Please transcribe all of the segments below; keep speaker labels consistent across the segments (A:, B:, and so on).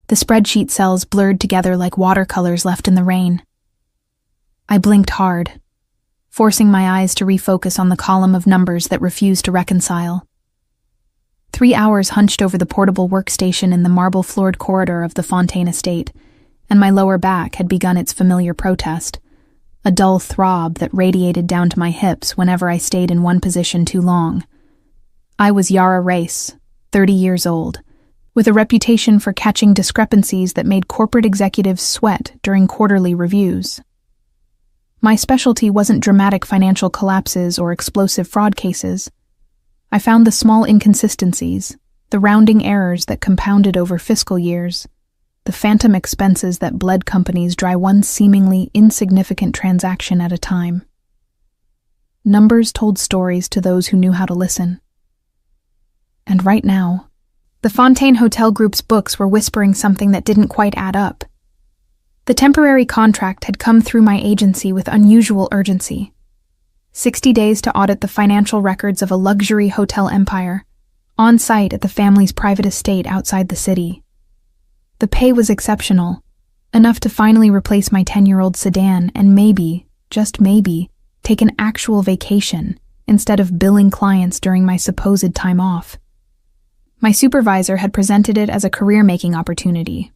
A: the spreadsheet cells blurred together like watercolors left in the rain. I blinked hard, forcing my eyes to refocus on the column of numbers that refused to reconcile. 3 hours hunched over the portable workstation in the marble-floored corridor of the Fontaine estate, and my lower back had begun its familiar protest, a dull throb that radiated down to my hips whenever I stayed in one position too long. I was Yara Race, 30 years old, with a reputation for catching discrepancies that made corporate executives sweat during quarterly reviews. My specialty wasn't dramatic financial collapses or explosive fraud cases. I found the small inconsistencies, the rounding errors that compounded over fiscal years, the phantom expenses that bled companies dry one seemingly insignificant transaction at a time. Numbers told stories to those who knew how to listen. And right now, the Fontaine Hotel Group's books were whispering something that didn't quite add up. The temporary contract had come through my agency with unusual urgency. 60 days to audit the financial records of a luxury hotel empire, on site at the family's private estate outside the city. The pay was exceptional, enough to finally replace my 10-year-old sedan and maybe, just maybe, take an actual vacation instead of billing clients during my supposed time off. My supervisor had presented it as a career-making opportunity.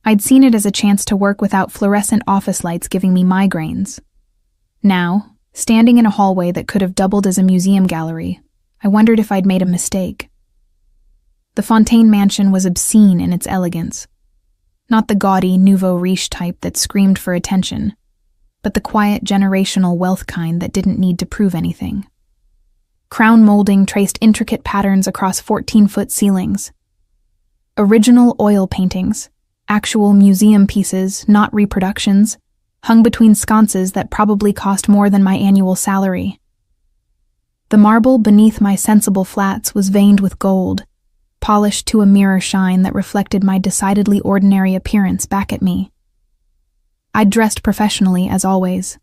A: I'd seen it as a chance to work without fluorescent office lights giving me migraines. Now, standing in a hallway that could have doubled as a museum gallery, I wondered if I'd made a mistake. The Fontaine mansion was obscene in its elegance. Not the gaudy nouveau riche type that screamed for attention, but the quiet generational wealth kind that didn't need to prove anything. Crown molding traced intricate patterns across 14-foot ceilings. Original oil paintings, actual museum pieces, not reproductions, hung between sconces that probably cost more than my annual salary. The marble beneath my sensible flats was veined with gold, polished to a mirror shine that reflected my decidedly ordinary appearance back at me. I'd dressed professionally, as always.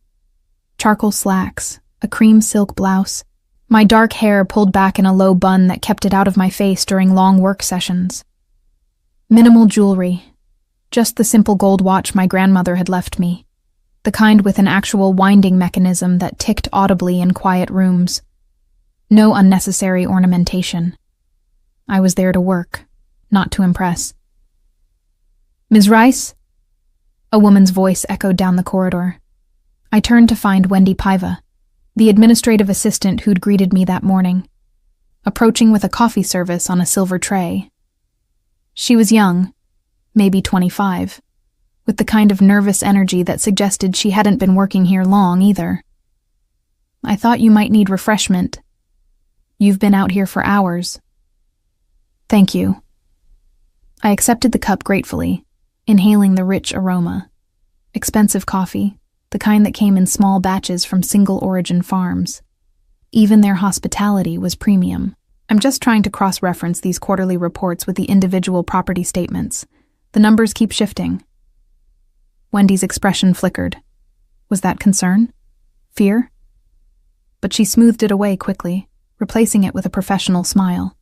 A: Charcoal slacks, a cream silk blouse, my dark hair pulled back in a low bun that kept it out of my face during long work sessions. Minimal jewelry, just the simple gold watch my grandmother had left me, the kind with an actual winding mechanism that ticked audibly in quiet rooms. No unnecessary ornamentation. I was there to work, not to impress. "Ms. Rice?" A woman's voice echoed down the corridor. I turned to find Wendy Paiva, the administrative assistant who'd greeted me that morning, approaching with a coffee service on a silver tray. She was young, maybe 25, with the kind of nervous energy that suggested she hadn't been working here long either. "I thought you might need refreshment. You've been out here for hours." "Thank you." I accepted the cup gratefully, inhaling the rich aroma. Expensive coffee, the kind that came in small batches from single-origin farms. Even their hospitality was premium. I'm just trying to cross-reference these quarterly reports with the individual property statements. The numbers keep shifting. Wendy's expression flickered. Was that concern? Fear? But she smoothed it away quickly, replacing it with a professional smile.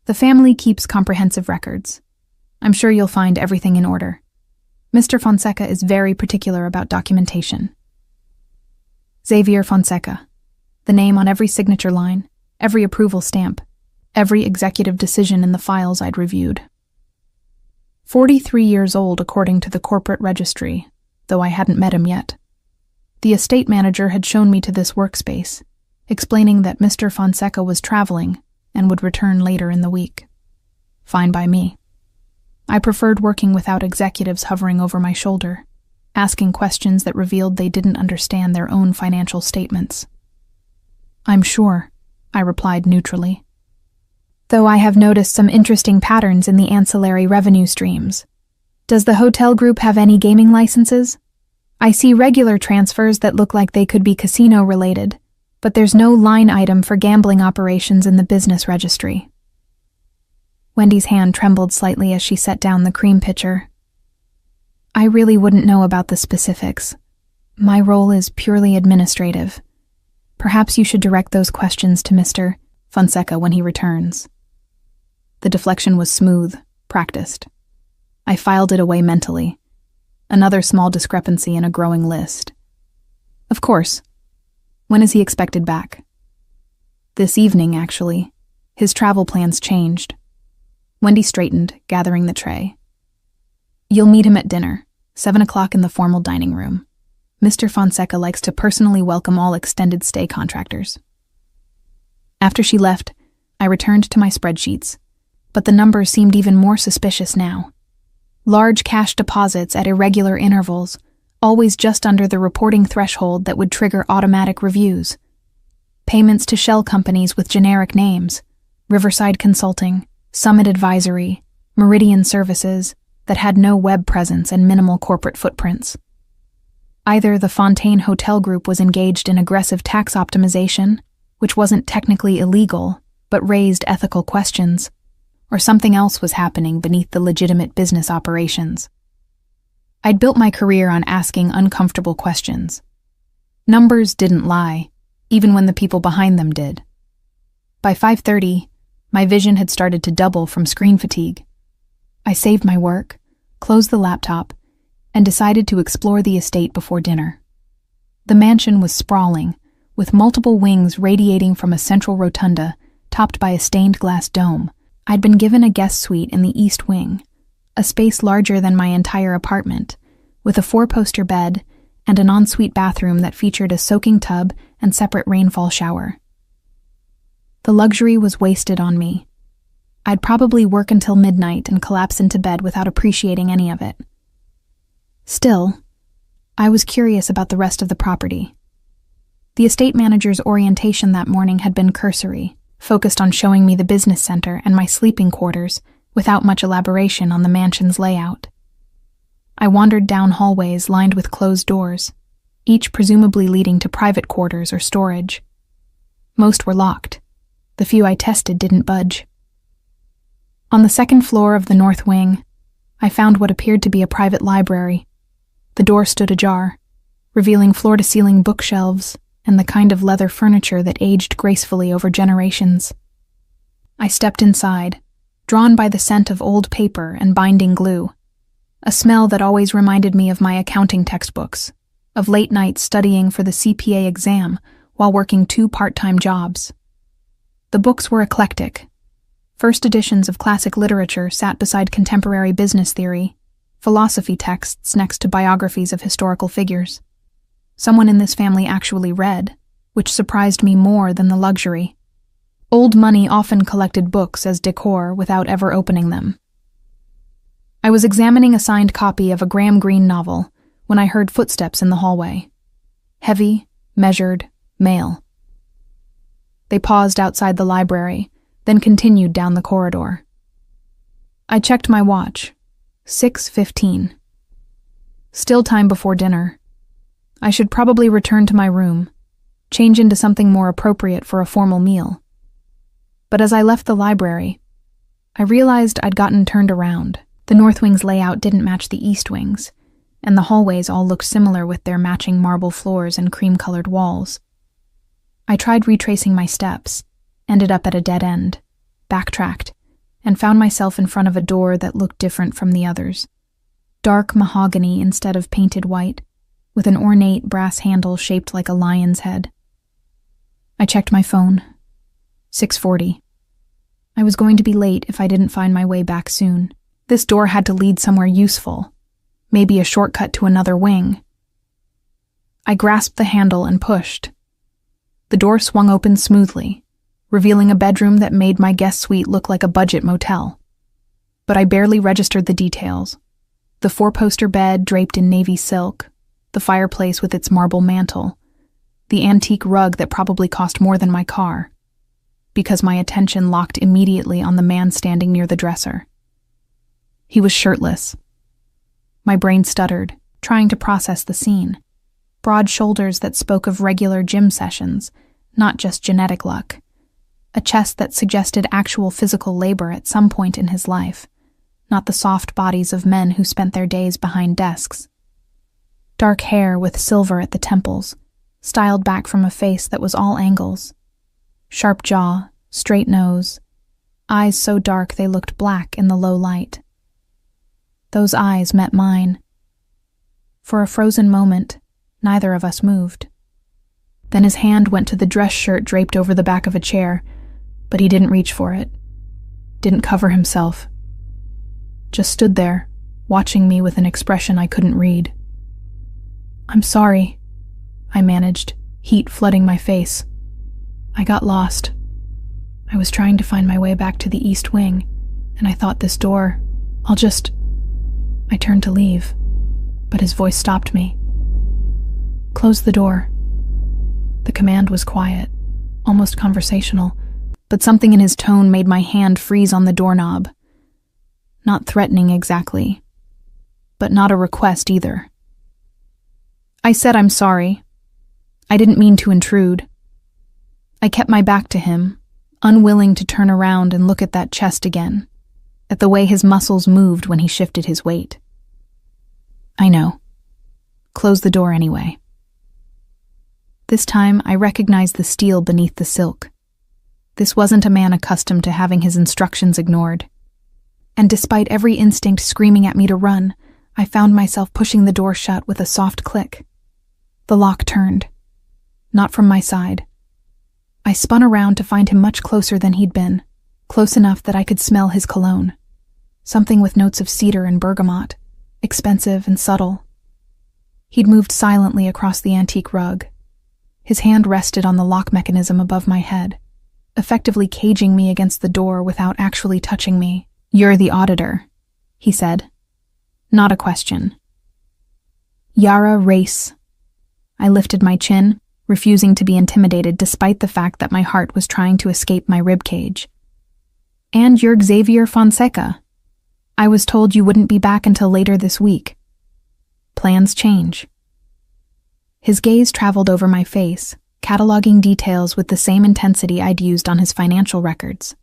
A: "The family keeps comprehensive records. I'm sure you'll find everything in order. Mr. Fonseca is very particular about documentation." Xavier Fonseca, the name on every signature line, every approval stamp, every executive decision in the files I'd reviewed. 43 years old according to the corporate registry, though I hadn't met him yet. The estate manager had shown me to this workspace, explaining that Mr. Fonseca was traveling and would return later in the week. Fine by me. I preferred working without executives hovering over my shoulder, asking questions that revealed they didn't understand their own financial statements. "I'm sure," I replied neutrally. "Though I have noticed some interesting patterns in the ancillary revenue streams. Does the hotel group have any gaming licenses? I see regular transfers that look like they could be casino-related, but there's no line item for gambling operations in the business registry." Wendy's hand trembled slightly as she set down the cream pitcher. "I really wouldn't know about the specifics. My role is purely administrative. Perhaps you should direct those questions to Mr. Fonseca when he returns." The deflection was smooth, practiced. I filed it away mentally. Another small discrepancy in a growing list. Of course. When is he expected back? This evening, actually. His travel plans changed. Wendy straightened, gathering the tray. You'll meet him at dinner, 7 o'clock in the formal dining room. Mr. Fonseca likes to personally welcome all extended stay contractors. After she left, I returned to my spreadsheets, but the numbers seemed even more suspicious now. Large cash deposits at irregular intervals, always just under the reporting threshold that would trigger automatic reviews. Payments to shell companies with generic names, Riverside Consulting, Summit Advisory, Meridian Services, that had no web presence and minimal corporate footprints. Either the Fontaine Hotel Group was engaged in aggressive tax optimization, which wasn't technically illegal, but raised ethical questions, or something else was happening beneath the legitimate business operations. I'd built my career on asking uncomfortable questions. Numbers didn't lie, even when the people behind them did. By 5:30, my vision had started to double from screen fatigue. I saved my work, closed the laptop, and decided to explore the estate before dinner. The mansion was sprawling, with multiple wings radiating from a central rotunda topped by a stained glass dome. I'd been given a guest suite in the east wing, a space larger than my entire apartment, with a 4-poster bed and an ensuite bathroom that featured a soaking tub and separate rainfall shower. The luxury was wasted on me. I'd probably work until midnight and collapse into bed without appreciating any of it. Still, I was curious about the rest of the property. The estate manager's orientation that morning had been cursory, focused on showing me the business center and my sleeping quarters, without much elaboration on the mansion's layout. I wandered down hallways lined with closed doors, each presumably leading to private quarters or storage. Most were locked. The few I tested didn't budge. On the second floor of the north wing, I found what appeared to be a private library. The door stood ajar, revealing floor-to-ceiling bookshelves and the kind of leather furniture that aged gracefully over generations. I stepped inside, drawn by the scent of old paper and binding glue, a smell that always reminded me of my accounting textbooks, of late nights studying for the CPA exam while working 2 part-time jobs. The books were eclectic. First editions of classic literature sat beside contemporary business theory, philosophy texts next to biographies of historical figures. Someone in this family actually read, which surprised me more than the luxury. Old money often collected books as decor without ever opening them. I was examining a signed copy of a Graham Greene novel when I heard footsteps in the hallway. Heavy, measured, male. They paused outside the library, then continued down the corridor. I checked my watch. 6:15. Still time before dinner. I should probably return to my room, change into something more appropriate for a formal meal. But as I left the library, I realized I'd gotten turned around. The north wing's layout didn't match the east wing's, and the hallways all looked similar with their matching marble floors and cream-colored walls. I tried retracing my steps, ended up at a dead end, backtracked, and found myself in front of a door that looked different from the others. Dark mahogany instead of painted white, with an ornate brass handle shaped like a lion's head. I checked my phone. 6:40. I was going to be late if I didn't find my way back soon. This door had to lead somewhere useful, maybe a shortcut to another wing. I grasped the handle and pushed. The door swung open smoothly, revealing a bedroom that made my guest suite look like a budget motel. But I barely registered the details. The 4-poster bed draped in navy silk, the fireplace with its marble mantel, the antique rug that probably cost more than my car, because my attention locked immediately on the man standing near the dresser. He was shirtless. My brain stuttered, trying to process the scene. Broad shoulders that spoke of regular gym sessions, not just genetic luck. A chest that suggested actual physical labor at some point in his life, not the soft bodies of men who spent their days behind desks. Dark hair with silver at the temples, styled back from a face that was all angles. Sharp jaw, straight nose, eyes so dark they looked black in the low light. Those eyes met mine. For a frozen moment, neither of us moved. Then his hand went to the dress shirt draped over the back of a chair, but he didn't reach for it. Didn't cover himself. Just stood there, watching me with an expression I couldn't read. "I'm sorry," I managed, heat flooding my face. "I got lost. I was trying to find my way back to the East Wing, and I thought this door, I turned to leave, but his voice stopped me. "Close the door." The command was quiet, almost conversational, but something in his tone made my hand freeze on the doorknob. Not threatening exactly, but not a request either. I said I'm sorry. I didn't mean to intrude. I kept my back to him, unwilling to turn around and look at that chest again, at the way his muscles moved when he shifted his weight. "I know. Close the door anyway." This time, I recognized the steel beneath the silk. This wasn't a man accustomed to having his instructions ignored. And despite every instinct screaming at me to run, I found myself pushing the door shut with a soft click. The lock turned. Not from my side. I spun around to find him much closer than he'd been, close enough that I could smell his cologne. Something with notes of cedar and bergamot, expensive and subtle. He'd moved silently across the antique rug. His hand rested on the lock mechanism above my head, effectively caging me against the door without actually touching me. "You're the auditor," he said. Not a question. Yara Race. I lifted my chin, refusing to be intimidated despite the fact that my heart was trying to escape my ribcage. "And you're Xavier Fonseca. I was told you wouldn't be back until later this week. Plans change." His gaze traveled over my face, cataloging details with the same intensity I'd used on his financial records.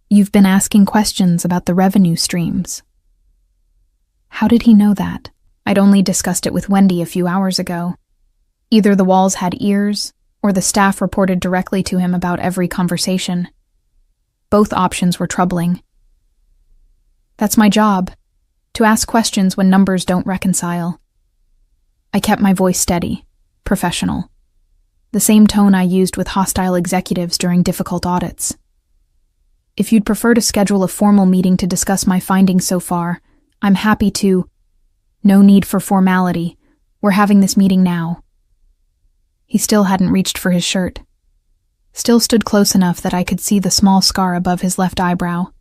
A: "You've been asking questions about the revenue streams." How did he know that? I'd only discussed it with Wendy a few hours ago. Either the walls had ears, or the staff reported directly to him about every conversation. Both options were troubling. "That's my job, to ask questions when numbers don't reconcile." I kept my voice steady, professional. The same tone I used with hostile executives during difficult audits. "If you'd prefer to schedule a formal meeting to discuss my findings so far, I'm happy to—" "No need for formality. We're having this meeting now." He still hadn't reached for his shirt. Still stood close enough that I could see the small scar above his left eyebrow,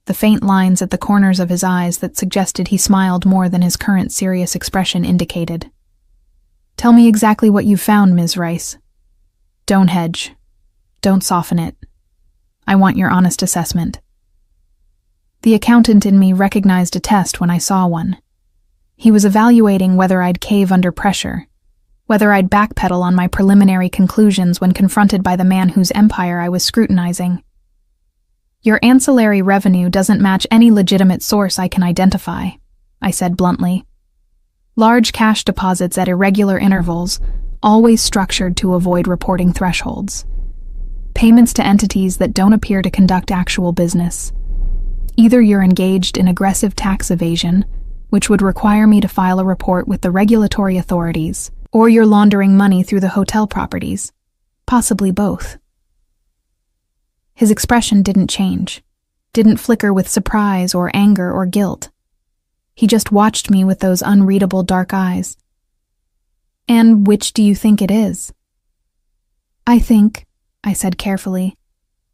A: the faint lines at the corners of his eyes that suggested he smiled more than his current serious expression indicated. "Tell me exactly what you found, Ms. Rice. Don't hedge. Don't soften it. I want your honest assessment." The accountant in me recognized a test when I saw one. He was evaluating whether I'd cave under pressure, whether I'd backpedal on my preliminary conclusions when confronted by the man whose empire I was scrutinizing. "Your ancillary revenue doesn't match any legitimate source I can identify," I said bluntly. "Large cash deposits at irregular intervals, always structured to avoid reporting thresholds. Payments to entities that don't appear to conduct actual business. Either you're engaged in aggressive tax evasion, which would require me to file a report with the regulatory authorities, or you're laundering money through the hotel properties. Possibly both." His expression didn't change, didn't flicker with surprise or anger or guilt. He just watched me with those unreadable dark eyes. "And which do you think it is?" I think," I said carefully,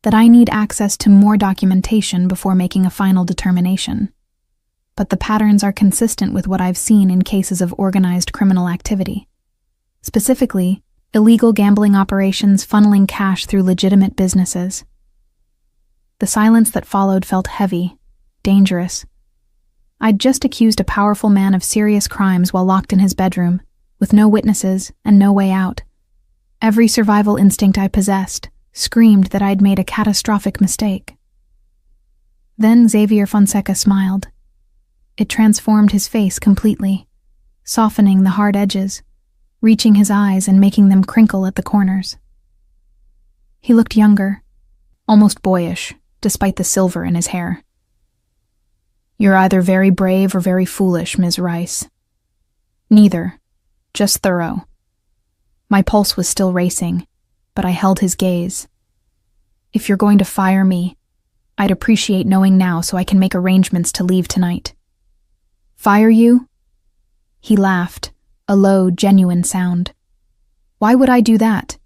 A: "that I need access to more documentation before making a final determination. But the patterns are consistent with what I've seen in cases of organized criminal activity. Specifically, illegal gambling operations funneling cash through legitimate businesses." The silence that followed felt heavy, dangerous. I'd just accused a powerful man of serious crimes while locked in his bedroom, with no witnesses and no way out. Every survival instinct I possessed screamed that I'd made a catastrophic mistake. Then Xavier Fonseca smiled. It transformed his face completely, softening the hard edges, reaching his eyes and making them crinkle at the corners. He looked younger, almost boyish, despite the silver in his hair. You're either very brave or very foolish, Ms. Rice. Neither, just thorough. My pulse was still racing, but I held his gaze. If you're going to fire me, I'd appreciate knowing now so I can make arrangements to leave tonight. Fire you? He laughed, a low, genuine sound. Why would I do that?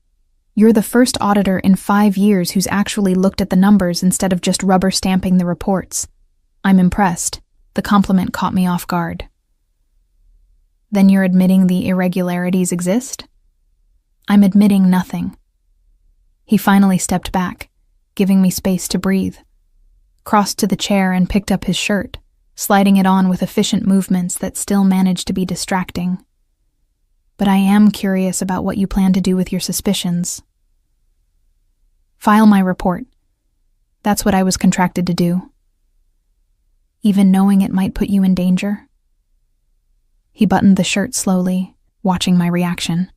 A: You're the first auditor in 5 years who's actually looked at the numbers instead of just rubber stamping the reports. I'm impressed. The compliment caught me off guard. Then you're admitting the irregularities exist? I'm admitting nothing. He finally stepped back, giving me space to breathe, crossed to the chair and picked up his shirt, sliding it on with efficient movements that still managed to be distracting. But I am curious about what you plan to do with your suspicions. File my report. That's what I was contracted to do. Even knowing it might put you in danger? He buttoned the shirt slowly, watching my reaction.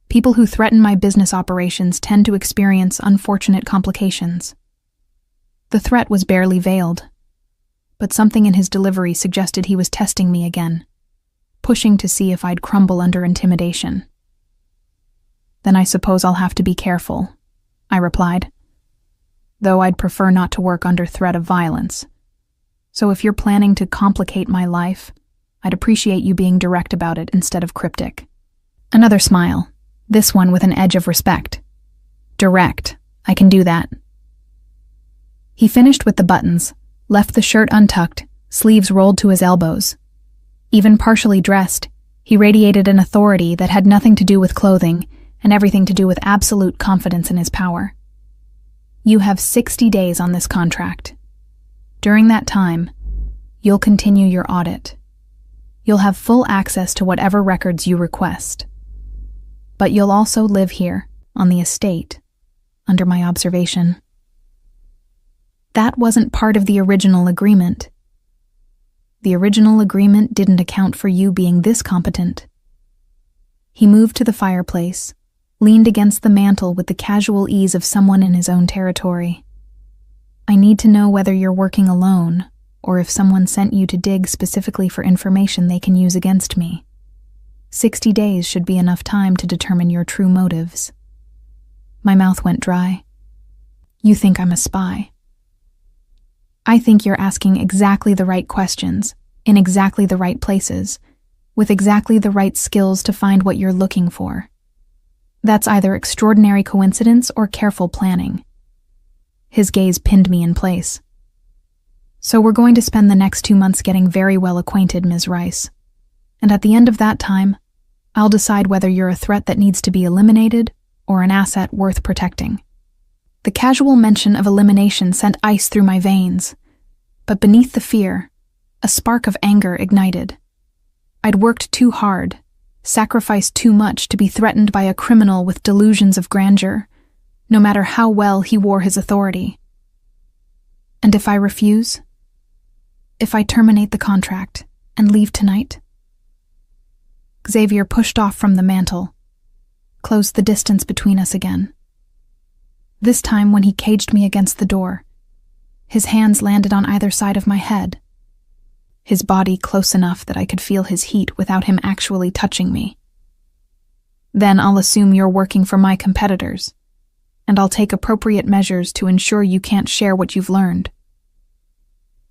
A: People who threaten my business operations tend to experience unfortunate complications. The threat was barely veiled, but something in his delivery suggested he was testing me again, pushing to see if I'd crumble under intimidation. Then I suppose I'll have to be careful, I replied, though I'd prefer not to work under threat of violence. So if you're planning to complicate my life, I'd appreciate you being direct about it instead of cryptic. Another smile, this one with an edge of respect. Direct, I can do that. He finished with the buttons, left the shirt untucked, sleeves rolled to his elbows. Even partially dressed, he radiated an authority that had nothing to do with clothing and everything to do with absolute confidence in his power. You have 60 days on this contract. During that time, you'll continue your audit. You'll have full access to whatever records you request. But you'll also live here, on the estate, under my observation. That wasn't part of the original agreement. The original agreement didn't account for you being this competent. He moved to the fireplace, leaned against the mantel with the casual ease of someone in his own territory. I need to know whether you're working alone, or if someone sent you to dig specifically for information they can use against me. 60 days should be enough time to determine your true motives. My mouth went dry. You think I'm a spy. I think you're asking exactly the right questions, in exactly the right places, with exactly the right skills to find what you're looking for. That's either extraordinary coincidence or careful planning. His gaze pinned me in place. So we're going to spend the next 2 months getting very well acquainted, Ms. Rice. And at the end of that time, I'll decide whether you're a threat that needs to be eliminated or an asset worth protecting. The casual mention of elimination sent ice through my veins, but beneath the fear, a spark of anger ignited. I'd worked too hard, sacrificed too much to be threatened by a criminal with delusions of grandeur, no matter how well he wore his authority. And if I refuse? If I terminate the contract and leave tonight? Xavier pushed off from the mantel, closed the distance between us again. This time when he caged me against the door, his hands landed on either side of my head, his body close enough that I could feel his heat without him actually touching me. Then I'll assume you're working for my competitors, and I'll take appropriate measures to ensure you can't share what you've learned.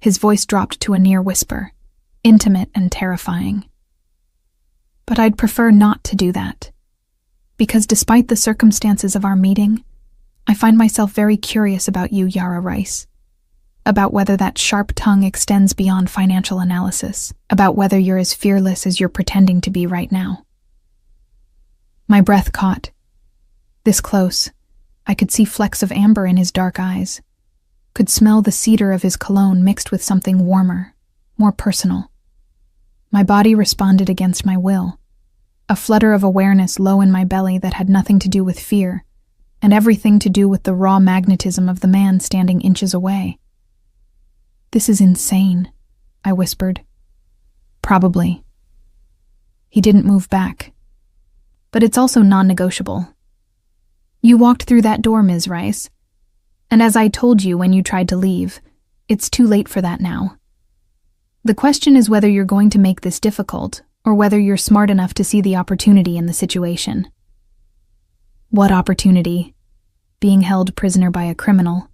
A: His voice dropped to a near whisper, intimate and terrifying. But I'd prefer not to do that, because despite the circumstances of our meeting, I find myself very curious about you, Yara Rice. About whether that sharp tongue extends beyond financial analysis, about whether you're as fearless as you're pretending to be right now. My breath caught. This close, I could see flecks of amber in his dark eyes, could smell the cedar of his cologne mixed with something warmer, more personal. My body responded against my will, a flutter of awareness low in my belly that had nothing to do with fear, and everything to do with the raw magnetism of the man standing inches away. This is insane, I whispered. Probably. He didn't move back. But it's also non-negotiable. You walked through that door, Ms. Rice. And as I told you when you tried to leave, it's too late for that now. The question is whether you're going to make this difficult, or whether you're smart enough to see the opportunity in the situation. What opportunity? Being held prisoner by a criminal.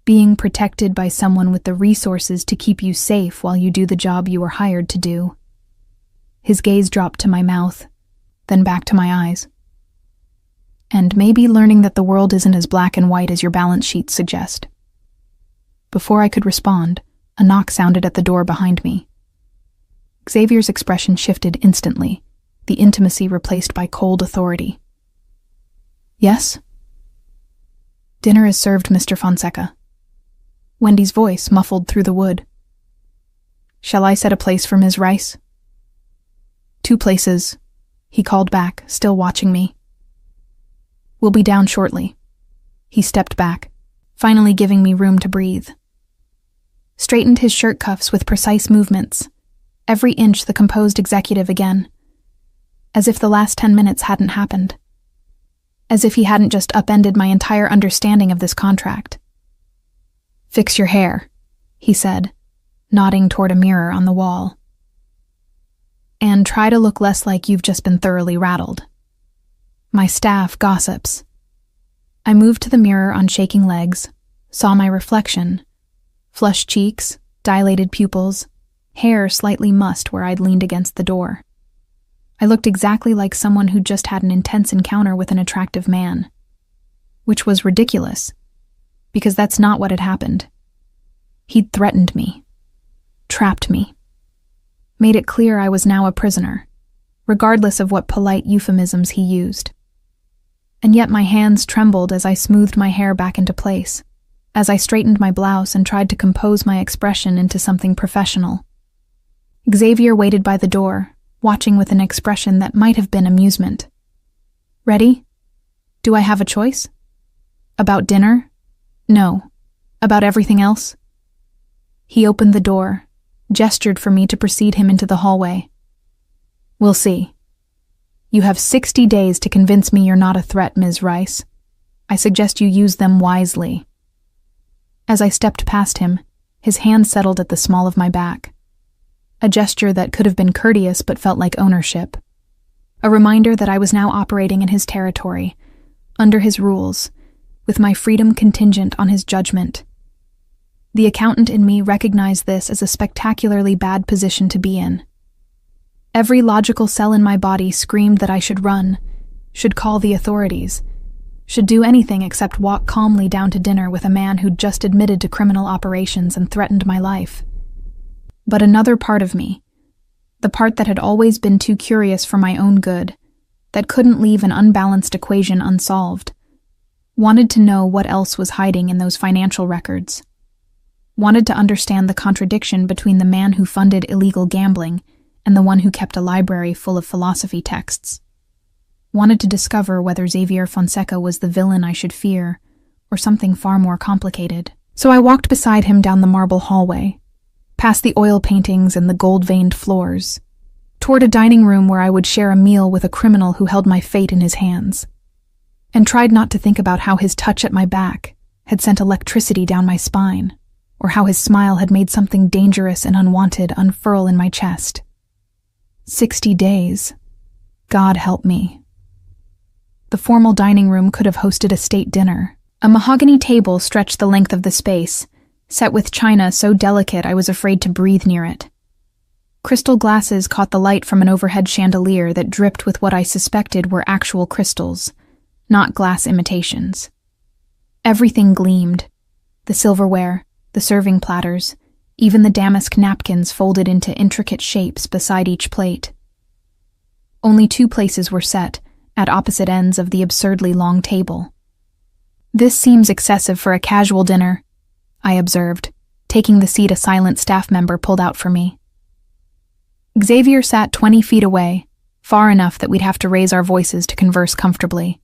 A: Being protected by someone with the resources to keep you safe while you do the job you were hired to do. His gaze dropped to my mouth, then back to my eyes. And maybe learning that the world isn't as black and white as your balance sheets suggest. Before I could respond, a knock sounded at the door behind me. Xavier's expression shifted instantly, the intimacy replaced by cold authority. Yes? Dinner is served, Mr. Fonseca. Wendy's voice muffled through the wood. Shall I set a place for Ms. Rice? 2 places, he called back, still watching me. We'll be down shortly. He stepped back, finally giving me room to breathe. Straightened his shirt cuffs with precise movements, every inch the composed executive again, as if the last 10 minutes hadn't happened. As if he hadn't just upended my entire understanding of this contract. Fix your hair, he said, nodding toward a mirror on the wall. And try to look less like you've just been thoroughly rattled. My staff gossips. I moved to the mirror on shaking legs, saw my reflection, flushed cheeks, dilated pupils, hair slightly mussed where I'd leaned against the door. I looked exactly like someone who'd just had an intense encounter with an attractive man. Which was ridiculous, because that's not what had happened. He'd threatened me, trapped me, made it clear I was now a prisoner, regardless of what polite euphemisms he used. And yet my hands trembled as I smoothed my hair back into place, as I straightened my blouse and tried to compose my expression into something professional. Xavier waited by the door, watching with an expression that might have been amusement. Ready? Do I have a choice? About dinner? No. About everything else? He opened the door, gestured for me to precede him into the hallway. We'll see. You have 60 days to convince me you're not a threat, Ms. Rice. I suggest you use them wisely. As I stepped past him, his hand settled at the small of my back. A gesture that could have been courteous but felt like ownership. A reminder that I was now operating in his territory, under his rules, with my freedom contingent on his judgment. The accountant in me recognized this as a spectacularly bad position to be in. Every logical cell in my body screamed that I should run, should call the authorities, should do anything except walk calmly down to dinner with a man who'd just admitted to criminal operations and threatened my life. But another part of me, the part that had always been too curious for my own good, that couldn't leave an unbalanced equation unsolved, wanted to know what else was hiding in those financial records. Wanted to understand the contradiction between the man who funded illegal gambling and the one who kept a library full of philosophy texts. Wanted to discover whether Xavier Fonseca was the villain I should fear, or something far more complicated. So I walked beside him down the marble hallway, past the oil paintings and the gold-veined floors, toward a dining room where I would share a meal with a criminal who held my fate in his hands, and tried not to think about how his touch at my back had sent electricity down my spine, or how his smile had made something dangerous and unwanted unfurl in my chest. 60 days. God help me. The formal dining room could have hosted a state dinner. A mahogany table stretched the length of the space, set with china so delicate I was afraid to breathe near it. Crystal glasses caught the light from an overhead chandelier that dripped with what I suspected were actual crystals, not glass imitations. Everything gleamed. The silverware, the serving platters, even the damask napkins folded into intricate shapes beside each plate. Only 2 places were set, at opposite ends of the absurdly long table. This seems excessive for a casual dinner, I observed, taking the seat a silent staff member pulled out for me. Xavier sat 20 feet away, far enough that we'd have to raise our voices to converse comfortably.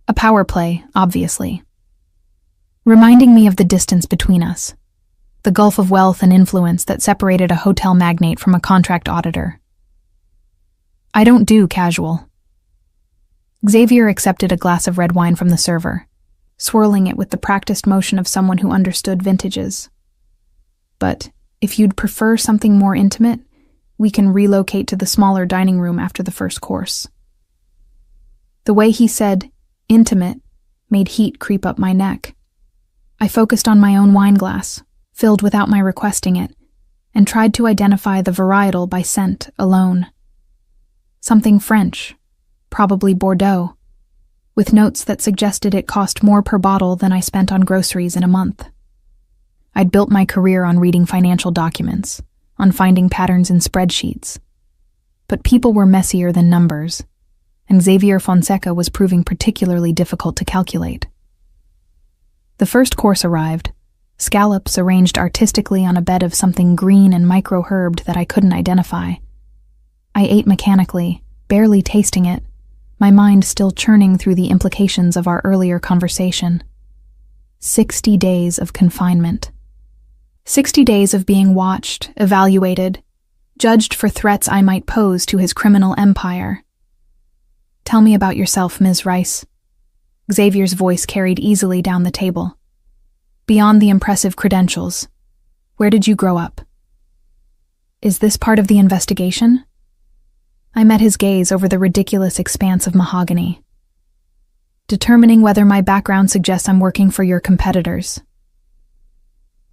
A: A power play, obviously. Reminding me of the distance between us, the gulf of wealth and influence that separated a hotel magnate from a contract auditor. I don't do casual. Xavier accepted a glass of red wine from the server, swirling it with the practiced motion of someone who understood vintages. But If you'd prefer something more intimate, we can relocate to the smaller dining room after the first course." The way he said, "intimate," made heat creep up my neck. I focused on my own wine glass, filled without my requesting it, and tried to identify the varietal by scent alone. Something French, probably Bordeaux, with notes that suggested it cost more per bottle than I spent on groceries in a month. I'd built my career on reading financial documents, on finding patterns in spreadsheets. But people were messier than numbers, and Xavier Fonseca was proving particularly difficult to calculate. The first course arrived, scallops arranged artistically on a bed of something green and micro-herbed that I couldn't identify. I ate mechanically, barely tasting it, my mind still churning through the implications of our earlier conversation. 60 days of confinement. 60 days of being watched, evaluated, judged for threats I might pose to his criminal empire. "Tell me about yourself, Ms. Rice." Xavier's voice carried easily down the table. "Beyond the impressive credentials, where did you grow up?" "Is this part of the investigation?" I met his gaze over the ridiculous expanse of mahogany. "Determining whether my background suggests I'm working for your competitors."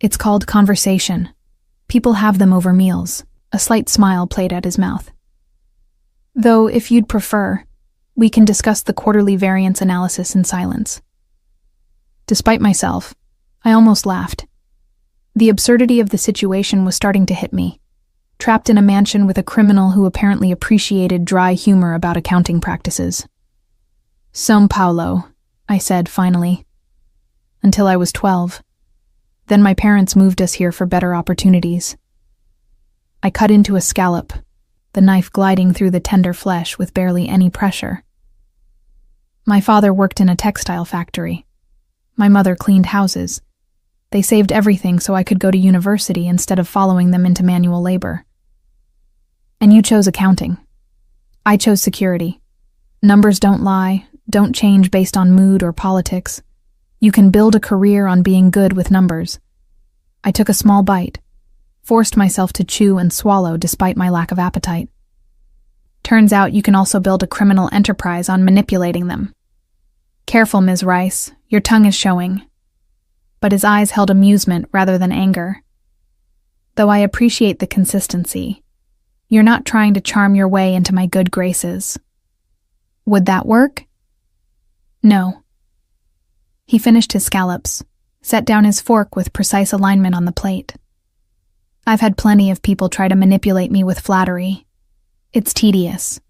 A: "It's called conversation. People have them over meals." A slight smile played at his mouth. "Though, if you'd prefer, we can discuss the quarterly variance analysis in silence." Despite myself, I almost laughed. The absurdity of the situation was starting to hit me. Trapped in a mansion with a criminal who apparently appreciated dry humor about accounting practices. "São Paulo," I said finally. "Until I was 12. Then my parents moved us here for better opportunities." I cut into a scallop, the knife gliding through the tender flesh with barely any pressure. "My father worked in a textile factory. My mother cleaned houses. They saved everything so I could go to university instead of following them into manual labor." "And you chose accounting." "I chose security. Numbers don't lie, don't change based on mood or politics. You can build a career on being good with numbers." I took a small bite, forced myself to chew and swallow despite my lack of appetite. "Turns out you can also build a criminal enterprise on manipulating them." "Careful, Ms. Rice, your tongue is showing." But his eyes held amusement rather than anger. "Though I appreciate the consistency, you're not trying to charm your way into my good graces." "Would that work?" "No." He finished his scallops, set down his fork with precise alignment on the plate. "I've had plenty of people try to manipulate me with flattery. It's tedious.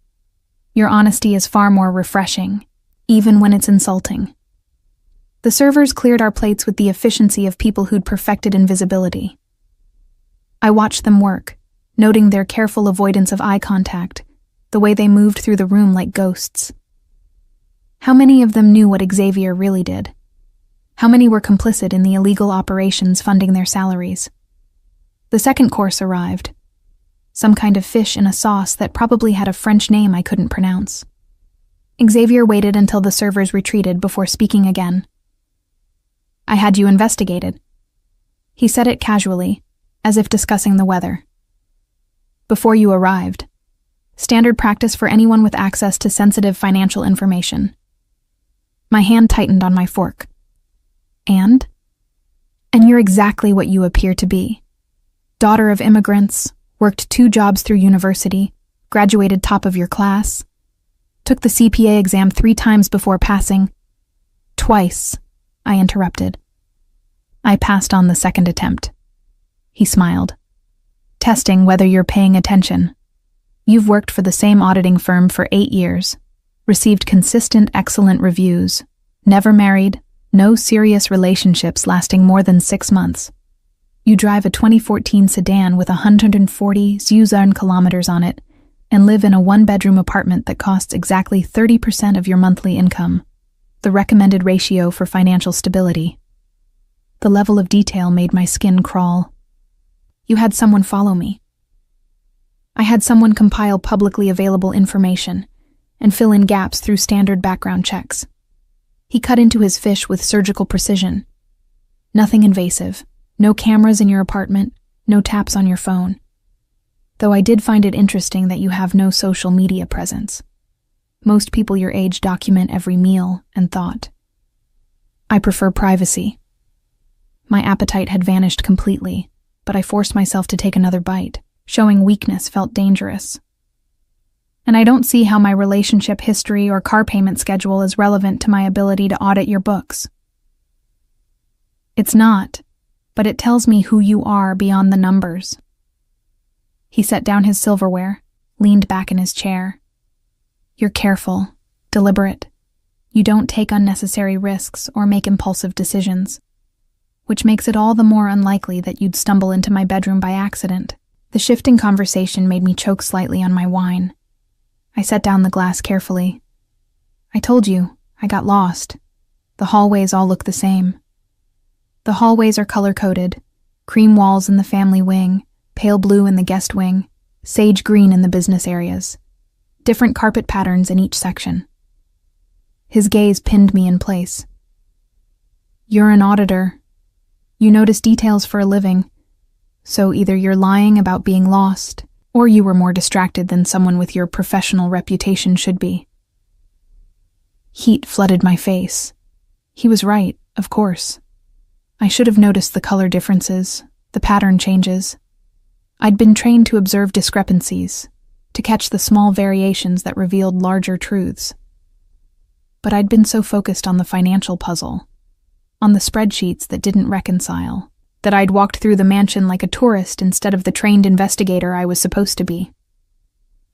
A: Your honesty is far more refreshing, even when it's insulting." The servers cleared our plates with the efficiency of people who'd perfected invisibility. I watched them work, noting their careful avoidance of eye contact, the way they moved through the room like ghosts. How many of them knew what Xavier really did? How many were complicit in the illegal operations funding their salaries? The second course arrived. Some kind of fish in a sauce that probably had a French name I couldn't pronounce. Xavier waited until the servers retreated before speaking again. "I had you investigated." He said it casually, as if discussing the weather. "Before you arrived. Standard practice for anyone with access to sensitive financial information." My hand tightened on my fork. "And you're exactly what you appear to be. Daughter of immigrants, worked 2 jobs through university, graduated top of your class, took the CPA exam 3 times before passing." "Twice," I interrupted. "I passed on the second attempt." He smiled. "Testing whether you're paying attention. You've worked for the same auditing firm for 8 years, received consistent excellent reviews, never married, no serious relationships lasting more than 6 months. You drive a 2014 sedan with 140 Zuzern kilometers on it and live in a 1-bedroom apartment that costs exactly 30% of your monthly income, the recommended ratio for financial stability." The level of detail made my skin crawl. "You had someone follow me." "I had someone compile publicly available information and fill in gaps through standard background checks." He cut into his fish with surgical precision. "Nothing invasive. No cameras in your apartment, No taps on your phone. Though I did find it interesting that you have no social media presence. Most people your age document every meal and thought. I prefer privacy. My appetite had vanished completely, but I forced myself to take another bite. Showing weakness felt dangerous. And I don't see how my relationship history or car payment schedule is relevant to my ability to audit your books. It's not, but it tells me who you are beyond the numbers. He set down his silverware, leaned back in his chair. You're careful, deliberate. You don't take unnecessary risks or make impulsive decisions, which makes it all the more unlikely that you'd stumble into my bedroom by accident. The shifting conversation made me choke slightly on my wine. I set down the glass carefully. I told you, I got lost. The hallways all look the same. The hallways are color-coded, cream walls in the family wing, pale blue in the guest wing, sage green in the business areas. Different carpet patterns in each section. His gaze pinned me in place. You're an auditor. You notice details for a living. So either you're lying about being lost, or you were more distracted than someone with your professional reputation should be. Heat flooded my face. He was right, of course. I should have noticed the color differences, the pattern changes. I'd been trained to observe discrepancies, to catch the small variations that revealed larger truths. But I'd been so focused on the financial puzzle, on the spreadsheets that didn't reconcile, that I'd walked through the mansion like a tourist instead of the trained investigator I was supposed to be.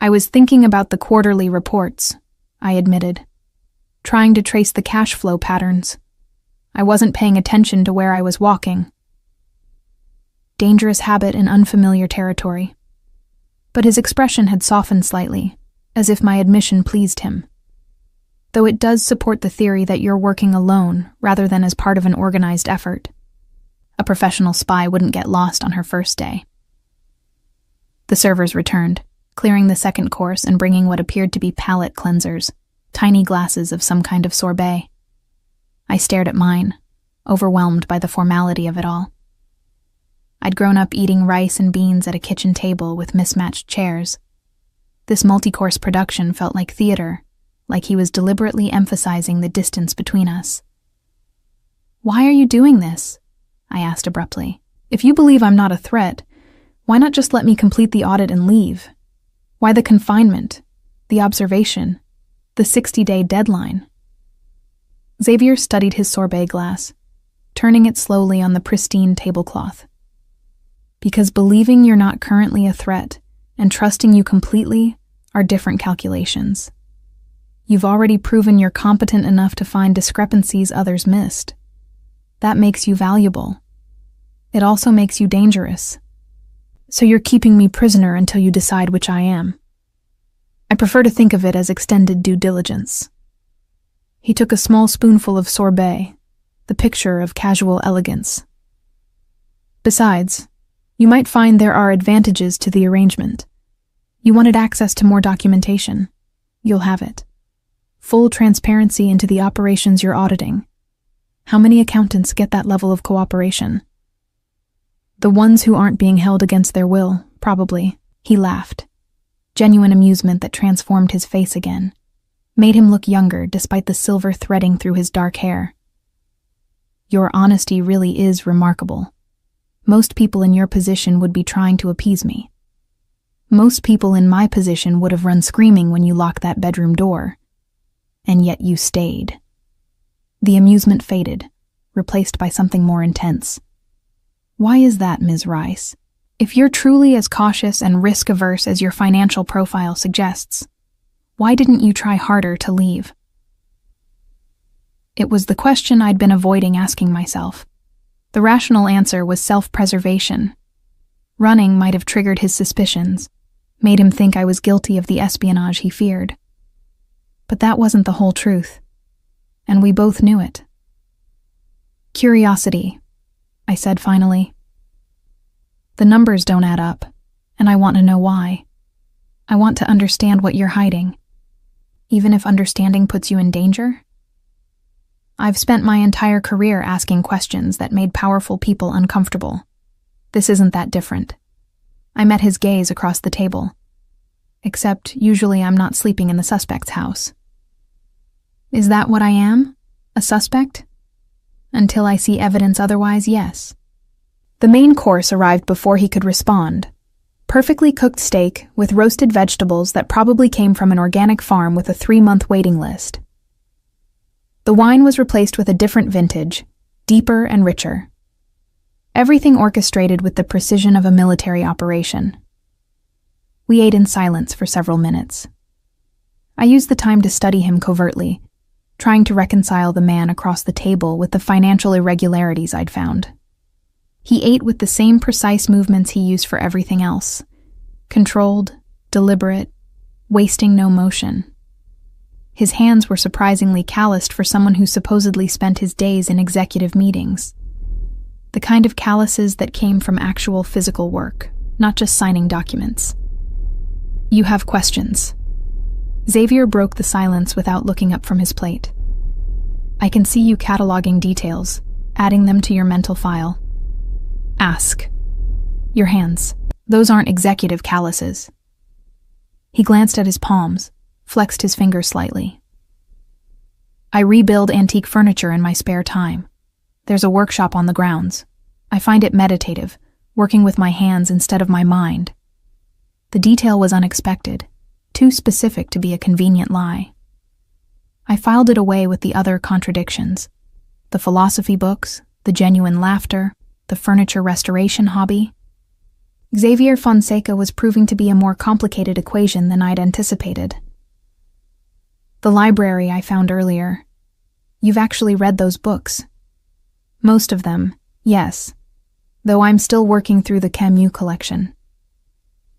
A: I was thinking about the quarterly reports, I admitted, trying to trace the cash flow patterns. I wasn't paying attention to where I was walking. Dangerous habit in unfamiliar territory. But his expression had softened slightly, as if my admission pleased him. Though it does support the theory that you're working alone rather than as part of an organized effort. A professional spy wouldn't get lost on her first day. The servers returned, clearing the second course and bringing what appeared to be palate cleansers, tiny glasses of some kind of sorbet. I stared at mine, overwhelmed by the formality of it all. I'd grown up eating rice and beans at a kitchen table with mismatched chairs. This multi-course production felt like theater, like he was deliberately emphasizing the distance between us. Why are you doing this? I asked abruptly. If you believe I'm not a threat, why not just let me complete the audit and leave? Why the confinement, the observation, the 60-day deadline? Xavier studied his sorbet glass, turning it slowly on the pristine tablecloth. Because believing you're not currently a threat and trusting you completely are different calculations. You've already proven you're competent enough to find discrepancies others missed. That makes you valuable. It also makes you dangerous. So you're keeping me prisoner until you decide which I am. I prefer to think of it as extended due diligence. He took a small spoonful of sorbet, the picture of casual elegance. Besides, you might find there are advantages to the arrangement. You wanted access to more documentation. You'll have it. Full transparency into the operations you're auditing. How many accountants get that level of cooperation? The ones who aren't being held against their will, probably. He laughed. Genuine amusement that transformed his face again. Made him look younger despite the silver threading through his dark hair. Your honesty really is remarkable. Most people in your position would be trying to appease me. Most people in my position would have run screaming when you locked that bedroom door. And yet you stayed. The amusement faded, replaced by something more intense. Why is that, Ms. Rice? If you're truly as cautious and risk-averse as your financial profile suggests, why didn't you try harder to leave? It was the question I'd been avoiding asking myself. The rational answer was self-preservation. Running might have triggered his suspicions, made him think I was guilty of the espionage he feared. But that wasn't the whole truth, and we both knew it. Curiosity, I said finally. The numbers don't add up, and I want to know why. I want to understand what you're hiding, even if understanding puts you in danger. I've spent my entire career asking questions that made powerful people uncomfortable. This isn't that different. I met his gaze across the table. Except, usually I'm not sleeping in the suspect's house. Is that what I am? A suspect? Until I see evidence otherwise, yes. The main course arrived before he could respond. Perfectly cooked steak with roasted vegetables that probably came from an organic farm with a 3-month waiting list. The wine was replaced with a different vintage, deeper and richer. Everything orchestrated with the precision of a military operation. We ate in silence for several minutes. I used the time to study him covertly, trying to reconcile the man across the table with the financial irregularities I'd found. He ate with the same precise movements he used for everything else. Controlled, deliberate, wasting no motion. His hands were surprisingly calloused for someone who supposedly spent his days in executive meetings. The kind of calluses that came from actual physical work, not just signing documents. You have questions. Xavier broke the silence without looking up from his plate. I can see you cataloging details, adding them to your mental file. Ask. Your hands. Those aren't executive calluses. He glanced at his palms, flexed his fingers slightly. I rebuild antique furniture in my spare time. There's a workshop on the grounds. I find it meditative, working with my hands instead of my mind. The detail was unexpected, too specific to be a convenient lie. I filed it away with the other contradictions. The philosophy books, the genuine laughter, the furniture restoration hobby. Xavier Fonseca was proving to be a more complicated equation than I'd anticipated. The library I found earlier. You've actually read those books. Most of them, yes, though I'm still working through the Camus collection.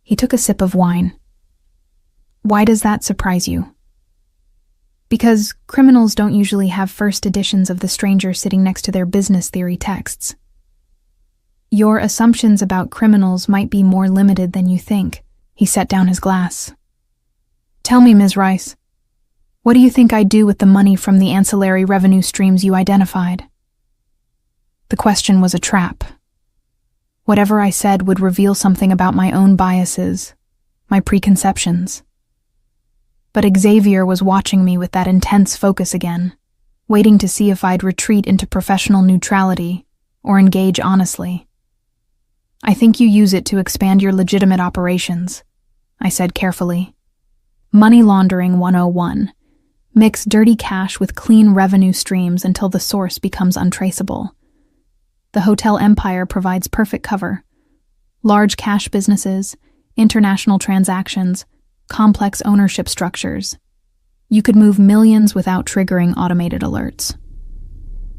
A: He took a sip of wine. Why does that surprise you? Because criminals don't usually have first editions of The Stranger sitting next to their business theory texts. Your assumptions about criminals might be more limited than you think. He set down his glass. Tell me, Ms. Rice, what do you think I'd do with the money from the ancillary revenue streams you identified? The question was a trap. Whatever I said would reveal something about my own biases, my preconceptions. But Xavier was watching me with that intense focus again, waiting to see if I'd retreat into professional neutrality or engage honestly. I think you use it to expand your legitimate operations, I said carefully. Money laundering 101. Mix dirty cash with clean revenue streams until the source becomes untraceable. The hotel empire provides perfect cover. Large cash businesses, international transactions, complex ownership structures. You could move millions without triggering automated alerts.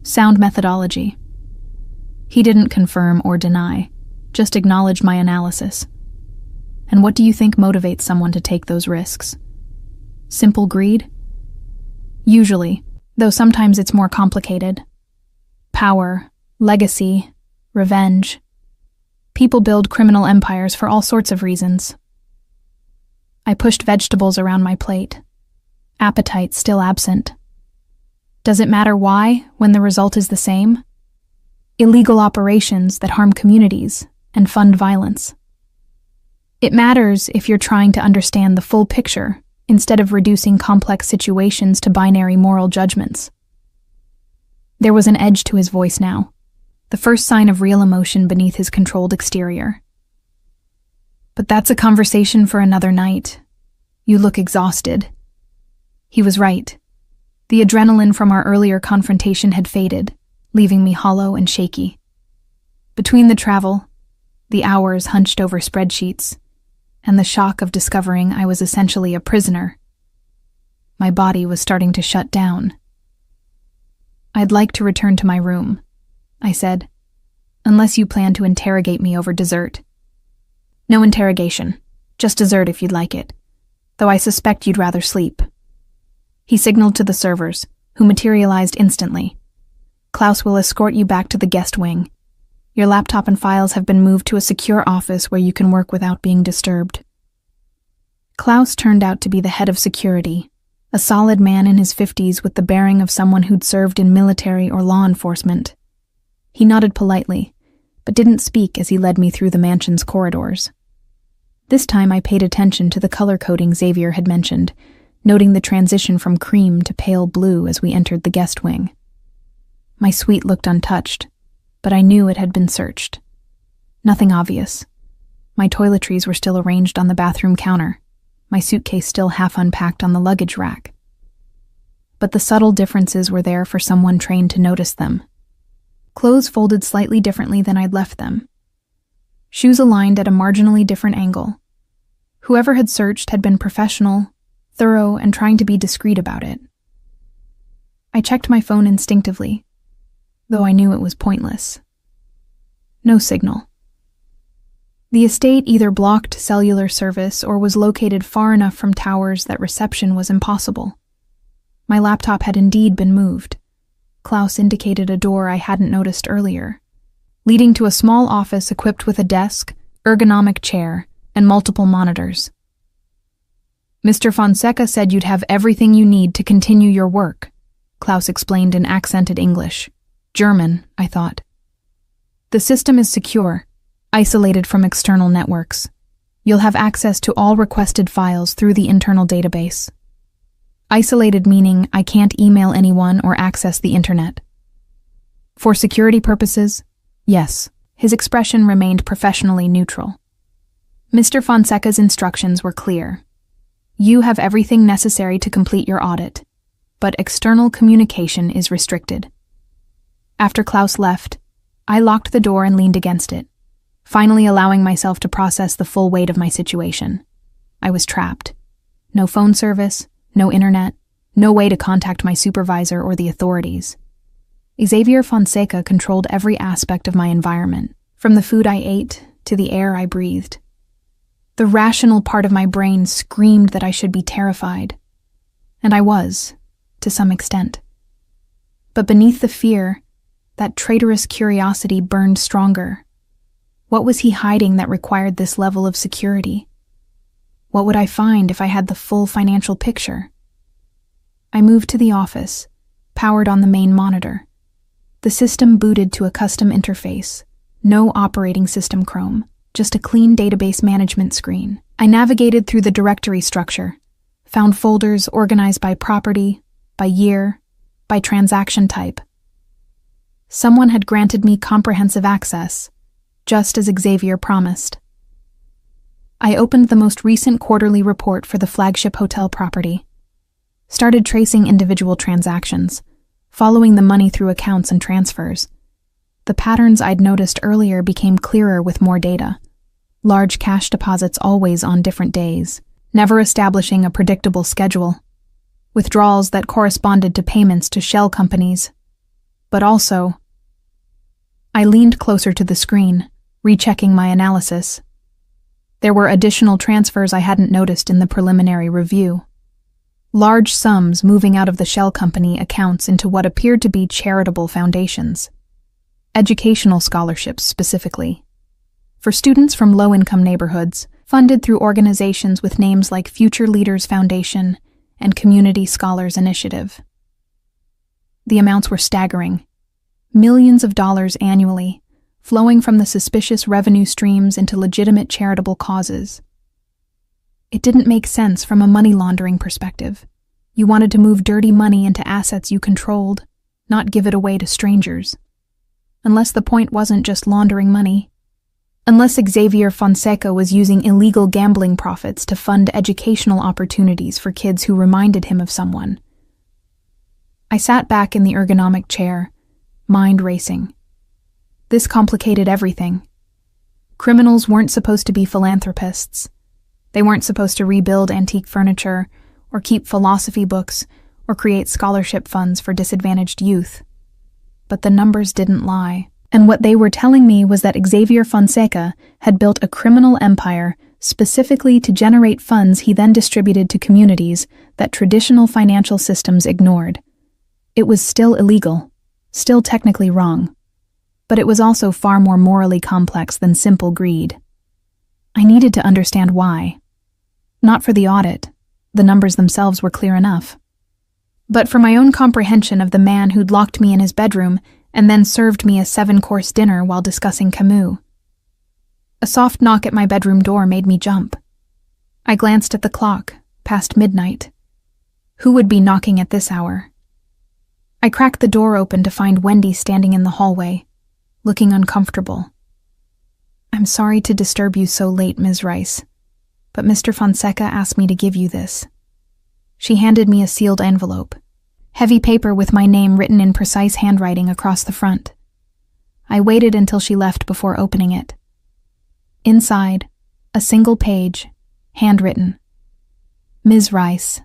A: Sound methodology. He didn't confirm or deny, just acknowledged my analysis. And what do you think motivates someone to take those risks? Simple greed? Usually, though sometimes it's more complicated. Power, legacy, revenge. People build criminal empires for all sorts of reasons. I pushed vegetables around my plate. Appetite still absent. Does it matter why when the result is the same? Illegal operations that harm communities and fund violence. It matters if you're trying to understand the full picture instead of reducing complex situations to binary moral judgments. There was an edge to his voice now, the first sign of real emotion beneath his controlled exterior. But that's a conversation for another night. You look exhausted. He was right. The adrenaline from our earlier confrontation had faded, leaving me hollow and shaky. Between the travel, the hours hunched over spreadsheets, and the shock of discovering I was essentially a prisoner, my body was starting to shut down. I'd like to return to my room, I said, unless you plan to interrogate me over dessert. No interrogation, just dessert if you'd like it, though I suspect you'd rather sleep. He signaled to the servers, who materialized instantly. Klaus will escort you back to the guest wing. Your laptop and files have been moved to a secure office where you can work without being disturbed. Klaus turned out to be the head of security, a solid man in his 50s with the bearing of someone who'd served in military or law enforcement. He nodded politely, but didn't speak as he led me through the mansion's corridors. This time I paid attention to the color coding Xavier had mentioned, noting the transition from cream to pale blue as we entered the guest wing. My suite looked untouched, but I knew it had been searched. Nothing obvious. My toiletries were still arranged on the bathroom counter, my suitcase still half unpacked on the luggage rack. But the subtle differences were there for someone trained to notice them. Clothes folded slightly differently than I'd left them. Shoes aligned at a marginally different angle. Whoever had searched had been professional, thorough, and trying to be discreet about it. I checked my phone instinctively, though I knew it was pointless. No signal. The estate either blocked cellular service or was located far enough from towers that reception was impossible. My laptop had indeed been moved. Klaus indicated a door I hadn't noticed earlier, leading to a small office equipped with a desk, ergonomic chair, and multiple monitors. "Mr. Fonseca said you'd have everything you need to continue your work," Klaus explained in accented English. German, I thought. "The system is secure, isolated from external networks. You'll have access to all requested files through the internal database. Isolated meaning I can't email anyone or access the internet. For security purposes, yes." His expression remained professionally neutral. Mr. Fonseca's instructions were clear. You have everything necessary to complete your audit, but external communication is restricted. After Klaus left, I locked the door and leaned against it, finally allowing myself to process the full weight of my situation. I was trapped. No phone service, no internet, no way to contact my supervisor or the authorities. Xavier Fonseca controlled every aspect of my environment, from the food I ate to the air I breathed. The rational part of my brain screamed that I should be terrified. And I was, to some extent. But beneath the fear, that traitorous curiosity burned stronger. What was he hiding that required this level of security? What would I find if I had the full financial picture? I moved to the office, powered on the main monitor. The system booted to a custom interface, no operating system Chrome, just a clean database management screen. I navigated through the directory structure, found folders organized by property, by year, by transaction type. Someone had granted me comprehensive access, just as Xavier promised. I opened the most recent quarterly report for the flagship hotel property, started tracing individual transactions, following the money through accounts and transfers. The patterns I'd noticed earlier became clearer with more data. Large cash deposits always on different days, never establishing a predictable schedule. Withdrawals that corresponded to payments to shell companies. But also, I leaned closer to the screen, rechecking my analysis. There were additional transfers I hadn't noticed in the preliminary review. Large sums moving out of the shell company accounts into what appeared to be charitable foundations. Educational scholarships, specifically. For students from low-income neighborhoods, funded through organizations with names like Future Leaders Foundation and Community Scholars Initiative. The amounts were staggering. Millions of dollars annually, flowing from the suspicious revenue streams into legitimate charitable causes. It didn't make sense from a money laundering perspective. You wanted to move dirty money into assets you controlled, not give it away to strangers. Unless the point wasn't just laundering money. Unless Xavier Fonseca was using illegal gambling profits to fund educational opportunities for kids who reminded him of someone. I sat back in the ergonomic chair, mind racing. This complicated everything. Criminals weren't supposed to be philanthropists. They weren't supposed to rebuild antique furniture, or keep philosophy books, or create scholarship funds for disadvantaged youth. But the numbers didn't lie. And what they were telling me was that Xavier Fonseca had built a criminal empire specifically to generate funds he then distributed to communities that traditional financial systems ignored. It was still illegal, still technically wrong, but it was also far more morally complex than simple greed. I needed to understand why. Not for the audit, the numbers themselves were clear enough, but for my own comprehension of the man who'd locked me in his bedroom and then served me a 7-course dinner while discussing Camus. A soft knock at my bedroom door made me jump. I glanced at the clock, past midnight. Who would be knocking at this hour? I cracked the door open to find Wendy standing in the hallway, looking uncomfortable. "I'm sorry to disturb you so late, Ms. Rice, but Mr. Fonseca asked me to give you this." She handed me a sealed envelope, heavy paper with my name written in precise handwriting across the front. I waited until she left before opening it. Inside, a single page, handwritten. "Ms. Rice,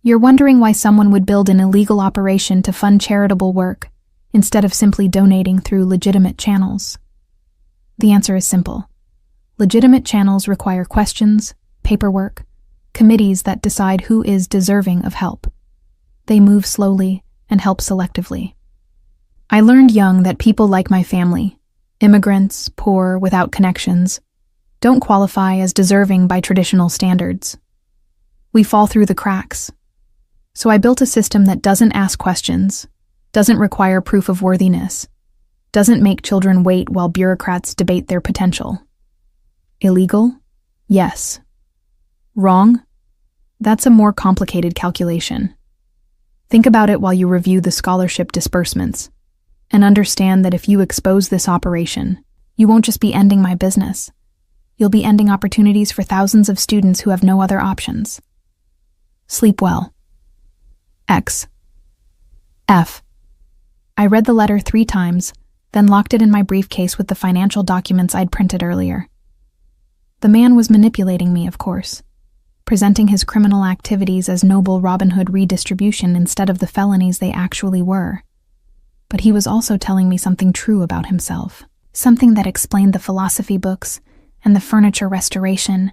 A: you're wondering why someone would build an illegal operation to fund charitable work instead of simply donating through legitimate channels. The answer is simple. Legitimate channels require questions, paperwork, committees that decide who is deserving of help. They move slowly and help selectively. I learned young that people like my family, immigrants, poor, without connections, don't qualify as deserving by traditional standards. We fall through the cracks. So I built a system that doesn't ask questions, doesn't require proof of worthiness, doesn't make children wait while bureaucrats debate their potential. Illegal? Yes. Wrong? That's a more complicated calculation. Think about it while you review the scholarship disbursements, and understand that if you expose this operation, you won't just be ending my business. You'll be ending opportunities for thousands of students who have no other options. Sleep well. X. F. I read the letter 3 times, then locked it in my briefcase with the financial documents I'd printed earlier. The man was manipulating me, of course, presenting his criminal activities as noble Robin Hood redistribution instead of the felonies they actually were. But he was also telling me something true about himself, something that explained the philosophy books and the furniture restoration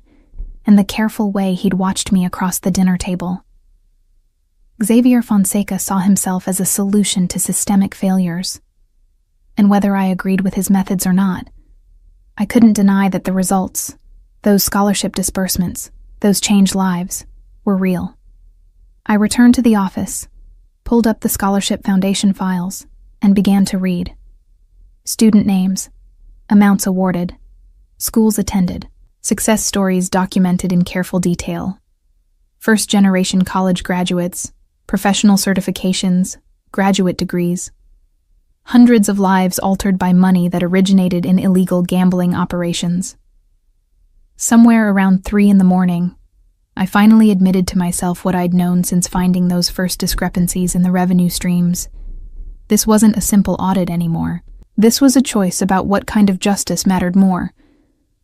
A: and the careful way he'd watched me across the dinner table. Xavier Fonseca saw himself as a solution to systemic failures. And whether I agreed with his methods or not, I couldn't deny that the results, those scholarship disbursements, those changed lives, were real. I returned to the office, pulled up the Scholarship Foundation files, and began to read. Student names, amounts awarded, schools attended, success stories documented in careful detail, first-generation college graduates, professional certifications, graduate degrees. Hundreds of lives altered by money that originated in illegal gambling operations. Somewhere around 3 a.m, I finally admitted to myself what I'd known since finding those first discrepancies in the revenue streams. This wasn't a simple audit anymore. This was a choice about what kind of justice mattered more,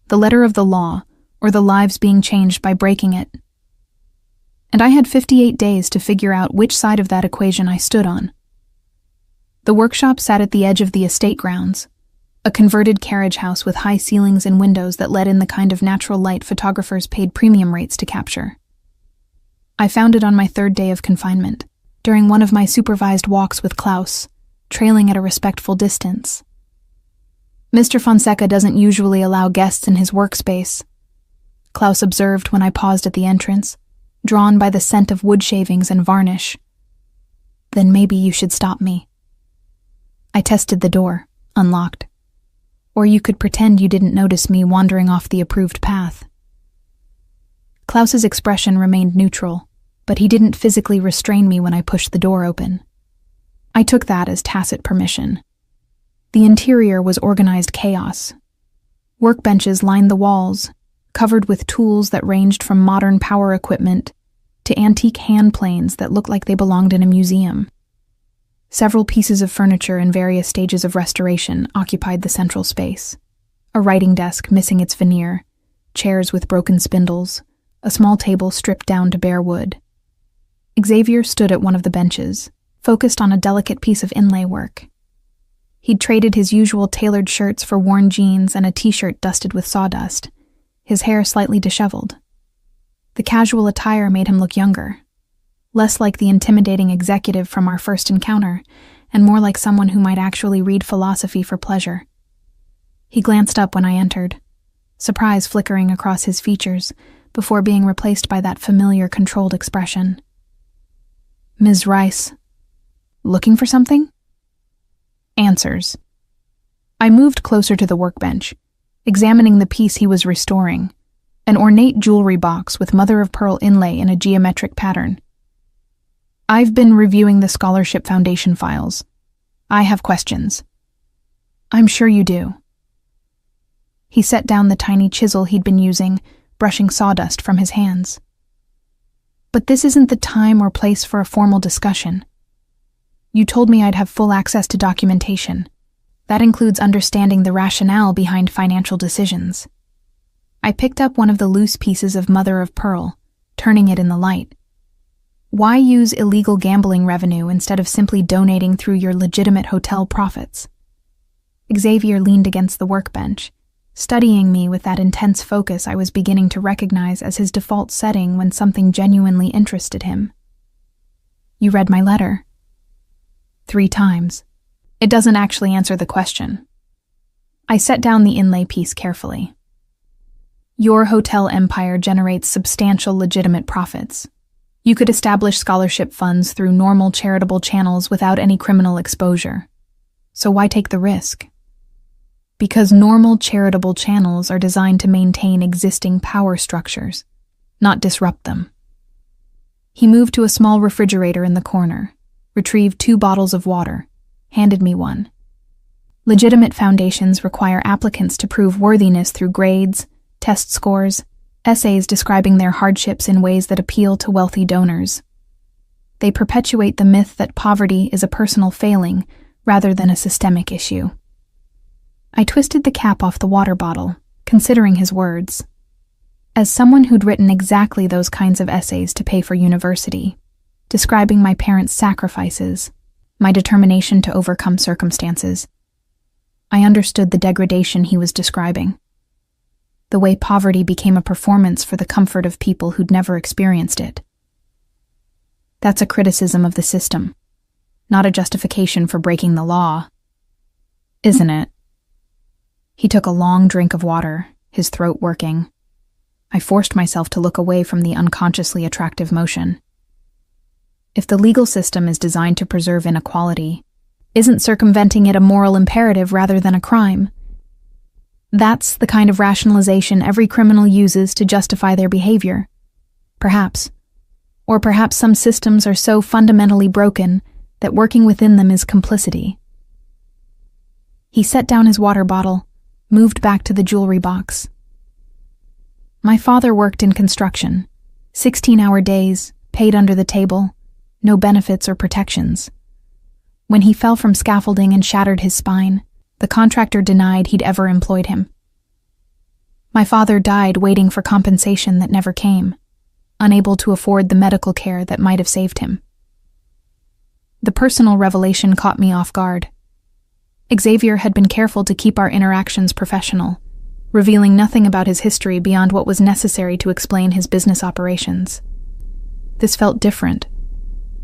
A: the letter of the law or the lives being changed by breaking it. And I had 58 days to figure out which side of that equation I stood on. The workshop sat at the edge of the estate grounds, a converted carriage house with high ceilings and windows that let in the kind of natural light photographers paid premium rates to capture. I found it on my 3rd day of confinement, during one of my supervised walks with Klaus, trailing at a respectful distance. Mr. Fonseca doesn't usually allow guests in his workspace, Klaus observed when I paused at the entrance, drawn by the scent of wood shavings and varnish. Then maybe you should stop me. I tested the door, unlocked. Or you could pretend you didn't notice me wandering off the approved path. Klaus's expression remained neutral, but he didn't physically restrain me when I pushed the door open. I took that as tacit permission. The interior was organized chaos. Workbenches lined the walls, covered with tools that ranged from modern power equipment to antique hand planes that looked like they belonged in a museum. Several pieces of furniture in various stages of restoration occupied the central space. A writing desk missing its veneer, chairs with broken spindles, a small table stripped down to bare wood. Xavier stood at one of the benches, focused on a delicate piece of inlay work. He'd traded his usual tailored shirts for worn jeans and a t-shirt dusted with sawdust, his hair slightly disheveled. The casual attire made him look younger, less like the intimidating executive from our first encounter, and more like someone who might actually read philosophy for pleasure. He glanced up when I entered, surprise flickering across his features before being replaced by that familiar controlled expression. "Ms. Rice, looking for something?" Answers. I moved closer to the workbench, examining the piece he was restoring, an ornate jewelry box with mother-of-pearl inlay in a geometric pattern. I've been reviewing the Scholarship Foundation files. I have questions. I'm sure you do. He set down the tiny chisel he'd been using, brushing sawdust from his hands. But this isn't the time or place for a formal discussion. You told me I'd have full access to documentation. That includes understanding the rationale behind financial decisions. I picked up one of the loose pieces of mother-of-pearl, turning it in the light. Why use illegal gambling revenue instead of simply donating through your legitimate hotel profits? Xavier leaned against the workbench, studying me with that intense focus I was beginning to recognize as his default setting when something genuinely interested him. You read my letter? 3 times. It doesn't actually answer the question. I set down the inlay piece carefully. Your hotel empire generates substantial legitimate profits. You could establish scholarship funds through normal charitable channels without any criminal exposure. So why take the risk? Because normal charitable channels are designed to maintain existing power structures, not disrupt them. He moved to a small refrigerator in the corner, retrieved 2 bottles of water, handed me one. Legitimate foundations require applicants to prove worthiness through grades, test scores, essays describing their hardships in ways that appeal to wealthy donors. They perpetuate the myth that poverty is a personal failing rather than a systemic issue. I twisted the cap off the water bottle, considering his words. As someone who'd written exactly those kinds of essays to pay for university, describing my parents' sacrifices, my determination to overcome circumstances, I understood the degradation he was describing. The way poverty became a performance for the comfort of people who'd never experienced it. That's a criticism of the system, not a justification for breaking the law. Isn't it? He took a long drink of water, his throat working. I forced myself to look away from the unconsciously attractive motion. If the legal system is designed to preserve inequality, isn't circumventing it a moral imperative rather than a crime? That's the kind of rationalization every criminal uses to justify their behavior. Perhaps. Or perhaps some systems are so fundamentally broken that working within them is complicity. He set down his water bottle, moved back to the jewelry box. My father worked in construction, 16-hour days, paid under the table, no benefits or protections. When he fell from scaffolding and shattered his spine, the contractor denied he'd ever employed him. My father died waiting for compensation that never came, unable to afford the medical care that might have saved him. The personal revelation caught me off guard. Xavier had been careful to keep our interactions professional, revealing nothing about his history beyond what was necessary to explain his business operations. This felt different,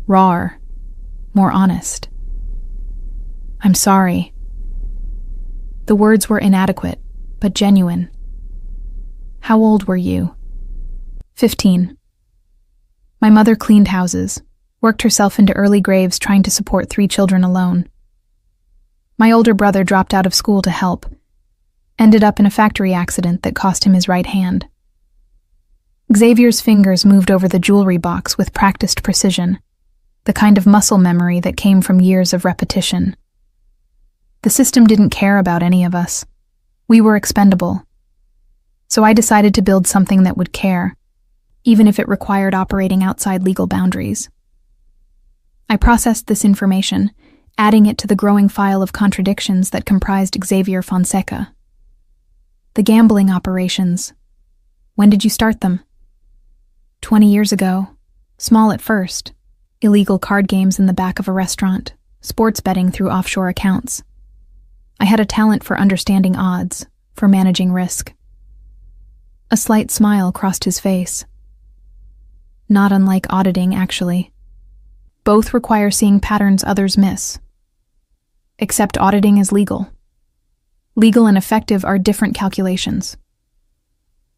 A: rawer, more honest. I'm sorry. The words were inadequate, but genuine. How old were you? 15. My mother cleaned houses, worked herself into early graves trying to support 3 children alone. My older brother dropped out of school to help, ended up in a factory accident that cost him his right hand. Xavier's fingers moved over the jewelry box with practiced precision, the kind of muscle memory that came from years of repetition. The system didn't care about any of us. We were expendable. So I decided to build something that would care, even if it required operating outside legal boundaries. I processed this information, adding it to the growing file of contradictions that comprised Xavier Fonseca. The gambling operations. When did you start them? 20 years ago. Small at first. Illegal card games in the back of a restaurant, sports betting through offshore accounts. I had a talent for understanding odds, for managing risk. A slight smile crossed his face. Not unlike auditing, actually. Both require seeing patterns others miss. Except auditing is legal. Legal and effective are different calculations.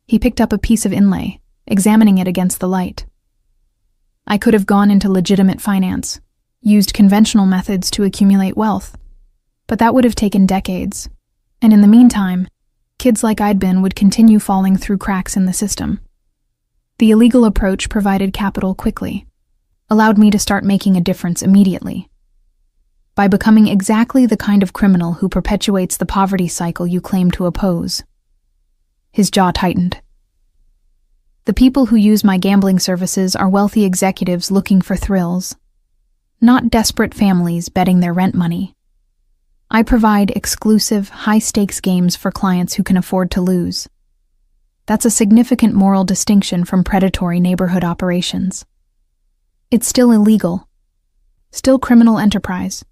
A: He picked up a piece of inlay, examining it against the light. I could have gone into legitimate finance, used conventional methods to accumulate wealth. But that would have taken decades, and in the meantime, kids like I'd been would continue falling through cracks in the system. The illegal approach provided capital quickly, allowed me to start making a difference immediately. By becoming exactly the kind of criminal who perpetuates the poverty cycle you claim to oppose. His jaw tightened. The people who use my gambling services are wealthy executives looking for thrills, not desperate families betting their rent money. I provide exclusive, high-stakes games for clients who can afford to lose. That's a significant moral distinction from predatory neighborhood operations. It's still illegal, still criminal enterprise,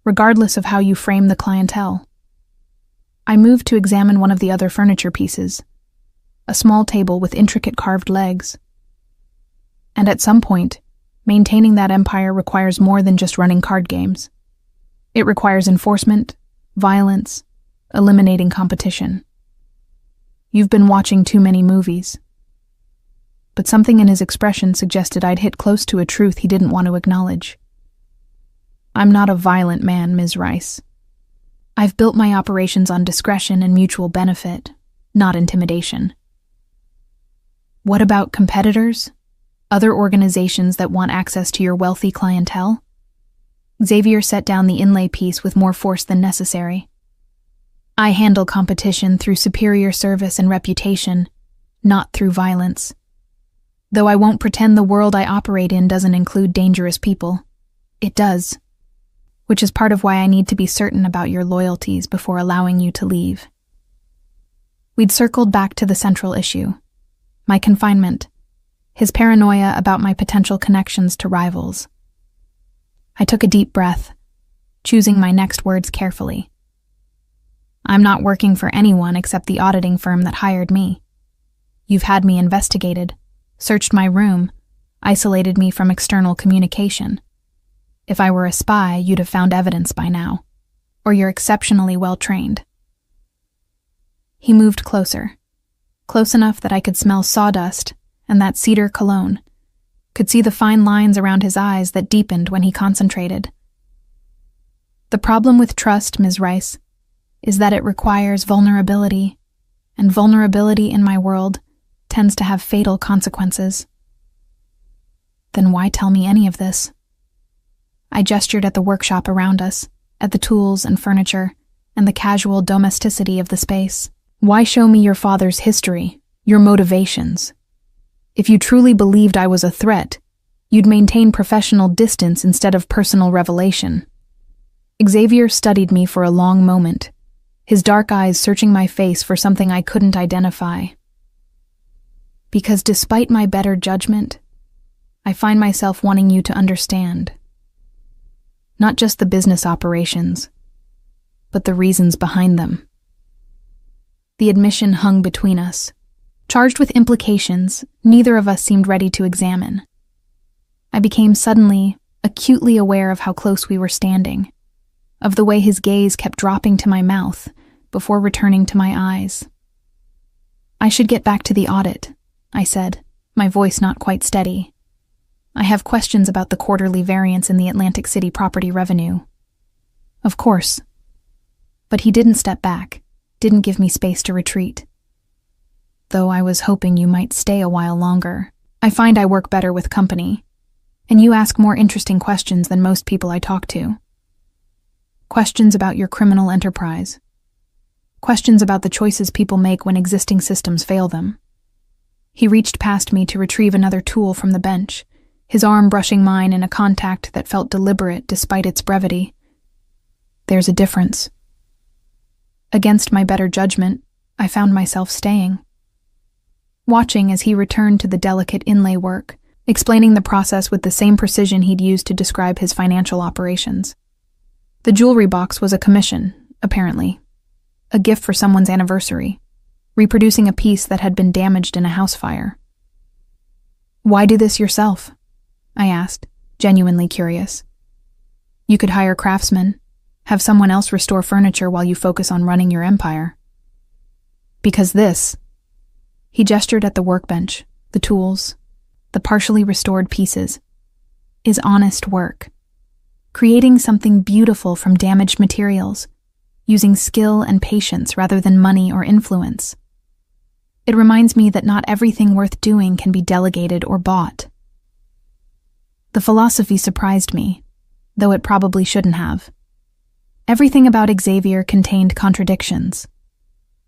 A: regardless of how you frame the clientele. I moved to examine one of the other furniture pieces, a small table with intricate carved legs. And at some point, maintaining that empire requires more than just running card games. It requires enforcement, violence, eliminating competition. You've been watching too many movies. But something in his expression suggested I'd hit close to a truth he didn't want to acknowledge. I'm not a violent man, Ms. Rice. I've built my operations on discretion and mutual benefit, not intimidation. What about competitors? Other organizations that want access to your wealthy clientele? Xavier set down the inlay piece with more force than necessary. I handle competition through superior service and reputation, not through violence. Though I won't pretend the world I operate in doesn't include dangerous people. It does. Which is part of why I need to be certain about your loyalties before allowing you to leave. We'd circled back to the central issue, my confinement, his paranoia about my potential connections to rivals. I took a deep breath, choosing my next words carefully. I'm not working for anyone except the auditing firm that hired me. You've had me investigated, searched my room, isolated me from external communication. If I were a spy, you'd have found evidence by now, or you're exceptionally well-trained. He moved closer, close enough that I could smell sawdust and that cedar cologne, could see the fine lines around his eyes that deepened when he concentrated. The problem with trust, Ms. Rice, is that it requires vulnerability, and vulnerability in my world tends to have fatal consequences. Then why tell me any of this? I gestured at the workshop around us, at the tools and furniture, and the casual domesticity of the space. Why show me your father's history, your motivations? If you truly believed I was a threat, you'd maintain professional distance instead of personal revelation. Xavier studied me for a long moment, his dark eyes searching my face for something I couldn't identify. Because despite my better judgment, I find myself wanting you to understand. Not just the business operations, but the reasons behind them. The admission hung between us, charged with implications neither of us seemed ready to examine. I became suddenly, acutely aware of how close we were standing, of the way his gaze kept dropping to my mouth before returning to my eyes. I should get back to the audit, I said, my voice not quite steady. I have questions about the quarterly variance in the Atlantic City property revenue. Of course. But he didn't step back, didn't give me space to retreat. Though I was hoping you might stay a while longer. I find I work better with company, and you ask more interesting questions than most people I talk to. Questions about your criminal enterprise. Questions about the choices people make when existing systems fail them. He reached past me to retrieve another tool from the bench, his arm brushing mine in a contact that felt deliberate despite its brevity. There's a difference. Against my better judgment, I found myself staying. Watching as he returned to the delicate inlay work, explaining the process with the same precision he'd used to describe his financial operations. The jewelry box was a commission, apparently. A gift for someone's anniversary, reproducing a piece that had been damaged in a house fire. Why do this yourself? I asked, genuinely curious. You could hire craftsmen, have someone else restore furniture while you focus on running your empire. Because this, he gestured at the workbench, the tools, the partially restored pieces, is honest work. creating something beautiful from damaged materials, using skill and patience rather than money or influence. It reminds me that not everything worth doing can be delegated or bought. The philosophy surprised me, though it probably shouldn't have. Everything about Xavier contained contradictions.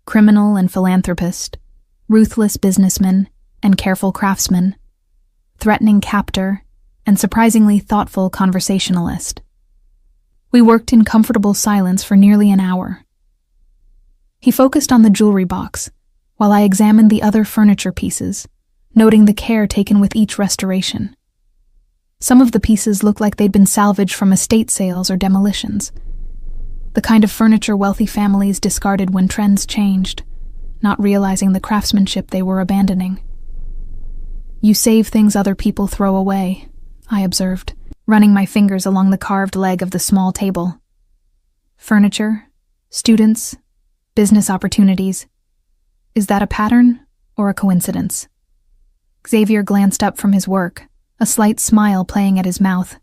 A: Criminal and philanthropist, ruthless businessman and careful craftsman, threatening captor and surprisingly thoughtful conversationalist. We worked in comfortable silence for nearly an hour. He focused on the jewelry box, while I examined the other furniture pieces, noting the care taken with each restoration. Some of the pieces looked like they'd been salvaged from estate sales or demolitions, the kind of furniture wealthy families discarded when trends changed, not realizing the craftsmanship they were abandoning. "You save things other people throw away," I observed, running my fingers along the carved leg of the small table. Furniture, students, business opportunities. Is that a pattern or a coincidence? Xavier glanced up from his work, a slight smile playing at his mouth.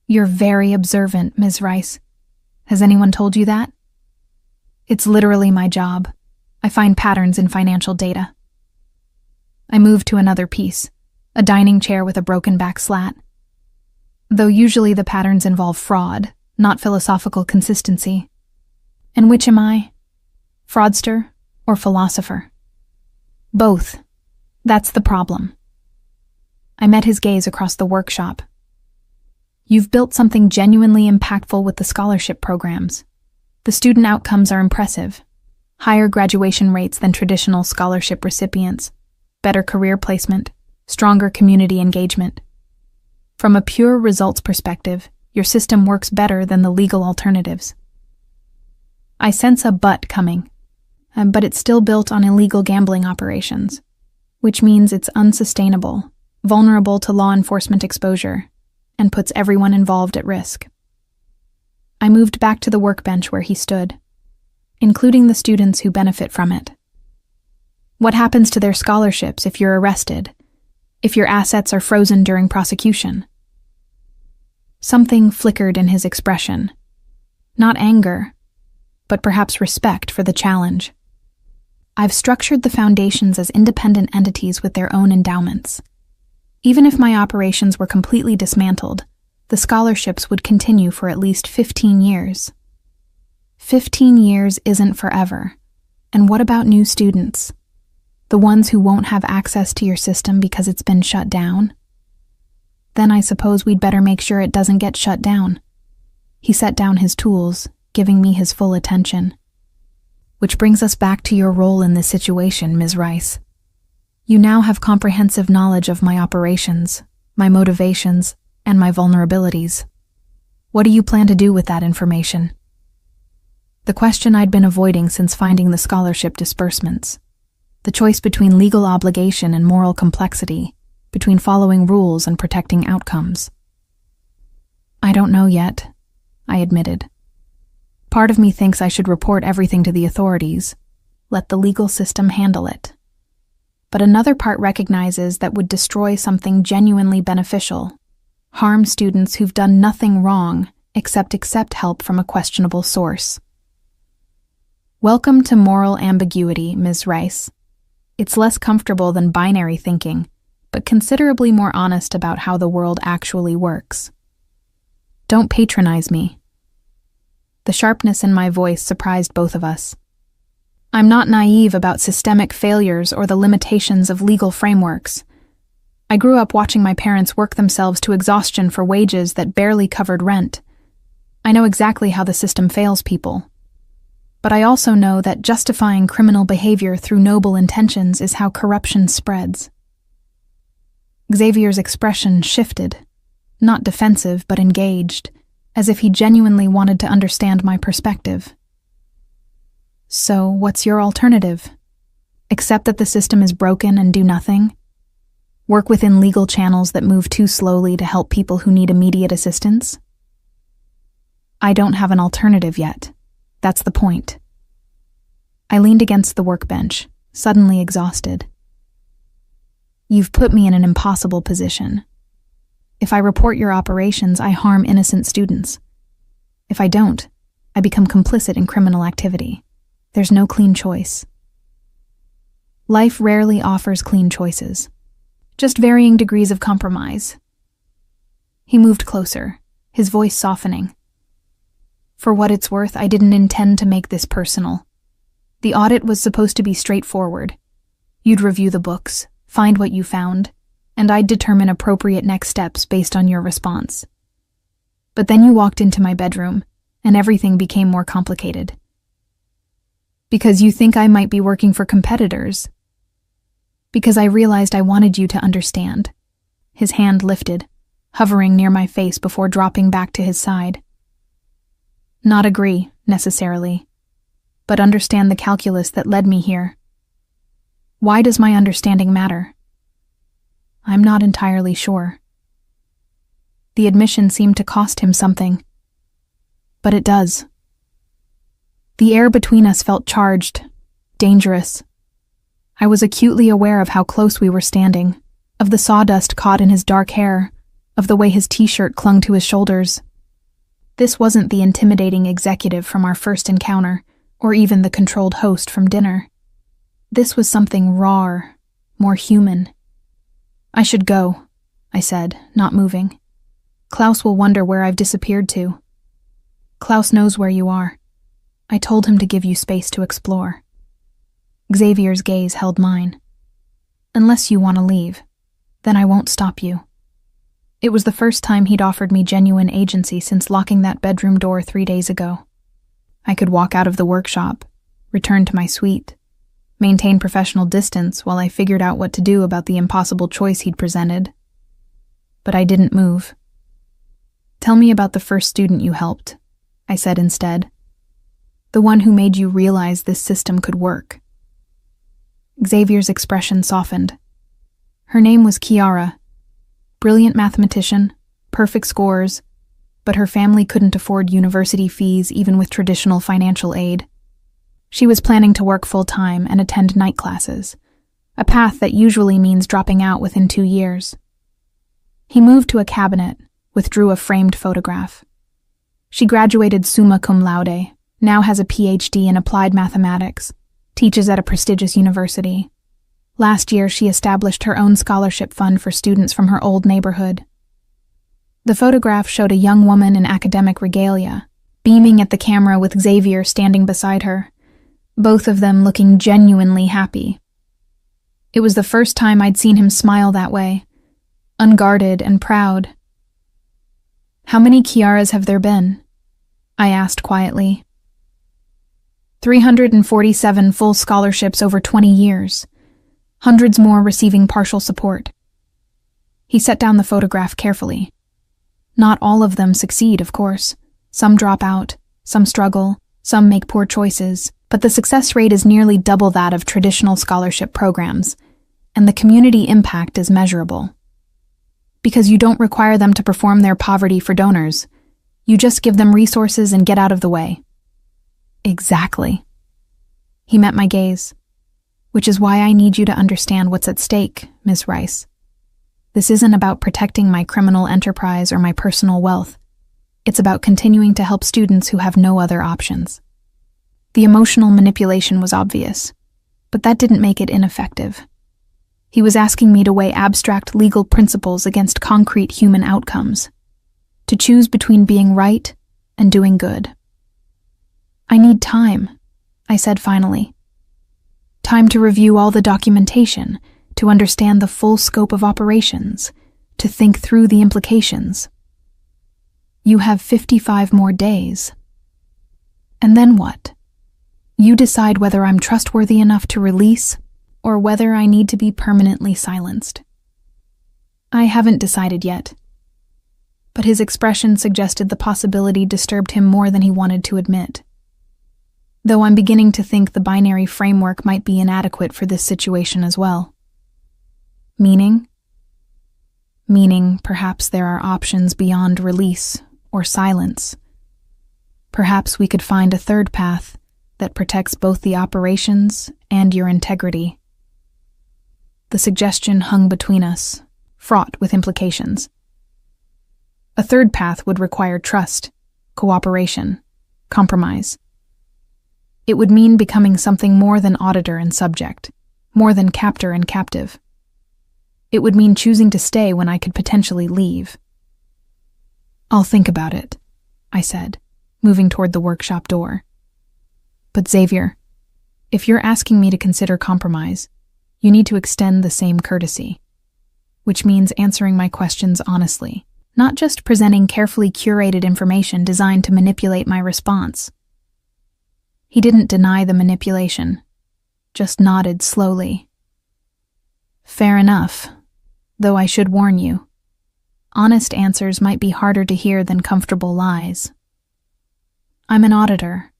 A: "You're very observant, Ms. Rice. Has anyone told you that?" "It's literally my job. I find patterns in financial data." I moved to another piece, a dining chair with a broken back slat. Though usually the patterns involve fraud, not philosophical consistency. And which am I? Fraudster or philosopher? Both. That's the problem. I met his gaze across the workshop. "You've built something genuinely impactful with the scholarship programs. The student outcomes are impressive. Higher graduation rates than traditional scholarship recipients, better career placement, stronger community engagement. From a pure results perspective, your system works better than the legal alternatives." I sense a but coming, but it's still built on illegal gambling operations, which means it's unsustainable, vulnerable to law enforcement exposure, and puts everyone involved at risk. I moved back to the workbench where he stood, including the students who benefit from it. What happens to their scholarships if you're arrested, if your assets are frozen during prosecution? Something flickered in his expression. Not anger, but perhaps respect for the challenge. I've structured the foundations as independent entities with their own endowments. Even if my operations were completely dismantled, the scholarships would continue for at least 15 years. 15 years isn't forever. And what about new students? The ones who won't have access to your system because it's been shut down? Then I suppose we'd better make sure it doesn't get shut down. He set down his tools, giving me his full attention. Which brings us back to your role in this situation, Ms. Rice. You now have comprehensive knowledge of my operations, my motivations, and my vulnerabilities. What do you plan to do with that information? The question I'd been avoiding since finding the scholarship disbursements. The choice between legal obligation and moral complexity, between following rules and protecting outcomes. "I don't know yet," I admitted. "Part of me thinks I should report everything to the authorities, let the legal system handle it. But another part recognizes that would destroy something genuinely beneficial, harm students who've done nothing wrong except accept help from a questionable source." Welcome to moral ambiguity, Ms. Rice. It's less comfortable than binary thinking, but considerably more honest about how the world actually works. Don't patronize me. The sharpness in my voice surprised both of us. I'm not naive about systemic failures or the limitations of legal frameworks. I grew up watching my parents work themselves to exhaustion for wages that barely covered rent. I know exactly how the system fails people. But I also know that justifying criminal behavior through noble intentions is how corruption spreads. Xavier's expression shifted, not defensive but engaged, as if he genuinely wanted to understand my perspective. "So, what's your alternative? Accept that the system is broken and do nothing? Work within legal channels that move too slowly to help people who need immediate assistance?" I don't have an alternative yet. That's the point. I leaned against the workbench, suddenly exhausted. You've put me in an impossible position. If I report your operations, I harm innocent students. If I don't, I become complicit in criminal activity. There's no clean choice. Life rarely offers clean choices, just varying degrees of compromise. He moved closer, his voice softening. For what it's worth, I didn't intend to make this personal. The audit was supposed to be straightforward. You'd review the books, find what you found, and I'd determine appropriate next steps based on your response. But then you walked into my bedroom, and everything became more complicated. Because you think I might be working for competitors. Because I realized I wanted you to understand. His hand lifted, hovering near my face before dropping back to his side. Not agree, necessarily, but understand the calculus that led me here. Why does my understanding matter? I'm not entirely sure. The admission seemed to cost him something. But it does. The air between us felt charged, dangerous. I was acutely aware of how close we were standing, of the sawdust caught in his dark hair, of the way his t-shirt clung to his shoulders. This wasn't the intimidating executive from our first encounter, or even the controlled host from dinner. This was something rawer, more human. I should go, I said, not moving. Klaus will wonder where I've disappeared to. Klaus knows where you are. I told him to give you space to explore. Xavier's gaze held mine. Unless you want to leave, then I won't stop you. It was the first time he'd offered me genuine agency since locking that bedroom door 3 days ago. I could walk out of the workshop, return to my suite, maintain professional distance while I figured out what to do about the impossible choice he'd presented. But I didn't move. Tell me about the first student you helped, I said instead. The one who made you realize this system could work. Xavier's expression softened. Her name was Kiara. Brilliant mathematician, perfect scores, but her family couldn't afford university fees even with traditional financial aid. She was planning to work full-time and attend night classes, a path that usually means dropping out within 2 years. He moved to a cabinet, withdrew a framed photograph. She graduated summa cum laude, now has a PhD in applied mathematics, teaches at a prestigious university. Last year, she established her own scholarship fund for students from her old neighborhood. The photograph showed a young woman in academic regalia, beaming at the camera with Xavier standing beside her, both of them looking genuinely happy. It was the first time I'd seen him smile that way, unguarded and proud. How many Kiaras have there been? I asked quietly. 347 full scholarships over 20 years. Hundreds more receiving partial support. He set down the photograph carefully. Not all of them succeed, of course. Some drop out, some struggle, some make poor choices, but the success rate is nearly double that of traditional scholarship programs, and the community impact is measurable. Because you don't require them to perform their poverty for donors. You just give them resources and get out of the way. Exactly. He met my gaze. Which is why I need you to understand what's at stake, Ms. Rice. This isn't about protecting my criminal enterprise or my personal wealth. It's about continuing to help students who have no other options. The emotional manipulation was obvious, but that didn't make it ineffective. He was asking me to weigh abstract legal principles against concrete human outcomes, to choose between being right and doing good. I need time, I said finally. Time to review all the documentation, to understand the full scope of operations, to think through the implications. You have 55 more days. And then what? You decide whether I'm trustworthy enough to release or whether I need to be permanently silenced. I haven't decided yet. But his expression suggested the possibility disturbed him more than he wanted to admit. Though I'm beginning to think the binary framework might be inadequate for this situation as well. Meaning? Meaning perhaps there are options beyond release or silence. Perhaps we could find a third path that protects both the operations and your integrity. The suggestion hung between us, fraught with implications. A third path would require trust, cooperation, compromise. It would mean becoming something more than auditor and subject, more than captor and captive. It would mean choosing to stay when I could potentially leave. "I'll think about it," I said, moving toward the workshop door. "But Xavier, if you're asking me to consider compromise, you need to extend the same courtesy, which means answering my questions honestly, not just presenting carefully curated information designed to manipulate my response." He didn't deny the manipulation, just nodded slowly. "Fair enough, though I should warn you. Honest answers might be harder to hear than comfortable lies. I'm an auditor.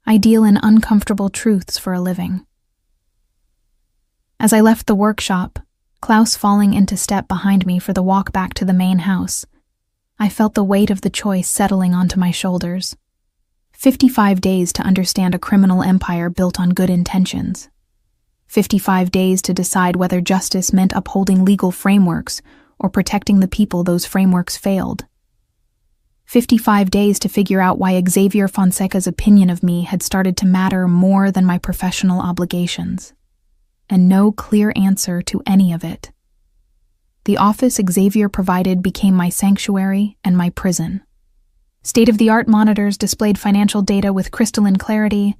A: I deal in uncomfortable truths for a living." As I left the workshop, Klaus falling into step behind me for the walk back to the main house, I felt the weight of the choice settling onto my shoulders. 55 days to understand a criminal empire built on good intentions. 55 days to decide whether justice meant upholding legal frameworks or protecting the people those frameworks failed. 55 days to figure out why Xavier Fonseca's opinion of me had started to matter more than my professional obligations. And no clear answer to any of it. The office Xavier provided became my sanctuary and my prison. State-of-the-art monitors displayed financial data with crystalline clarity,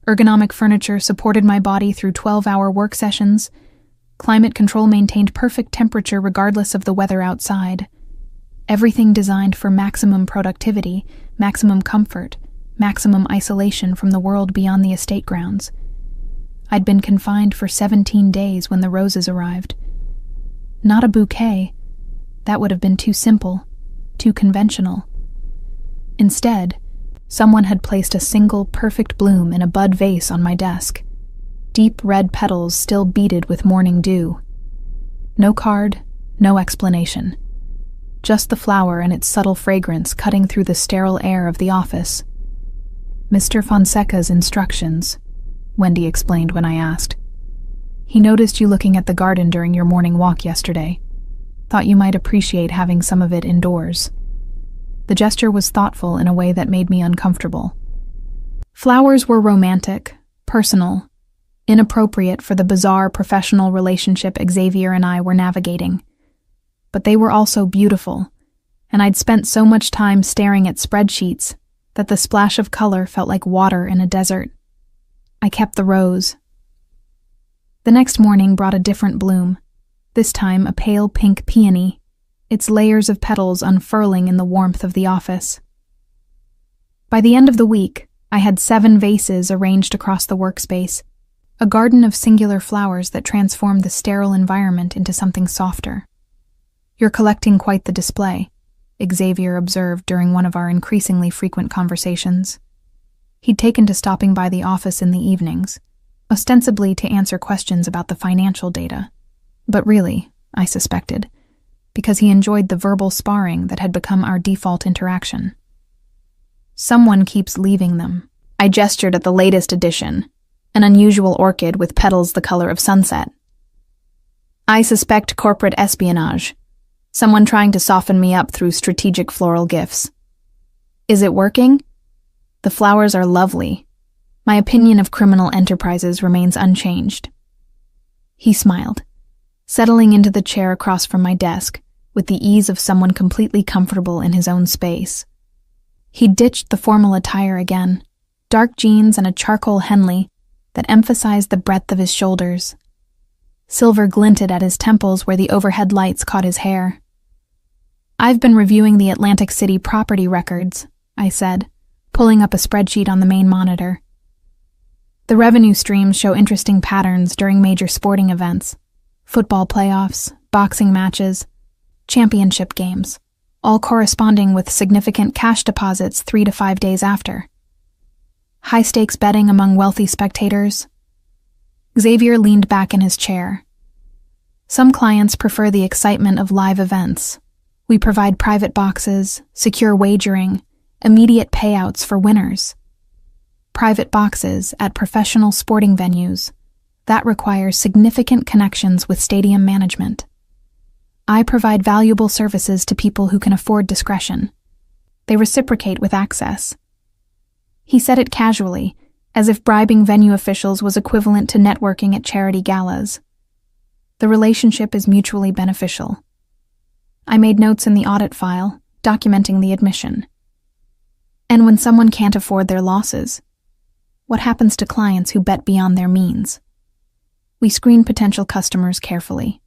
A: ergonomic furniture supported my body through 12-hour work sessions, climate control maintained perfect temperature regardless of the weather outside, everything designed for maximum productivity, maximum comfort, maximum isolation from the world beyond the estate grounds. I'd been confined for 17 days when the roses arrived. Not a bouquet. That would have been too simple, too conventional. Instead, someone had placed a single perfect bloom in a bud vase on my desk, deep red petals still beaded with morning dew. No card, no explanation. Just the flower and its subtle fragrance cutting through the sterile air of the office. "Mr. Fonseca's instructions," Wendy explained when I asked. "He noticed you looking at the garden during your morning walk yesterday. Thought you might appreciate having some of it indoors." The gesture was thoughtful in a way that made me uncomfortable. Flowers were romantic, personal, inappropriate for the bizarre professional relationship Xavier and I were navigating. But they were also beautiful, and I'd spent so much time staring at spreadsheets that the splash of color felt like water in a desert. I kept the rose. The next morning brought a different bloom, this time a pale pink peony, its layers of petals unfurling in the warmth of the office. By the end of the week, I had 7 vases arranged across the workspace, a garden of singular flowers that transformed the sterile environment into something softer. "You're collecting quite the display," Xavier observed during one of our increasingly frequent conversations. He'd taken to stopping by the office in the evenings, ostensibly to answer questions about the financial data, but really, I suspected, because he enjoyed the verbal sparring that had become our default interaction. "Someone keeps leaving them." I gestured at the latest edition, an unusual orchid with petals the color of sunset. "I suspect corporate espionage, someone trying to soften me up through strategic floral gifts." "Is it working?" "The flowers are lovely. My opinion of criminal enterprises remains unchanged." He smiled, settling into the chair across from my desk with the ease of someone completely comfortable in his own space. He ditched the formal attire again, dark jeans and a charcoal Henley that emphasized the breadth of his shoulders. Silver glinted at his temples where the overhead lights caught his hair. "I've been reviewing the Atlantic City property records," I said, pulling up a spreadsheet on the main monitor. "The revenue streams show interesting patterns during major sporting events, football playoffs, boxing matches, championship games, all corresponding with significant cash deposits 3 to 5 days after. High-stakes betting among wealthy spectators." Xavier leaned back in his chair. "Some clients prefer the excitement of live events. We provide private boxes, secure wagering, immediate payouts for winners. Private boxes at professional sporting venues. That requires significant connections with stadium management. I provide valuable services to people who can afford discretion. They reciprocate with access. He said it casually, as if bribing venue officials was equivalent to networking at charity galas. The relationship is mutually beneficial. I made notes in the audit file, documenting the admission. And when someone can't afford their losses, what happens to clients who bet beyond their means? We screen potential customers carefully.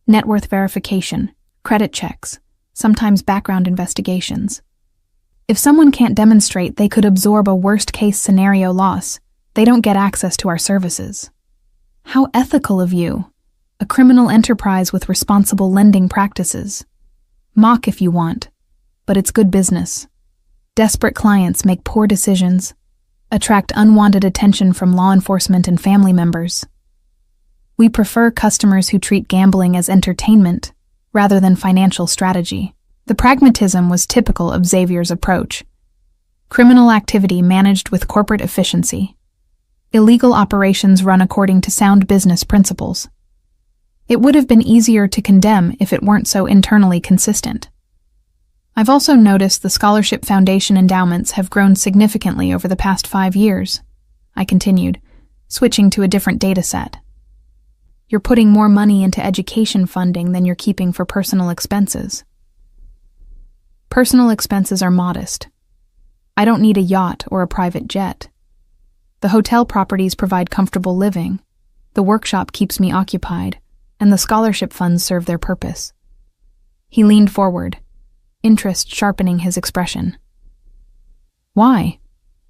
A: Net worth verification, credit checks, sometimes background investigations. If someone can't demonstrate they could absorb a worst-case scenario loss, they don't get access to our services. How ethical of you! A criminal enterprise with responsible lending practices. Mock if you want, but it's good business. Desperate clients make poor decisions, attract unwanted attention from law enforcement and family members. We prefer customers who treat gambling as entertainment rather than financial strategy. The pragmatism was typical of Xavier's approach. Criminal activity managed with corporate efficiency. Illegal operations run according to sound business principles. It would have been easier to condemn if it weren't so internally consistent. I've also noticed the Scholarship Foundation endowments have grown significantly over the past 5 years, I continued, switching to a different data set. You're putting more money into education funding than you're keeping for personal expenses. Personal expenses are modest. I don't need a yacht or a private jet. The hotel properties provide comfortable living, the workshop keeps me occupied, and the scholarship funds serve their purpose. He leaned forward, interest sharpening his expression. Why?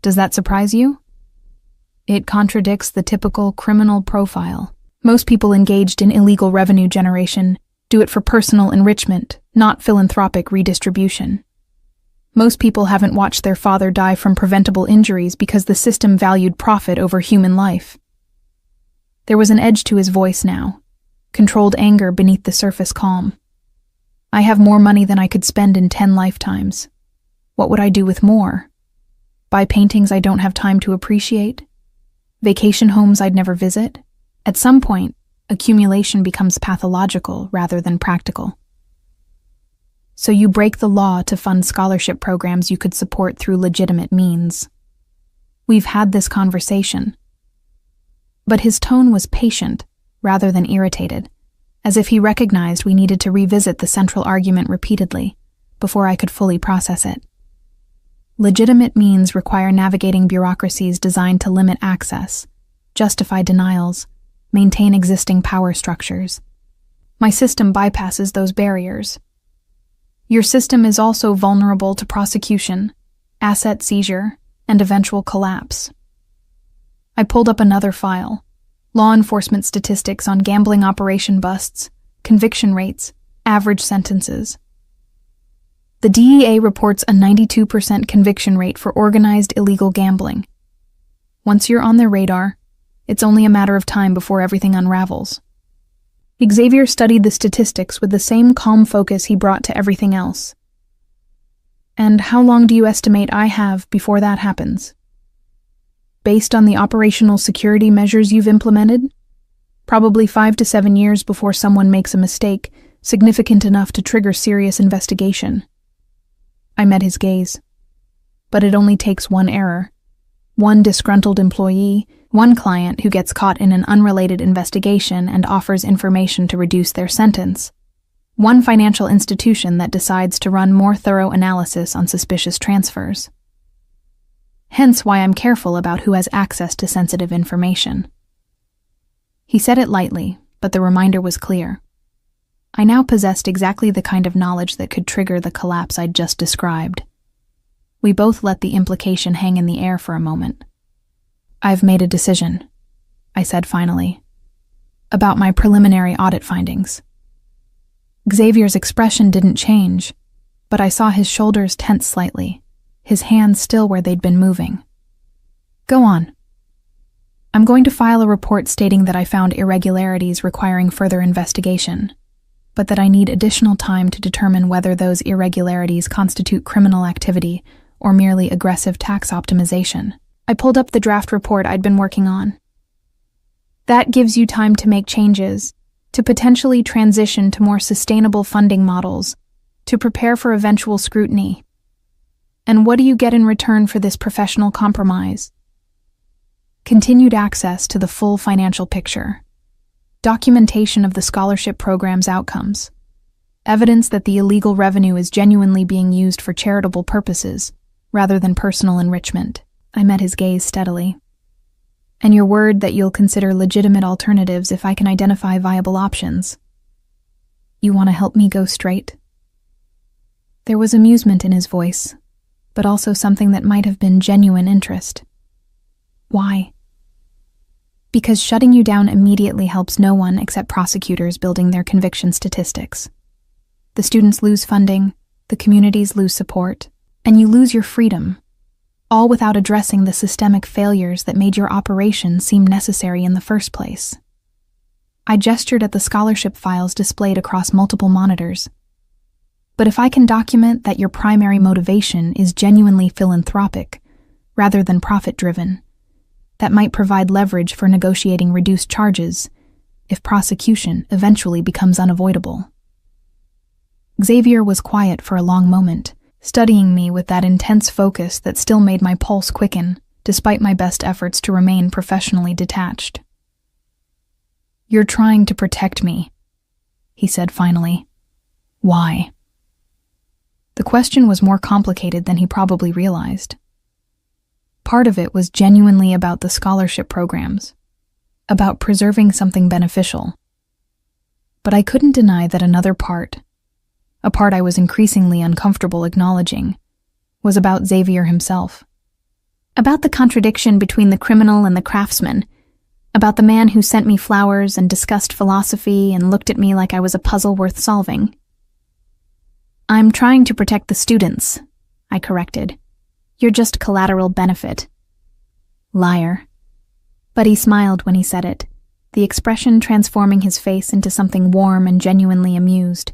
A: Does that surprise you? It contradicts the typical criminal profile. Most people engaged in illegal revenue generation do it for personal enrichment, not philanthropic redistribution. Most people haven't watched their father die from preventable injuries because the system valued profit over human life. There was an edge to his voice now, controlled anger beneath the surface calm. I have more money than I could spend in 10 lifetimes. What would I do with more? Buy paintings I don't have time to appreciate? Vacation homes I'd never visit? At some point, accumulation becomes pathological rather than practical. So you break the law to fund scholarship programs you could support through legitimate means. We've had this conversation. But his tone was patient rather than irritated, as if he recognized we needed to revisit the central argument repeatedly before I could fully process it. Legitimate means require navigating bureaucracies designed to limit access, justify denials, maintain existing power structures. My system bypasses those barriers. Your system is also vulnerable to prosecution, asset seizure, and eventual collapse. I pulled up another file, law enforcement statistics on gambling operation busts, conviction rates, average sentences. The DEA reports a 92% conviction rate for organized illegal gambling. Once you're on their radar, it's only a matter of time before everything unravels. Xavier studied the statistics with the same calm focus he brought to everything else. And how long do you estimate I have before that happens? Based on the operational security measures you've implemented? Probably 5 to 7 years before someone makes a mistake significant enough to trigger serious investigation. I met his gaze. But it only takes one error. One disgruntled employee, one client who gets caught in an unrelated investigation and offers information to reduce their sentence. One financial institution that decides to run more thorough analysis on suspicious transfers. Hence why I'm careful about who has access to sensitive information. He said it lightly, but the reminder was clear. I now possessed exactly the kind of knowledge that could trigger the collapse I'd just described. We both let the implication hang in the air for a moment. I've made a decision, I said finally, about my preliminary audit findings. Xavier's expression didn't change, but I saw his shoulders tense slightly, his hands still where they'd been moving. Go on. I'm going to file a report stating that I found irregularities requiring further investigation, but that I need additional time to determine whether those irregularities constitute criminal activity or merely aggressive tax optimization. I pulled up the draft report I'd been working on. That gives you time to make changes, to potentially transition to more sustainable funding models, to prepare for eventual scrutiny. And what do you get in return for this professional compromise? Continued access to the full financial picture, documentation of the scholarship program's outcomes, evidence that the illegal revenue is genuinely being used for charitable purposes rather than personal enrichment. I met his gaze steadily. And your word that you'll consider legitimate alternatives if I can identify viable options. You want to help me go straight? There was amusement in his voice, but also something that might have been genuine interest. Why? Because shutting you down immediately helps no one except prosecutors building their conviction statistics. The students lose funding, the communities lose support, and you lose your freedom, all without addressing the systemic failures that made your operation seem necessary in the first place. I gestured at the scholarship files displayed across multiple monitors. But if I can document that your primary motivation is genuinely philanthropic, rather than profit-driven, that might provide leverage for negotiating reduced charges if prosecution eventually becomes unavoidable. Xavier was quiet for a long moment, studying me with that intense focus that still made my pulse quicken, despite my best efforts to remain professionally detached. "You're trying to protect me," he said finally. "Why?" The question was more complicated than he probably realized. Part of it was genuinely about the scholarship programs, about preserving something beneficial. But I couldn't deny that another part, a part I was increasingly uncomfortable acknowledging, was about Xavier himself. About the contradiction between the criminal and the craftsman, about the man who sent me flowers and discussed philosophy and looked at me like I was a puzzle worth solving. "I'm trying to protect the students," I corrected. "You're just collateral benefit." Liar. But he smiled when he said it, the expression transforming his face into something warm and genuinely amused.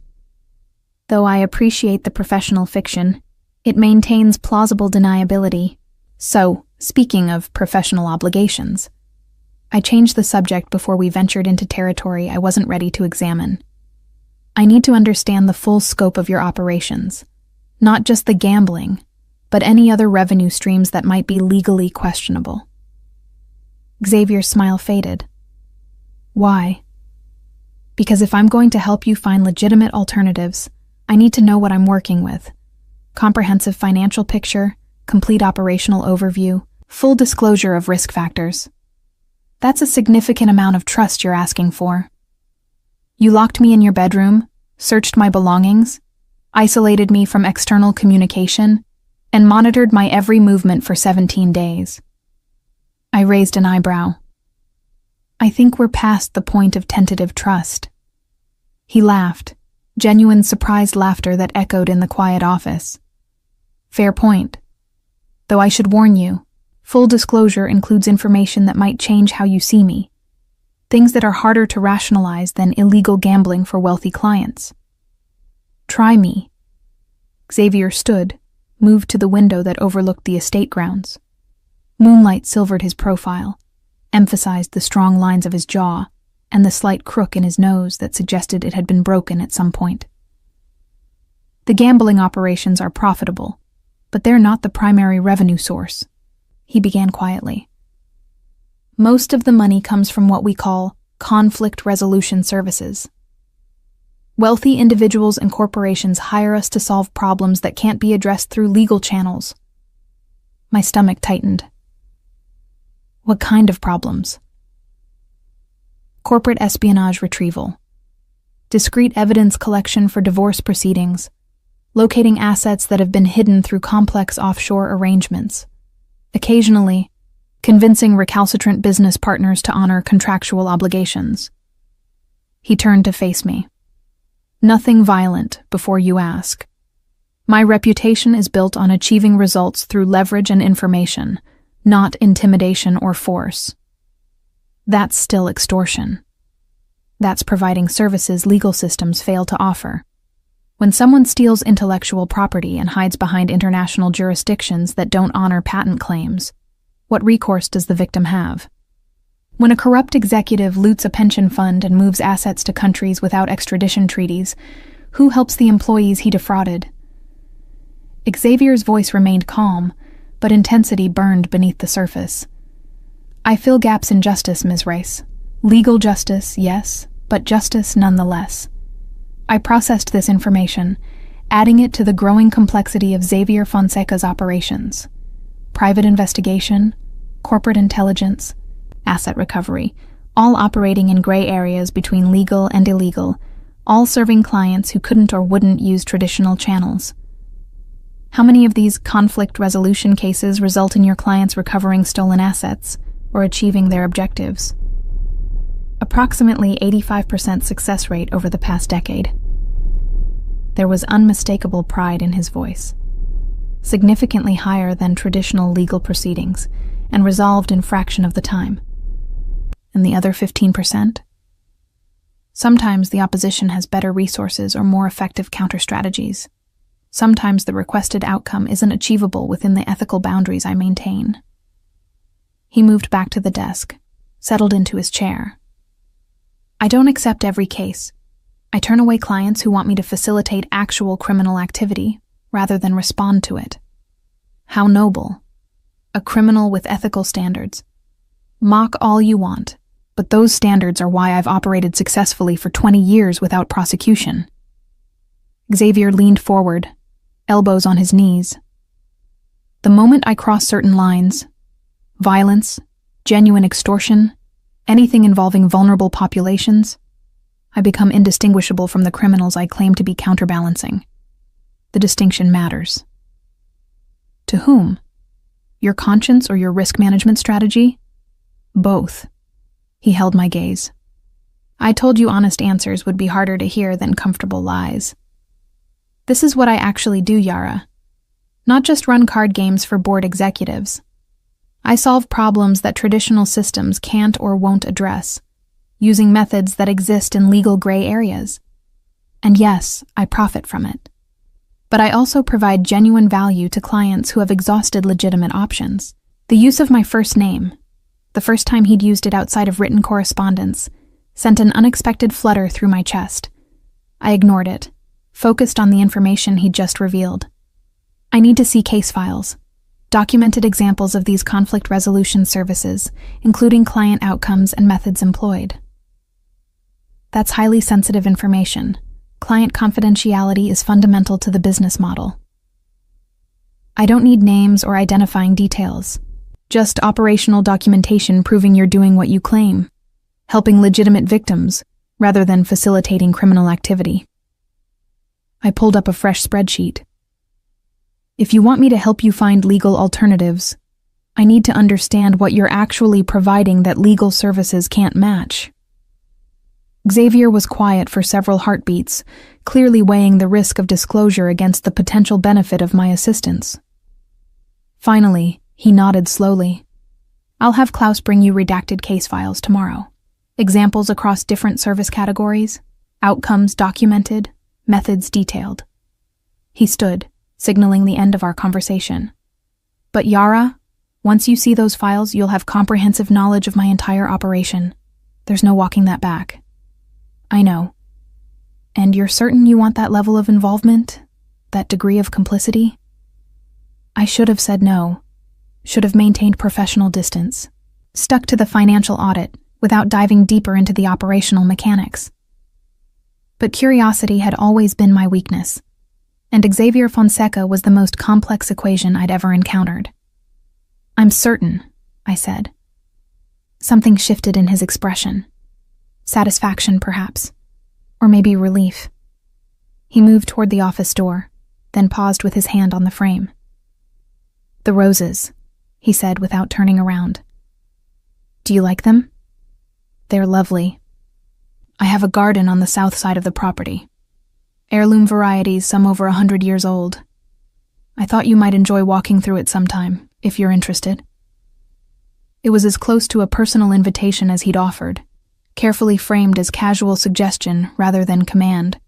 A: Though I appreciate the professional fiction, it maintains plausible deniability. So, speaking of professional obligations, I changed the subject before we ventured into territory I wasn't ready to examine. I need to understand the full scope of your operations, not just the gambling, but any other revenue streams that might be legally questionable. Xavier's smile faded. Why? Because if I'm going to help you find legitimate alternatives, I need to know what I'm working with. Comprehensive financial picture, complete operational overview, full disclosure of risk factors. That's a significant amount of trust you're asking for. You locked me in your bedroom, searched my belongings, isolated me from external communication, and monitored my every movement for 17 days. I raised an eyebrow. I think we're past the point of tentative trust. He laughed. Genuine surprised laughter that echoed in the quiet office. Fair point. Though I should warn you, full disclosure includes information that might change how you see me. Things that are harder to rationalize than illegal gambling for wealthy clients. Try me. Xavier stood, moved to the window that overlooked the estate grounds. Moonlight silvered his profile, emphasized the strong lines of his jaw, and the slight crook in his nose that suggested it had been broken at some point. The gambling operations are profitable, but they're not the primary revenue source, he began quietly. Most of the money comes from what we call conflict resolution services. Wealthy individuals and corporations hire us to solve problems that can't be addressed through legal channels. My stomach tightened. What kind of problems? Corporate espionage retrieval, discrete evidence collection for divorce proceedings, locating assets that have been hidden through complex offshore arrangements, occasionally convincing recalcitrant business partners to honor contractual obligations. He turned to face me. Nothing violent, before you ask. My reputation is built on achieving results through leverage and information, not intimidation or force. That's still extortion. That's providing services legal systems fail to offer. When someone steals intellectual property and hides behind international jurisdictions that don't honor patent claims, what recourse does the victim have? When a corrupt executive loots a pension fund and moves assets to countries without extradition treaties, who helps the employees he defrauded? Xavier's voice remained calm, but intensity burned beneath the surface. I fill gaps in justice, Ms. Rice. Legal justice, yes, but justice nonetheless. I processed this information, adding it to the growing complexity of Xavier Fonseca's operations. Private investigation, corporate intelligence, asset recovery, all operating in gray areas between legal and illegal, all serving clients who couldn't or wouldn't use traditional channels. How many of these conflict resolution cases result in your clients recovering stolen assets or achieving their objectives? Approximately 85% success rate over the past decade. There was unmistakable pride in his voice, significantly higher than traditional legal proceedings, and resolved in fraction of the time. And the other 15%? Sometimes the opposition has better resources or more effective counter-strategies. Sometimes the requested outcome isn't achievable within the ethical boundaries I maintain. He moved back to the desk, settled into his chair. I don't accept every case. I turn away clients who want me to facilitate actual criminal activity rather than respond to it. How noble. A criminal with ethical standards. Mock all you want, but those standards are why I've operated successfully for 20 years without prosecution. Xavier leaned forward, elbows on his knees. The moment I cross certain lines, violence, genuine extortion, anything involving vulnerable populations, I become indistinguishable from the criminals I claim to be counterbalancing. The distinction matters. To whom? Your conscience or your risk management strategy? Both. He held my gaze. I told you honest answers would be harder to hear than comfortable lies. This is what I actually do, Yara. Not just run card games for board executives. I solve problems that traditional systems can't or won't address, using methods that exist in legal gray areas. And yes, I profit from it. But I also provide genuine value to clients who have exhausted legitimate options. The use of my first name, the first time he'd used it outside of written correspondence, sent an unexpected flutter through my chest. I ignored it, focused on the information he'd just revealed. I need to see case files, documented examples of these conflict resolution services, including client outcomes and methods employed. That's highly sensitive information. Client confidentiality is fundamental to the business model. I don't need names or identifying details, just operational documentation proving you're doing what you claim, helping legitimate victims rather than facilitating criminal activity. I pulled up a fresh spreadsheet. If you want me to help you find legal alternatives, I need to understand what you're actually providing that legal services can't match. Xavier was quiet for several heartbeats, clearly weighing the risk of disclosure against the potential benefit of my assistance. Finally, he nodded slowly. I'll have Klaus bring you redacted case files tomorrow. Examples across different service categories, outcomes documented, methods detailed. He stood, signaling the end of our conversation. But Yara, once you see those files, you'll have comprehensive knowledge of my entire operation. There's no walking that back. I know. And you're certain you want that level of involvement? That degree of complicity? I should have said no. Should have maintained professional distance. Stuck to the financial audit without diving deeper into the operational mechanics. But curiosity had always been my weakness, and Xavier Fonseca was the most complex equation I'd ever encountered. I'm certain, I said. Something shifted in his expression. Satisfaction, perhaps. Or maybe relief. He moved toward the office door, then paused with his hand on the frame. The roses, he said without turning around. Do you like them? They're lovely. I have a garden on the south side of the property. Heirloom varieties, some over 100 years old. I thought you might enjoy walking through it sometime, if you're interested. It was as close to a personal invitation as he'd offered, carefully framed as casual suggestion rather than command.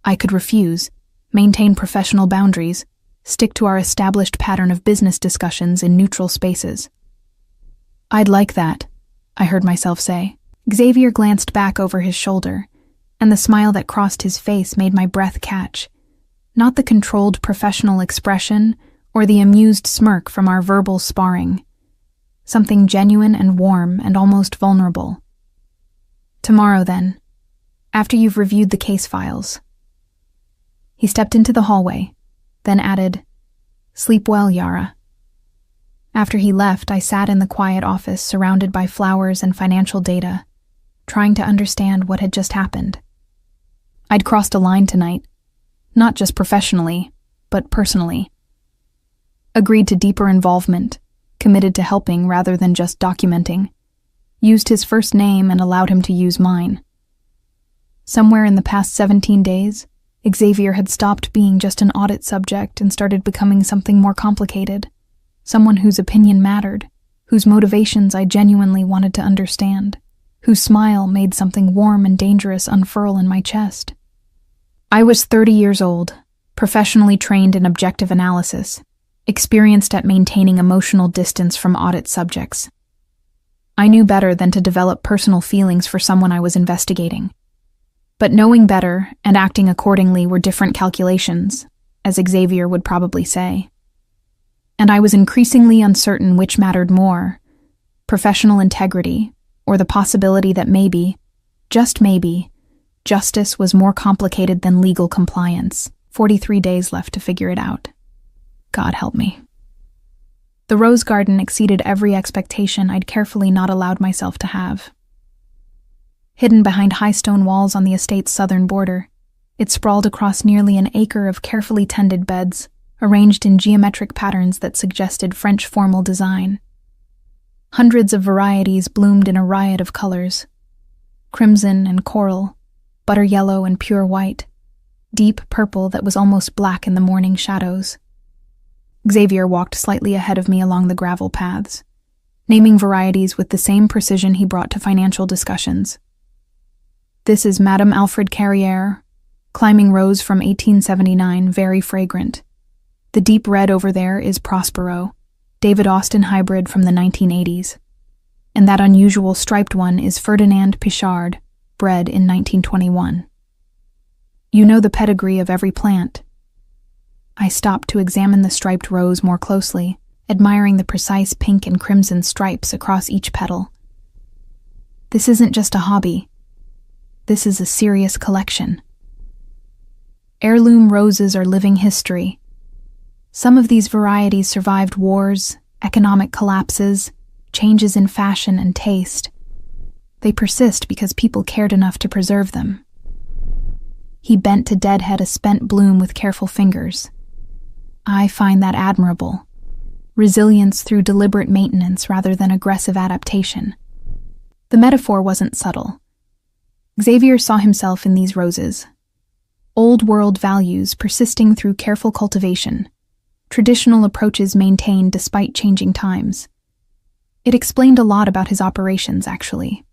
A: I could refuse, maintain professional boundaries, stick to our established pattern of business discussions in neutral spaces. I'd like that, I heard myself say. Xavier glanced back over his shoulder, and the smile that crossed his face made my breath catch. Not the controlled professional expression or the amused smirk from our verbal sparring. Something genuine and warm and almost vulnerable. Tomorrow, then, after you've reviewed the case files. He stepped into the hallway, then added, "Sleep well, Yara." After he left, I sat in the quiet office surrounded by flowers and financial data, trying to understand what had just happened. I'd crossed a line tonight, not just professionally, but personally. Agreed to deeper involvement, committed to helping rather than just documenting, used his first name and allowed him to use mine. Somewhere in the past 17 days, Xavier had stopped being just an audit subject and started becoming something more complicated, someone whose opinion mattered, whose motivations I genuinely wanted to understand, whose smile made something warm and dangerous unfurl in my chest. I was 30 years old, professionally trained in objective analysis, experienced at maintaining emotional distance from audit subjects. I knew better than to develop personal feelings for someone I was investigating. But knowing better and acting accordingly were different calculations, as Xavier would probably say. And I was increasingly uncertain which mattered more, professional integrity, or the possibility that maybe, just maybe, justice was more complicated than legal compliance. 43 days left to figure it out. God help me. The rose garden exceeded every expectation I'd carefully not allowed myself to have. Hidden behind high stone walls on the estate's southern border, it sprawled across nearly an acre of carefully tended beds, arranged in geometric patterns that suggested French formal design. Hundreds of varieties bloomed in a riot of colors: crimson and coral, butter yellow and pure white, deep purple that was almost black in the morning shadows. Xavier walked slightly ahead of me along the gravel paths, naming varieties with the same precision he brought to financial discussions. "This is Madame Alfred Carrière, climbing rose from 1879, very fragrant. The deep red over there is Prospero, David Austin hybrid from the 1980s. And that unusual striped one is Ferdinand Pichard, bred in 1921. You know the pedigree of every plant." I stopped to examine the striped rose more closely, admiring the precise pink and crimson stripes across each petal. This isn't just a hobby. This is a serious collection. Heirloom roses are living history. Some of these varieties survived wars, economic collapses, changes in fashion and taste. They persist because people cared enough to preserve them. He bent to deadhead a spent bloom with careful fingers. I find that admirable. Resilience through deliberate maintenance rather than aggressive adaptation. The metaphor wasn't subtle. Xavier saw himself in these roses. Old-world values persisting through careful cultivation. Traditional approaches maintained despite changing times. It explained a lot about his operations, actually.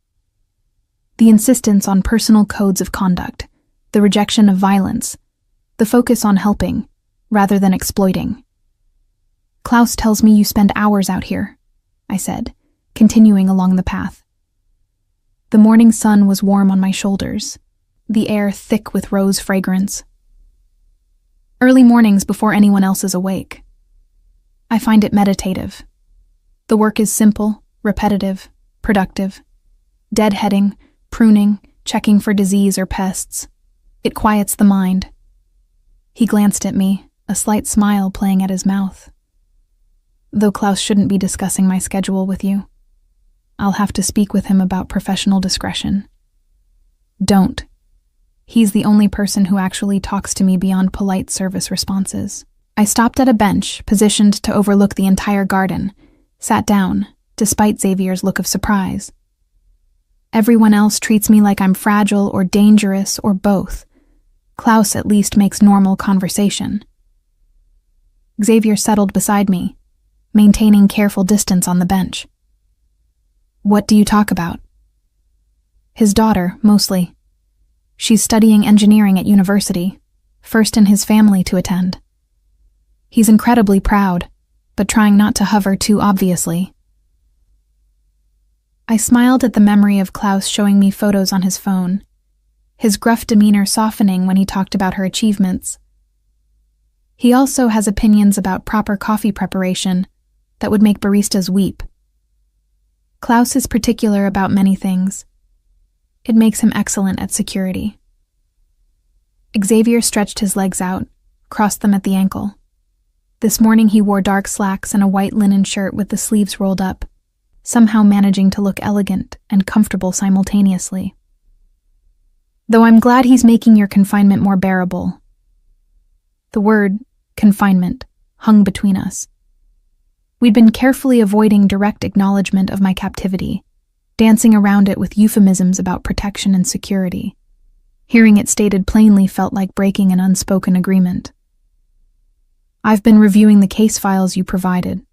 A: The insistence on personal codes of conduct, the rejection of violence, the focus on helping, rather than exploiting. "Klaus tells me you spend hours out here," I said, continuing along the path. The morning sun was warm on my shoulders, the air thick with rose fragrance. "Early mornings before anyone else is awake. I find it meditative. The work is simple, repetitive, productive. Deadheading, pruning, checking for disease or pests. It quiets the mind." He glanced at me, a slight smile playing at his mouth. "Though Klaus shouldn't be discussing my schedule with you. I'll have to speak with him about professional discretion." "Don't. He's the only person who actually talks to me beyond polite service responses." I stopped at a bench, positioned to overlook the entire garden, sat down, despite Xavier's look of surprise. Everyone else treats me like I'm fragile or dangerous or both. Klaus at least makes normal conversation. Xavier settled beside me, maintaining careful distance on the bench. "What do you talk about?" "His daughter, mostly. She's studying engineering at university, first in his family to attend. He's incredibly proud, but trying not to hover too obviously." I smiled at the memory of Klaus showing me photos on his phone, his gruff demeanor softening when he talked about her achievements. He also has opinions about proper coffee preparation that would make baristas weep. Klaus is particular about many things. It makes him excellent at security. Xavier stretched his legs out, crossed them at the ankle. This morning he wore dark slacks and a white linen shirt with the sleeves rolled up, somehow managing to look elegant and comfortable simultaneously. Though I'm glad he's making your confinement more bearable. The word, confinement, hung between us. We'd been carefully avoiding direct acknowledgement of my captivity, dancing around it with euphemisms about protection and security. Hearing it stated plainly felt like breaking an unspoken agreement. I've been reviewing the case files you provided,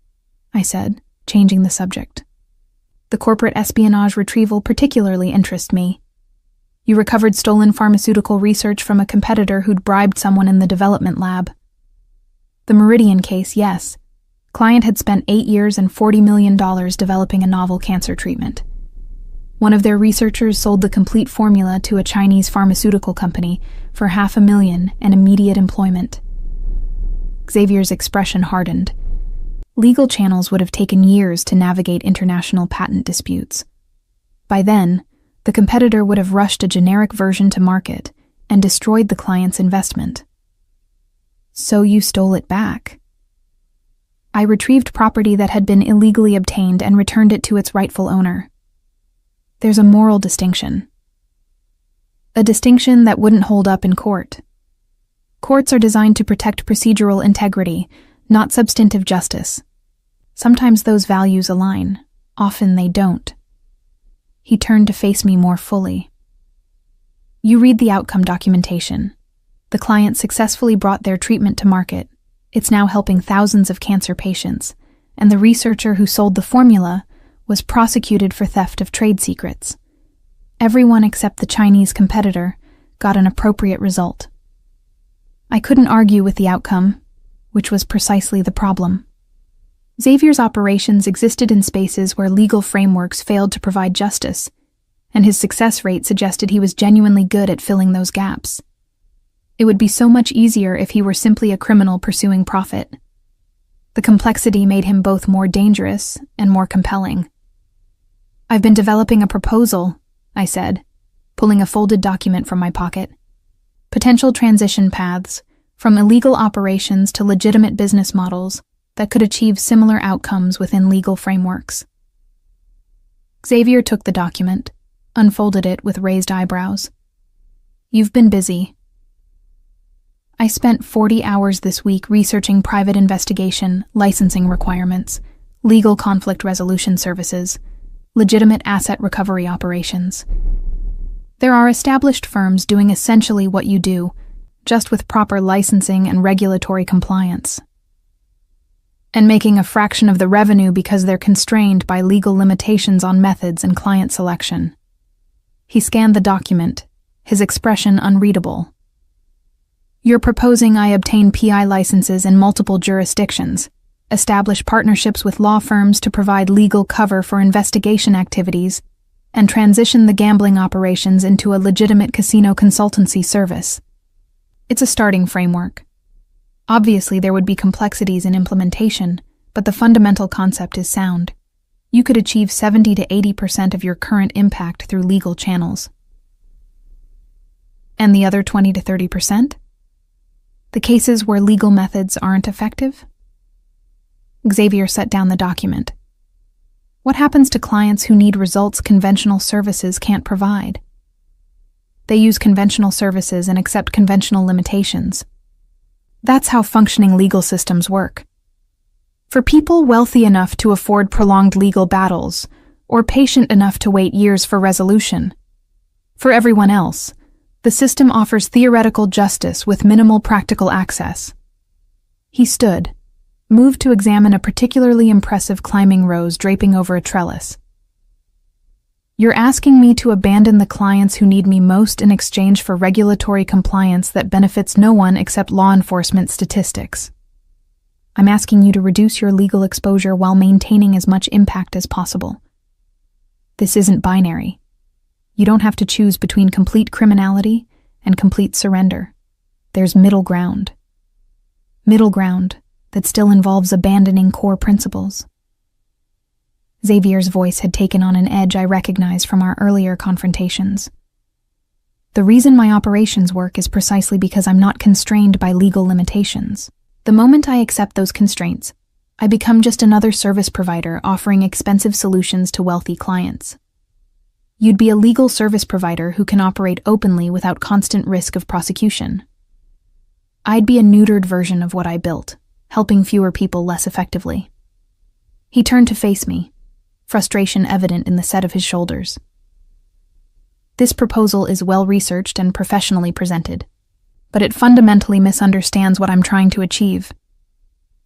A: I said, changing the subject. The corporate espionage retrieval particularly interests me. You recovered stolen pharmaceutical research from a competitor who'd bribed someone in the development lab. The Meridian case, yes. Client had spent 8 years and $40 million developing a novel cancer treatment. One of their researchers sold the complete formula to a Chinese pharmaceutical company for $500,000 and immediate employment. Xavier's expression hardened. Legal channels would have taken years to navigate international patent disputes. By then, the competitor would have rushed a generic version to market and destroyed the client's investment. So you stole it back. I retrieved property that had been illegally obtained and returned it to its rightful owner. There's a moral distinction. A distinction that wouldn't hold up in court. Courts are designed to protect procedural integrity, not substantive justice. Sometimes those values align, often they don't. He turned to face me more fully. You read the outcome documentation. The client successfully brought their treatment to market. It's now helping thousands of cancer patients, and the researcher who sold the formula was prosecuted for theft of trade secrets. Everyone except the Chinese competitor got an appropriate result. I couldn't argue with the outcome, which was precisely the problem. Xavier's operations existed in spaces where legal frameworks failed to provide justice, and his success rate suggested he was genuinely good at filling those gaps. It would be so much easier if he were simply a criminal pursuing profit. The complexity made him both more dangerous and more compelling. I've been developing a proposal, I said, pulling a folded document from my pocket. Potential transition paths, from illegal operations to legitimate business models that could achieve similar outcomes within legal frameworks. Xavier took the document, unfolded it with raised eyebrows. You've been busy. I spent 40 hours this week researching private investigation, licensing requirements, legal conflict resolution services, legitimate asset recovery operations. There are established firms doing essentially what you do, just with proper licensing and regulatory compliance. And making a fraction of the revenue because they're constrained by legal limitations on methods and client selection. He scanned the document, his expression unreadable. You're proposing I obtain PI licenses in multiple jurisdictions, establish partnerships with law firms to provide legal cover for investigation activities, and transition the gambling operations into a legitimate casino consultancy service. It's a starting framework. Obviously, there would be complexities in implementation, but the fundamental concept is sound. You could achieve 70 to 80% of your current impact through legal channels. And the other 20 to 30%? The cases where legal methods aren't effective? Xavier set down the document. What happens to clients who need results conventional services can't provide? They use conventional services and accept conventional limitations. That's how functioning legal systems work. For people wealthy enough to afford prolonged legal battles, or patient enough to wait years for resolution. For everyone else, the system offers theoretical justice with minimal practical access. He stood, moved to examine a particularly impressive climbing rose draping over a trellis. You're asking me to abandon the clients who need me most in exchange for regulatory compliance that benefits no one except law enforcement statistics. I'm asking you to reduce your legal exposure while maintaining as much impact as possible. This isn't binary. You don't have to choose between complete criminality and complete surrender. There's middle ground. Middle ground that still involves abandoning core principles. Xavier's voice had taken on an edge I recognized from our earlier confrontations. The reason my operations work is precisely because I'm not constrained by legal limitations. The moment I accept those constraints, I become just another service provider offering expensive solutions to wealthy clients. You'd be a legal service provider who can operate openly without constant risk of prosecution. I'd be a neutered version of what I built, helping fewer people less effectively. He turned to face me, frustration evident in the set of his shoulders. This proposal is well-researched and professionally presented, but it fundamentally misunderstands what I'm trying to achieve.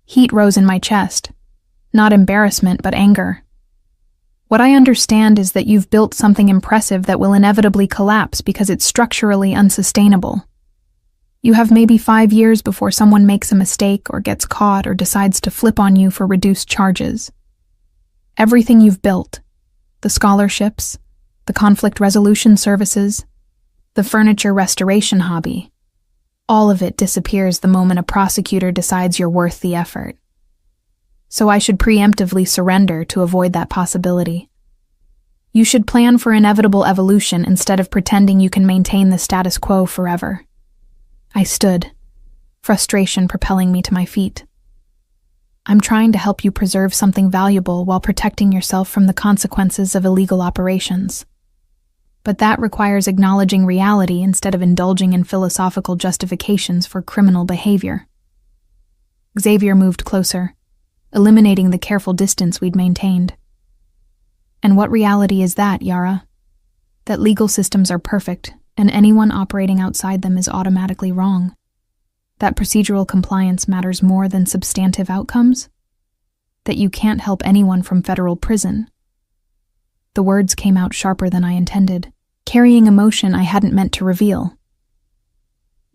A: Heat rose in my chest, not embarrassment but anger. What I understand is that you've built something impressive that will inevitably collapse because it's structurally unsustainable. You have maybe 5 years before someone makes a mistake or gets caught or decides to flip on you for reduced charges. Everything you've built, the scholarships, the conflict resolution services, the furniture restoration hobby, all of it disappears the moment a prosecutor decides you're worth the effort. So I should preemptively surrender to avoid that possibility. You should plan for inevitable evolution instead of pretending you can maintain the status quo forever. I stood, frustration propelling me to my feet. I'm trying to help you preserve something valuable while protecting yourself from the consequences of illegal operations. But that requires acknowledging reality instead of indulging in philosophical justifications for criminal behavior. Xavier moved closer, eliminating the careful distance we'd maintained. And what reality is that, Yara? That legal systems are perfect, and anyone operating outside them is automatically wrong? That procedural compliance matters more than substantive outcomes? That you can't help anyone from federal prison? The words came out sharper than I intended, carrying emotion I hadn't meant to reveal.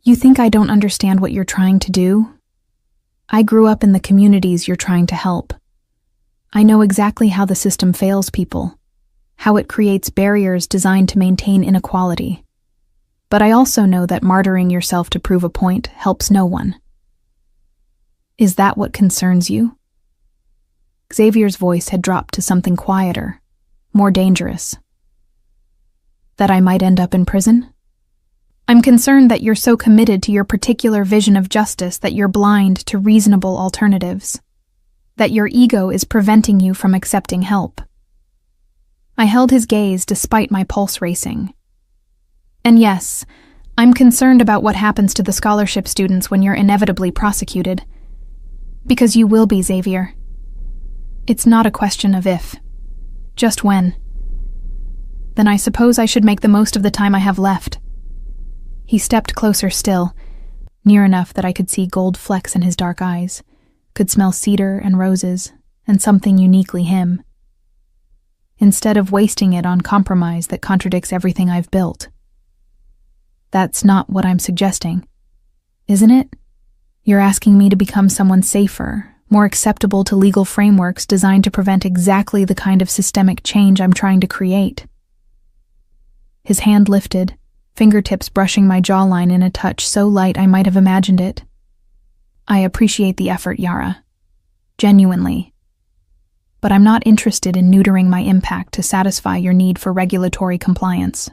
A: You think I don't understand what you're trying to do? I grew up in the communities you're trying to help. I know exactly how the system fails people, how it creates barriers designed to maintain inequality. But I also know that martyring yourself to prove a point helps no one. Is that what concerns you? Xavier's voice had dropped to something quieter, more dangerous. That I might end up in prison? I'm concerned that you're so committed to your particular vision of justice that you're blind to reasonable alternatives. That your ego is preventing you from accepting help. I held his gaze despite my pulse racing. And yes, I'm concerned about what happens to the scholarship students when you're inevitably prosecuted. Because you will be, Xavier. It's not a question of if, just when. Then I suppose I should make the most of the time I have left. He stepped closer still, near enough that I could see gold flecks in his dark eyes, could smell cedar and roses, and something uniquely him. Instead of wasting it on compromise that contradicts everything I've built. That's not what I'm suggesting, isn't it? You're asking me to become someone safer, more acceptable to legal frameworks designed to prevent exactly the kind of systemic change I'm trying to create. His hand lifted, fingertips brushing my jawline in a touch so light I might have imagined it. I appreciate the effort, Yara. Genuinely. But I'm not interested in neutering my impact to satisfy your need for regulatory compliance.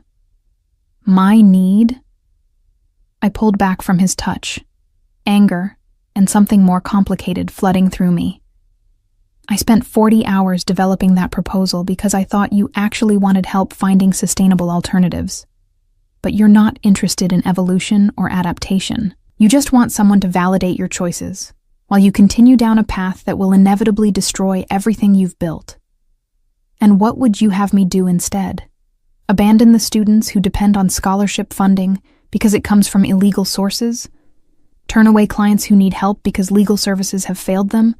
A: My need? I pulled back from his touch, anger, and something more complicated flooding through me. I spent 40 hours developing that proposal because I thought you actually wanted help finding sustainable alternatives. But you're not interested in evolution or adaptation. You just want someone to validate your choices, while you continue down a path that will inevitably destroy everything you've built. And what would you have me do instead? Abandon the students who depend on scholarship funding because it comes from illegal sources? Turn away clients who need help because legal services have failed them?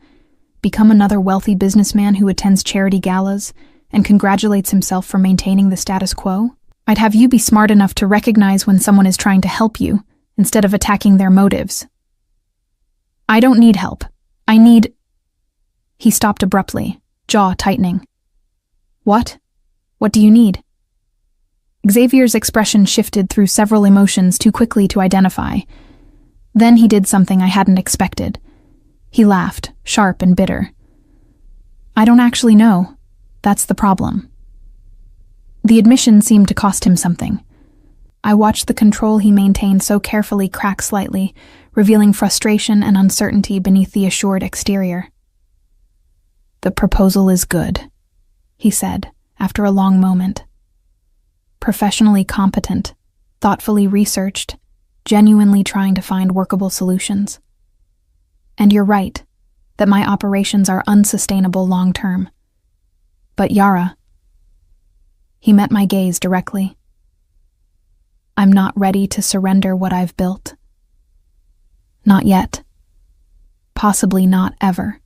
A: Become another wealthy businessman who attends charity galas and congratulates himself for maintaining the status quo? I'd have you be smart enough to recognize when someone is trying to help you, instead of attacking their motives. I don't need help. I need... He stopped abruptly, jaw tightening. What? What do you need? Xavier's expression shifted through several emotions too quickly to identify. Then he did something I hadn't expected. He laughed, sharp and bitter. I don't actually know. That's the problem. The admission seemed to cost him something. I watched the control he maintained so carefully crack slightly, revealing frustration and uncertainty beneath the assured exterior. The proposal is good, he said, after a long moment. Professionally competent, thoughtfully researched, genuinely trying to find workable solutions. And you're right, that my operations are unsustainable long-term. But Yara... He met my gaze directly. I'm not ready to surrender what I've built. Not yet. Possibly not ever.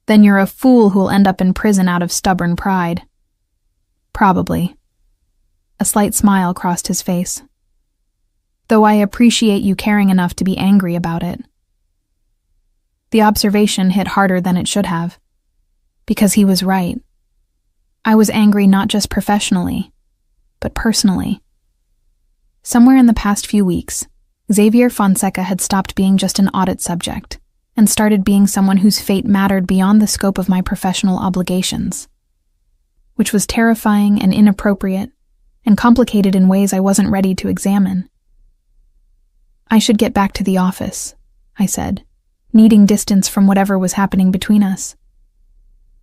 A: Then you're a fool who'll end up in prison out of stubborn pride. Probably. A slight smile crossed his face. Though I appreciate you caring enough to be angry about it. The observation hit harder than it should have. Because he was right. I was angry not just professionally, but personally. Somewhere in the past few weeks, Xavier Fonseca had stopped being just an audit subject and started being someone whose fate mattered beyond the scope of my professional obligations, which was terrifying and inappropriate and complicated in ways I wasn't ready to examine. I should get back to the office, I said, needing distance from whatever was happening between us.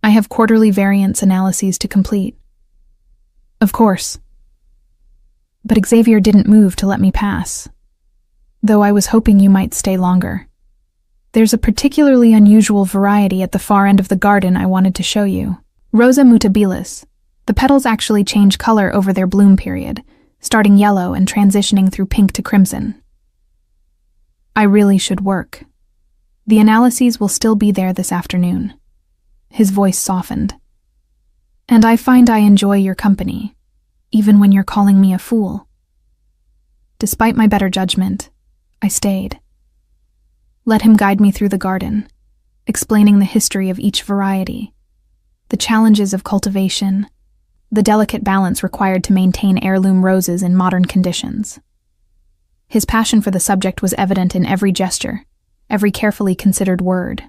A: I have quarterly variance analyses to complete. Of course. But Xavier didn't move to let me pass, though I was hoping you might stay longer. There's a particularly unusual variety at the far end of the garden I wanted to show you. Rosa mutabilis. The petals actually change color over their bloom period, starting yellow and transitioning through pink to crimson. I really should work. The analyses will still be there this afternoon. His voice softened. And I find I enjoy your company, even when you're calling me a fool. Despite my better judgment, I stayed. Let him guide me through the garden, explaining the history of each variety, the challenges of cultivation, the delicate balance required to maintain heirloom roses in modern conditions. His passion for the subject was evident in every gesture, every carefully considered word.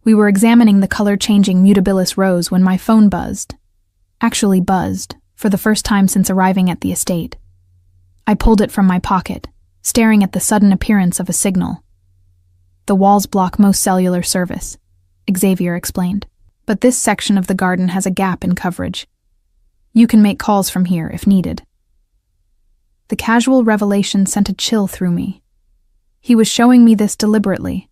A: We were examining the color-changing mutabilis rose when my phone buzzed. Actually buzzed, for the first time since arriving at the estate. I pulled it from my pocket, staring at the sudden appearance of a signal. The walls block most cellular service, Xavier explained. But this section of the garden has a gap in coverage. You can make calls from here if needed. The casual revelation sent a chill through me. He was showing me this deliberately,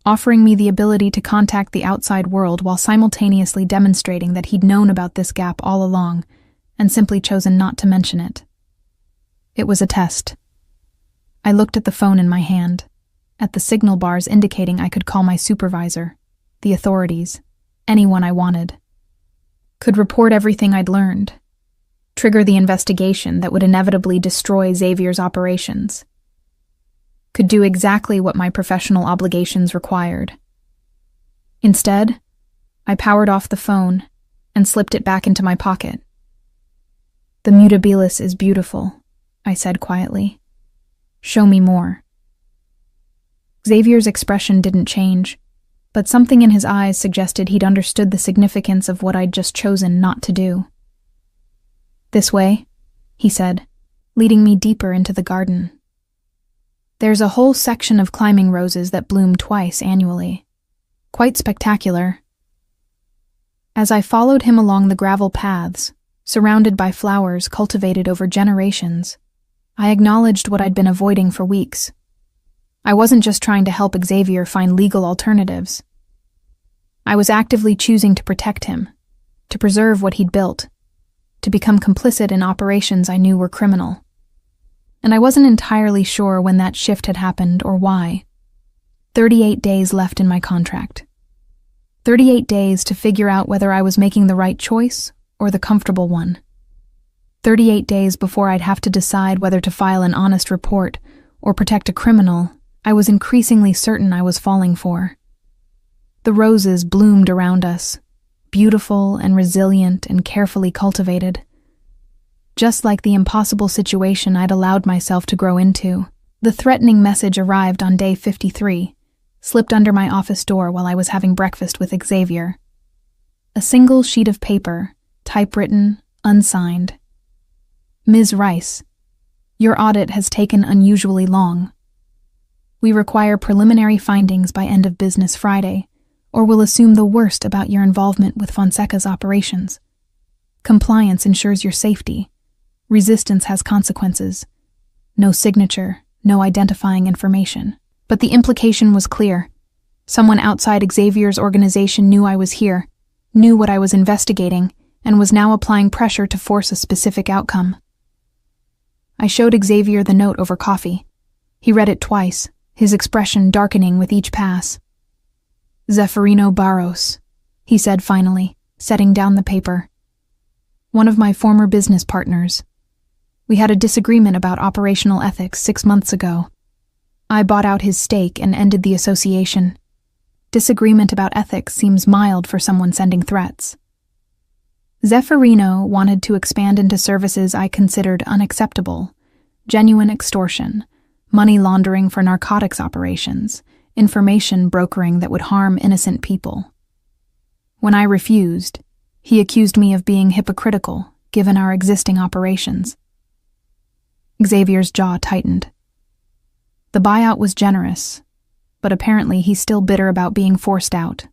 A: offering me the ability to contact the outside world while simultaneously demonstrating that he'd known about this gap all along and simply chosen not to mention it. It was a test. I looked at the phone in my hand, at the signal bars indicating I could call my supervisor, the authorities, anyone I wanted. Could report everything I'd learned, trigger the investigation that would inevitably destroy Xavier's operations. Could do exactly what my professional obligations required. Instead, I powered off the phone and slipped it back into my pocket. The mutabilis is beautiful, I said quietly. Show me more. Xavier's expression didn't change, but something in his eyes suggested he'd understood the significance of what I'd just chosen not to do. This way, he said, leading me deeper into the garden. There's a whole section of climbing roses that bloom twice annually. Quite spectacular. As I followed him along the gravel paths, surrounded by flowers cultivated over generations, I acknowledged what I'd been avoiding for weeks. I wasn't just trying to help Xavier find legal alternatives. I was actively choosing to protect him, to preserve what he'd built, to become complicit in operations I knew were criminal. And I wasn't entirely sure when that shift had happened or why. 38 days left in my contract. 38 days to figure out whether I was making the right choice or the comfortable one. 38 days before I'd have to decide whether to file an honest report or protect a criminal I was increasingly certain I was falling for. The roses bloomed around us, beautiful and resilient and carefully cultivated. Just like the impossible situation I'd allowed myself to grow into. The threatening message arrived on day 53, slipped under my office door while I was having breakfast with Xavier. A single sheet of paper, typewritten, unsigned. Ms. Rice, your audit has taken unusually long. We require preliminary findings by end of business Friday, or will assume the worst about your involvement with Fonseca's operations. Compliance ensures your safety. Resistance has consequences. No signature, no identifying information. But the implication was clear. Someone outside Xavier's organization knew I was here, knew what I was investigating, and was now applying pressure to force a specific outcome. I showed Xavier the note over coffee. He read it twice, his expression darkening with each pass. Zeferino Barros, he said finally, setting down the paper. One of my former business partners. We had a disagreement about operational ethics 6 months ago. I bought out his stake and ended the association. Disagreement about ethics seems mild for someone sending threats. Zeferino wanted to expand into services I considered unacceptable: genuine extortion, money laundering for narcotics operations, information brokering that would harm innocent people. When I refused, he accused me of being hypocritical, given our existing operations. Xavier's jaw tightened. The buyout was generous, but apparently he's still bitter about being forced out.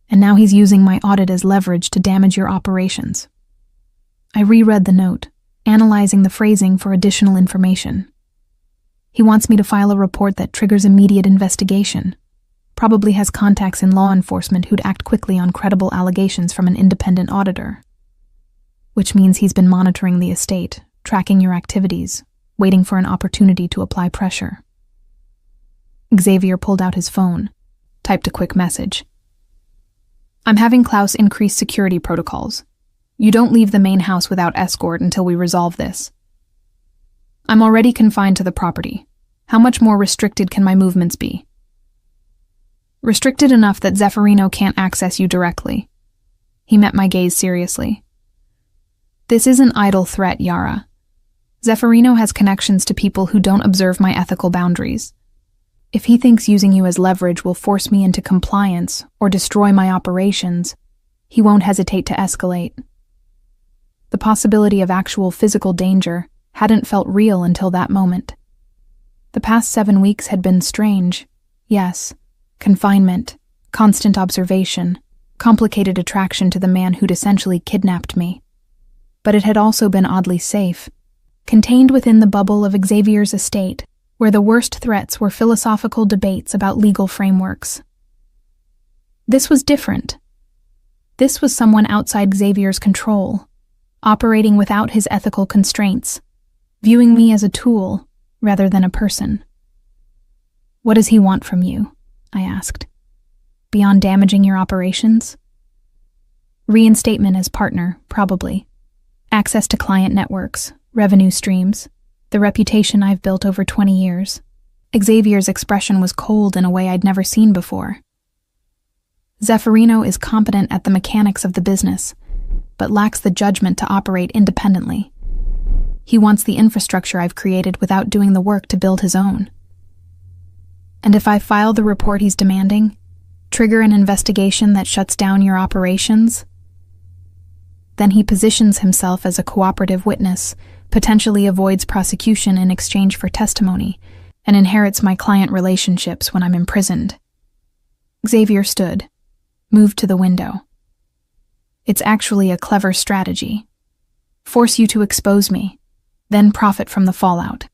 A: And now he's using my audit as leverage to damage your operations. I reread the note, analyzing the phrasing for additional information. He wants me to file a report that triggers immediate investigation. Probably has contacts in law enforcement who'd act quickly on credible allegations from an independent auditor. Which means he's been monitoring the estate, tracking your activities, waiting for an opportunity to apply pressure. Xavier pulled out his phone, typed a quick message. I'm having Klaus increase security protocols. You don't leave the main house without escort until we resolve this. I'm already confined to the property. How much more restricted can my movements be? Restricted enough that Zeferino can't access you directly. He met my gaze seriously. This is an idle threat, Yara. Zeferino has connections to people who don't observe my ethical boundaries. If he thinks using you as leverage will force me into compliance or destroy my operations, he won't hesitate to escalate. The possibility of actual physical danger hadn't felt real until that moment. The past 7 weeks had been strange, yes. Confinement, constant observation, complicated attraction to the man who'd essentially kidnapped me. But it had also been oddly safe, contained within the bubble of Xavier's estate, where the worst threats were philosophical debates about legal frameworks. This was different. This was someone outside Xavier's control, operating without his ethical constraints, viewing me as a tool rather than a person. What does he want from you? I asked. Beyond damaging your operations? Reinstatement as partner, probably. Access to client networks, revenue streams, the reputation I've built over 20 years. Xavier's expression was cold in a way I'd never seen before. Zeferino is competent at the mechanics of the business, but lacks the judgment to operate independently. He wants the infrastructure I've created without doing the work to build his own. And if I file the report he's demanding, trigger an investigation that shuts down your operations, then he positions himself as a cooperative witness, potentially avoids prosecution in exchange for testimony, and inherits my client relationships when I'm imprisoned. Xavier stood, moved to the window. It's actually a clever strategy. Force you to expose me, then profit from the fallout.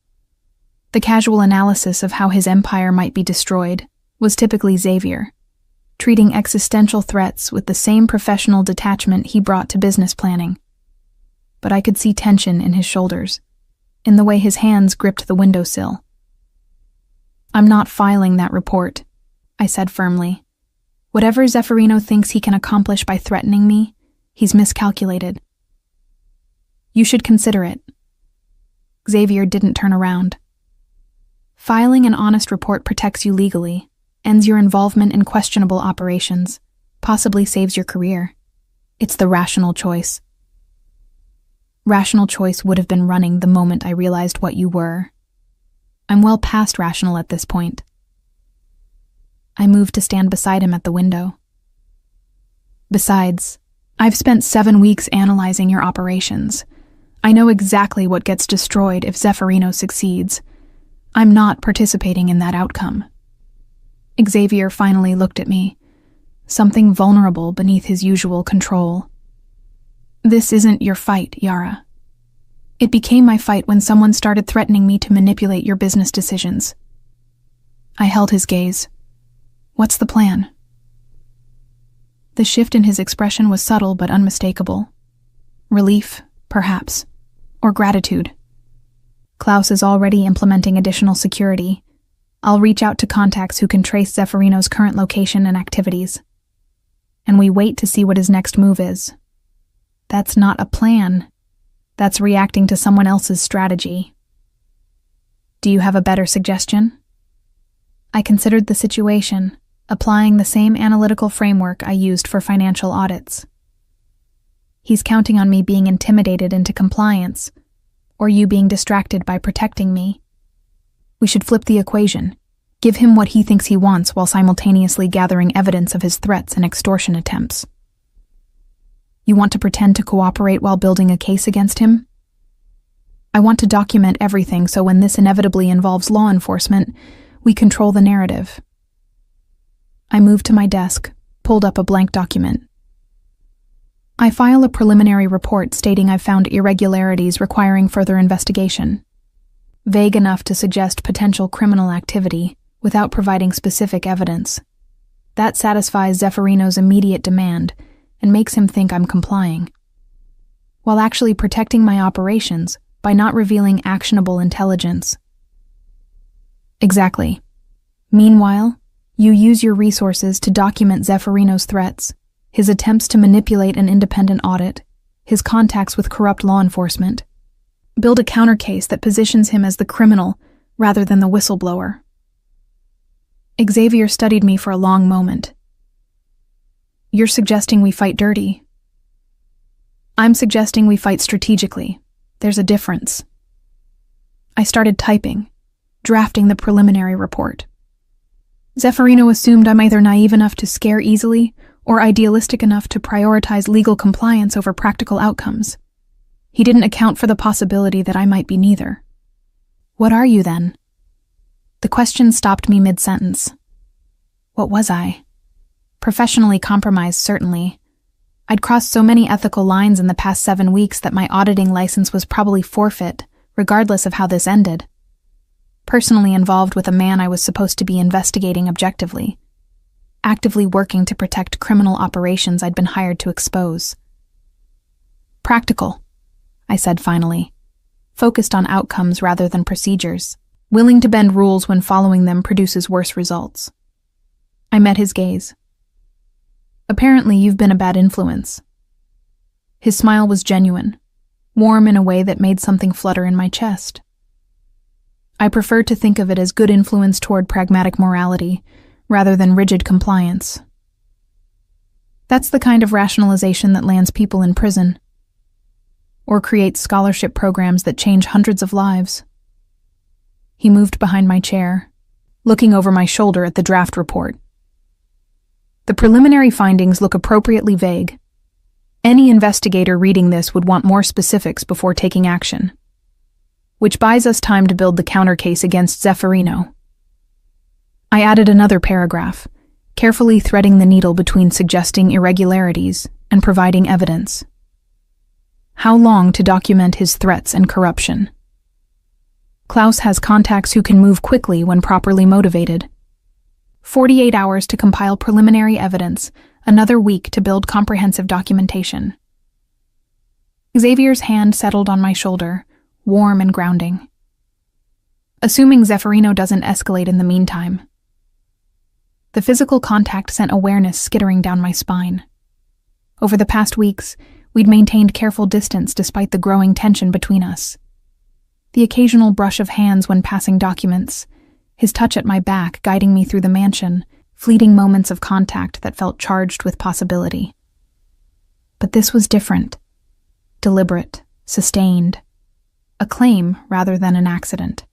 A: The casual analysis of how his empire might be destroyed was typically Xavier, treating existential threats with the same professional detachment he brought to business planning. But I could see tension in his shoulders, in the way his hands gripped the windowsill. I'm not filing that report, I said firmly. Whatever Zeferino thinks he can accomplish by threatening me, he's miscalculated. You should consider it. Xavier didn't turn around. Filing an honest report protects you legally, ends your involvement in questionable operations, possibly saves your career. It's the rational choice. Rational choice would have been running the moment I realized what you were. I'm well past rational at this point. I moved to stand beside him at the window. Besides, I've spent 7 weeks analyzing your operations. I know exactly what gets destroyed if Zeffirino succeeds. I'm not participating in that outcome. Xavier finally looked at me, something vulnerable beneath his usual control. This isn't your fight, Yara. It became my fight when someone started threatening me to manipulate your business decisions. I held his gaze. What's the plan? The shift in his expression was subtle but unmistakable. Relief, perhaps, or gratitude. Klaus is already implementing additional security. I'll reach out to contacts who can trace Zeffirino's current location and activities. And we wait to see what his next move is. That's not a plan. That's reacting to someone else's strategy. Do you have a better suggestion? I considered the situation, applying the same analytical framework I used for financial audits. He's counting on me being intimidated into compliance, or you being distracted by protecting me. We should flip the equation, give him what he thinks he wants while simultaneously gathering evidence of his threats and extortion attempts. You want to pretend to cooperate while building a case against him? I want to document everything so when this inevitably involves law enforcement, we control the narrative. I moved to my desk, pulled up a blank document. I file a preliminary report stating I've found irregularities requiring further investigation. Vague enough to suggest potential criminal activity without providing specific evidence. That satisfies Zeffirino's immediate demand and makes him think I'm complying, while actually protecting my operations by not revealing actionable intelligence. Exactly. Meanwhile, you use your resources to document Zeffirino's threats, his attempts to manipulate an independent audit, his contacts with corrupt law enforcement. Build a counter case that positions him as the criminal rather than the whistleblower. Xavier studied me for a long moment. You're suggesting we fight dirty. I'm suggesting we fight strategically. There's a difference. I started typing, drafting the preliminary report. Zeffirino assumed I'm either naive enough to scare easily or idealistic enough to prioritize legal compliance over practical outcomes. He didn't account for the possibility that I might be neither. What are you, then? The question stopped me mid-sentence. What was I? Professionally compromised, certainly. I'd crossed so many ethical lines in the past 7 weeks that my auditing license was probably forfeit, regardless of how this ended. Personally involved with a man I was supposed to be investigating objectively. Actively working to protect criminal operations I'd been hired to expose. Practical, I said finally. Focused on outcomes rather than procedures. Willing to bend rules when following them produces worse results. I met his gaze. Apparently you've been a bad influence. His smile was genuine, warm in a way that made something flutter in my chest. I prefer to think of it as good influence toward pragmatic morality, rather than rigid compliance. That's the kind of rationalization that lands people in prison, or creates scholarship programs that change hundreds of lives. He moved behind my chair, looking over my shoulder at the draft report. The preliminary findings look appropriately vague. Any investigator reading this would want more specifics before taking action, which buys us time to build the counter case against Zeffirino. I added another paragraph, carefully threading the needle between suggesting irregularities and providing evidence. How long to document his threats and corruption? Klaus has contacts who can move quickly when properly motivated. 48 hours to compile preliminary evidence, another week to build comprehensive documentation. Xavier's hand settled on my shoulder, warm and grounding. Assuming Zeffirino doesn't escalate in the meantime. The physical contact sent awareness skittering down my spine. Over the past weeks, we'd maintained careful distance despite the growing tension between us. The occasional brush of hands when passing documents, his touch at my back guiding me through the mansion, fleeting moments of contact that felt charged with possibility. But this was different. Deliberate, sustained. A claim rather than an accident.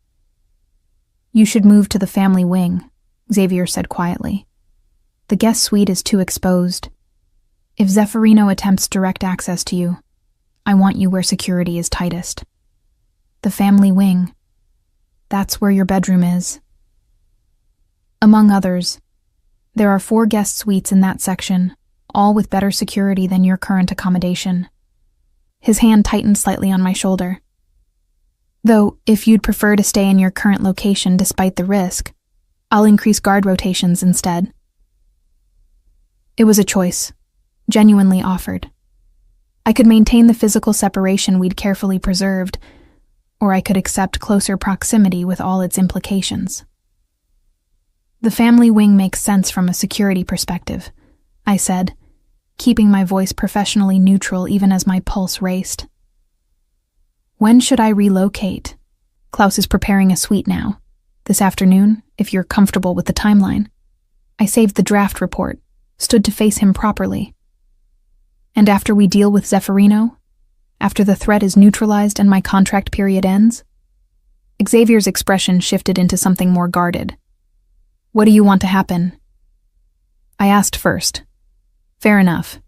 A: "You should move to the family wing," Xavier said quietly. "The guest suite is too exposed. If Zeffirino attempts direct access to you, I want you where security is tightest. The family wing. That's where your bedroom is." Among others, there are 4 guest suites in that section, all with better security than your current accommodation. His hand tightened slightly on my shoulder. "Though, if you'd prefer to stay in your current location despite the risk, I'll increase guard rotations instead." It was a choice, genuinely offered. I could maintain the physical separation we'd carefully preserved, or I could accept closer proximity with all its implications. "The family wing makes sense from a security perspective," I said, keeping my voice professionally neutral even as my pulse raced. "When should I relocate? Klaus is preparing a suite now. This afternoon, if you're comfortable with the timeline." I saved the draft report, stood to face him properly. "And after we deal with Zeffirino? After the threat is neutralized and my contract period ends?" Xavier's expression shifted into something more guarded. "What do you want to happen?" I asked first. "Fair enough."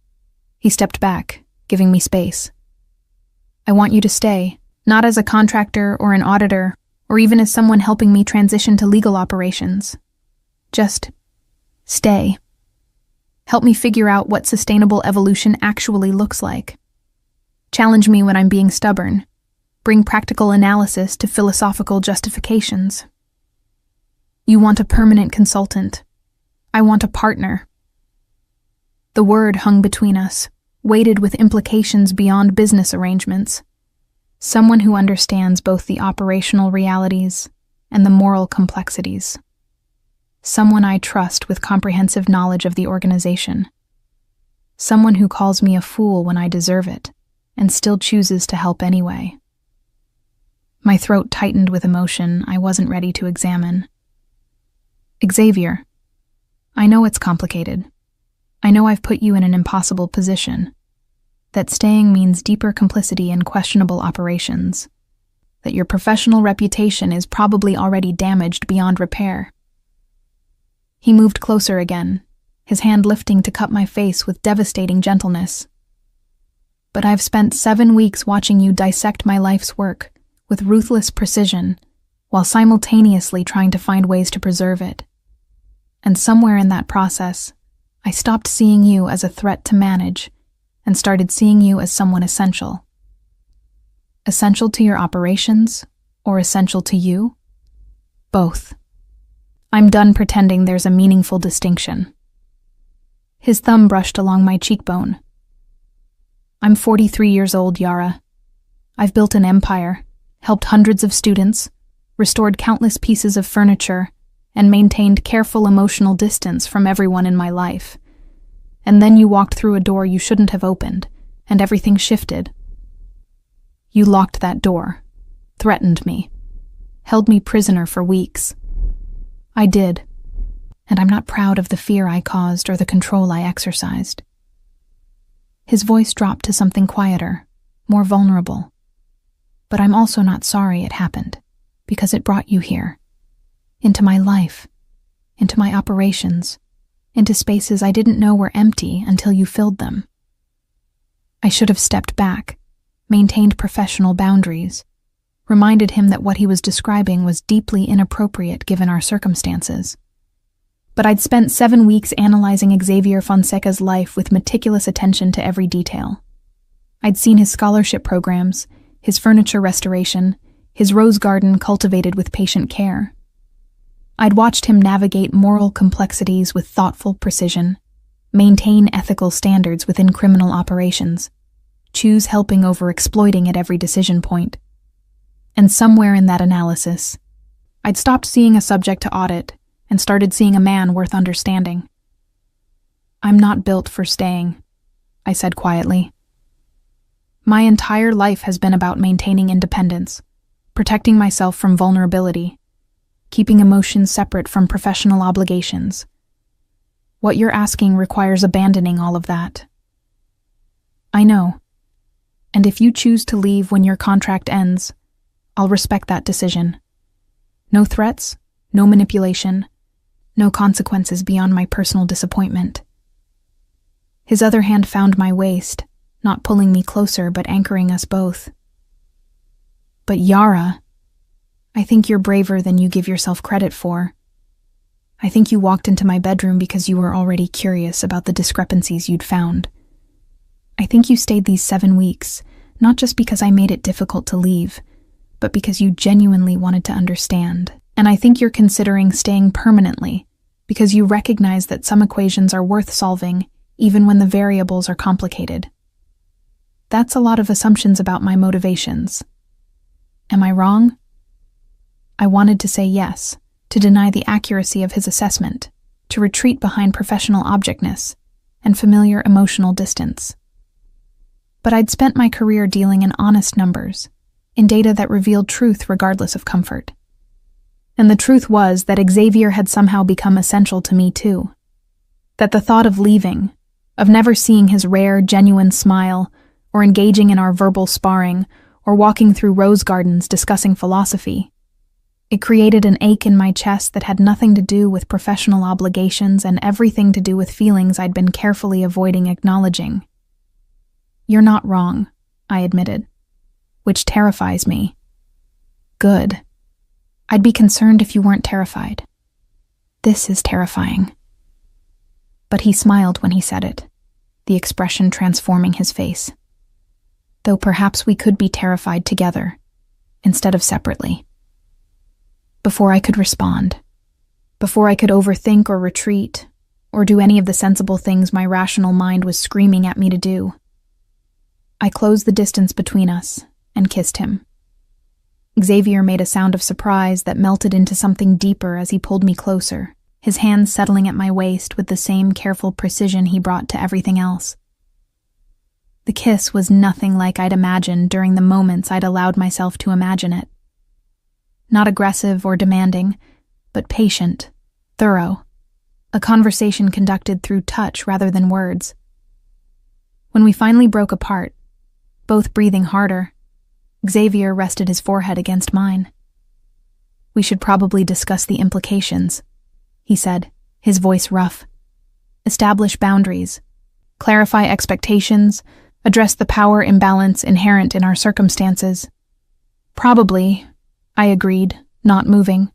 A: He stepped back, giving me space. "I want you to stay, not as a contractor or an auditor, or even as someone helping me transition to legal operations. Just stay. Help me figure out what sustainable evolution actually looks like. Challenge me when I'm being stubborn. Bring practical analysis to philosophical justifications. You want a permanent consultant. I want a partner." The word hung between us, weighted with implications beyond business arrangements. Someone who understands both the operational realities and the moral complexities. Someone I trust with comprehensive knowledge of the organization. Someone who calls me a fool when I deserve it, and still chooses to help anyway. My throat tightened with emotion I wasn't ready to examine. "Xavier, I know it's complicated. I know I've put you in an impossible position. That staying means deeper complicity in questionable operations. That your professional reputation is probably already damaged beyond repair." He moved closer again, his hand lifting to cup my face with devastating gentleness. "But I've spent 7 weeks watching you dissect my life's work with ruthless precision, while simultaneously trying to find ways to preserve it. And somewhere in that process, I stopped seeing you as a threat to manage and started seeing you as someone essential. Essential to your operations, or essential to you? Both. I'm done pretending there's a meaningful distinction." His thumb brushed along my cheekbone. "I'm 43 years old, Yara. I've built an empire, helped hundreds of students, restored countless pieces of furniture, and maintained careful emotional distance from everyone in my life. And then you walked through a door you shouldn't have opened, and everything shifted. You locked that door, threatened me, held me prisoner for weeks. I did, and I'm not proud of the fear I caused or the control I exercised." His voice dropped to something quieter, more vulnerable. "But I'm also not sorry it happened, because it brought you here. Into my life, into my operations, into spaces I didn't know were empty until you filled them. I should have stepped back, maintained professional boundaries, reminded him that what he was describing was deeply inappropriate given our circumstances. But I'd spent 7 weeks analyzing Xavier Fonseca's life with meticulous attention to every detail. I'd seen his scholarship programs, his furniture restoration, his rose garden cultivated with patient care. I'd watched him navigate moral complexities with thoughtful precision, maintain ethical standards within criminal operations, choose helping over exploiting at every decision point. And somewhere in that analysis, I'd stopped seeing a subject to audit and started seeing a man worth understanding. "I'm not built for staying," I said quietly. "My entire life has been about maintaining independence, protecting myself from vulnerability, keeping emotions separate from professional obligations. What you're asking requires abandoning all of that." I know. And if you choose to leave when your contract ends, I'll respect that decision. No threats, no manipulation, no consequences beyond my personal disappointment. His other hand found my waist, not pulling me closer but anchoring us both. But Yara, I think you're braver than you give yourself credit for. I think you walked into my bedroom because you were already curious about the discrepancies you'd found. I think you stayed these 7 weeks, not just because I made it difficult to leave, but because you genuinely wanted to understand. And I think you're considering staying permanently, because you recognize that some equations are worth solving even when the variables are complicated. That's a lot of assumptions about my motivations. Am I wrong? I wanted to say yes, to deny the accuracy of his assessment, to retreat behind professional objectness and familiar emotional distance. But I'd spent my career dealing in honest numbers, in data that revealed truth regardless of comfort. And the truth was that Xavier had somehow become essential to me too. That the thought of leaving, of never seeing his rare, genuine smile, or engaging in our verbal sparring, or walking through rose gardens discussing philosophy, it created an ache in my chest that had nothing to do with professional obligations and everything to do with feelings I'd been carefully avoiding acknowledging. You're not wrong, I admitted, which terrifies me. Good. I'd be concerned if you weren't terrified. This is terrifying. But he smiled when he said it, the expression transforming his face. Though perhaps we could be terrified together, instead of separately. Before I could respond, before I could overthink or retreat, or do any of the sensible things my rational mind was screaming at me to do, I closed the distance between us and kissed him. Xavier made a sound of surprise that melted into something deeper as he pulled me closer, his hands settling at my waist with the same careful precision he brought to everything else. The kiss was nothing like I'd imagined during the moments I'd allowed myself to imagine it. Not aggressive or demanding, but patient, thorough, a conversation conducted through touch rather than words. When we finally broke apart, both breathing harder, Xavier rested his forehead against mine. We should probably discuss the implications, he said, his voice rough. Establish boundaries, clarify expectations, address the power imbalance inherent in our circumstances. Probably, I agreed, not moving.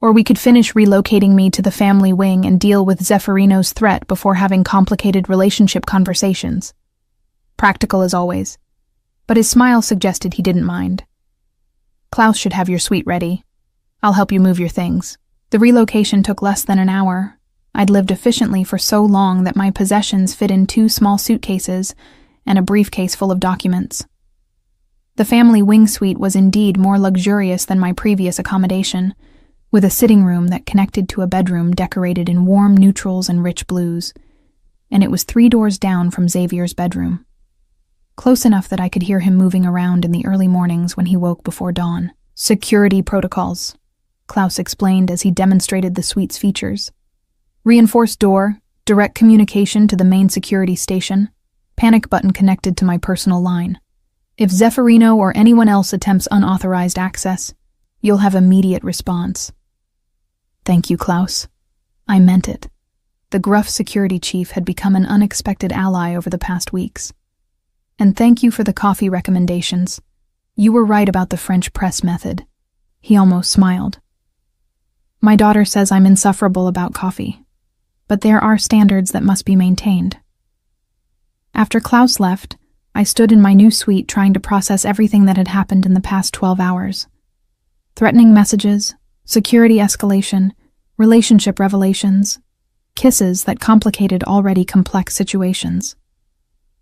A: Or we could finish relocating me to the family wing and deal with Zeffirino's threat before having complicated relationship conversations. Practical as always. But his smile suggested he didn't mind. Klaus should have your suite ready. I'll help you move your things. The relocation took less than an hour. I'd lived efficiently for so long that my possessions fit in 2 small suitcases and a briefcase full of documents. The family wing suite was indeed more luxurious than my previous accommodation, with a sitting room that connected to a bedroom decorated in warm neutrals and rich blues, and it was 3 doors down from Xavier's bedroom. Close enough that I could hear him moving around in the early mornings when he woke before dawn. Security protocols, Klaus explained as he demonstrated the suite's features. Reinforced door, direct communication to the main security station, panic button connected to my personal line. If Zeffirino or anyone else attempts unauthorized access, you'll have immediate response. Thank you, Klaus. I meant it. The gruff security chief had become an unexpected ally over the past weeks. And thank you for the coffee recommendations. You were right about the French press method. He almost smiled. My daughter says I'm insufferable about coffee, but there are standards that must be maintained. After Klaus left, I stood in my new suite trying to process everything that had happened in the past 12 hours. Threatening messages, security escalation, relationship revelations, kisses that complicated already complex situations.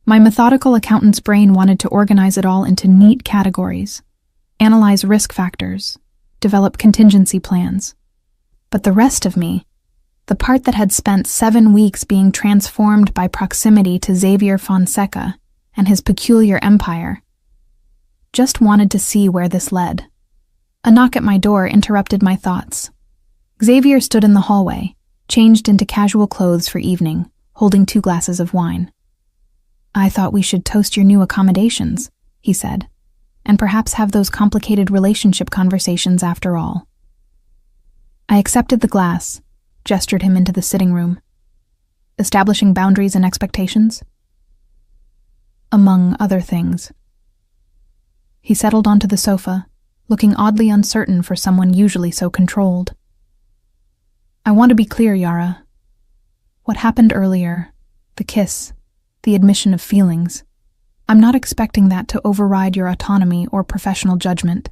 A: My methodical accountant's brain wanted to organize it all into neat categories, analyze risk factors, develop contingency plans. But the rest of me, the part that had spent 7 weeks being transformed by proximity to Xavier Fonseca and his peculiar empire, just wanted to see where this led. A knock at my door interrupted my thoughts. Xavier stood in the hallway, changed into casual clothes for evening, holding 2 glasses of wine. "I thought we should toast your new accommodations," he said, "and perhaps have those complicated relationship conversations after all." I accepted the glass, gestured him into the sitting room. "Establishing boundaries and expectations?" "Among other things." He settled onto the sofa, looking oddly uncertain for someone usually so controlled. "I want to be clear, Yara. What happened earlier, the kiss, the admission of feelings, I'm not expecting that to override your autonomy or professional judgment.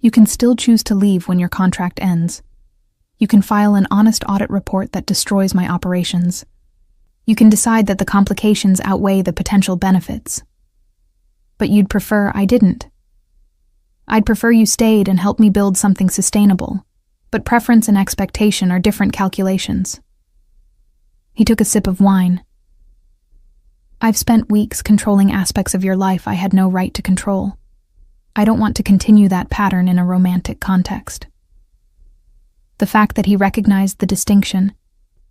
A: You can still choose to leave when your contract ends. You can file an honest audit report that destroys my operations. You can decide that the complications outweigh the potential benefits. But you'd prefer I didn't. I'd prefer you stayed and helped me build something sustainable, but preference and expectation are different calculations." He took a sip of wine. "I've spent weeks controlling aspects of your life I had no right to control. I don't want to continue that pattern in a romantic context." The fact that he recognized the distinction,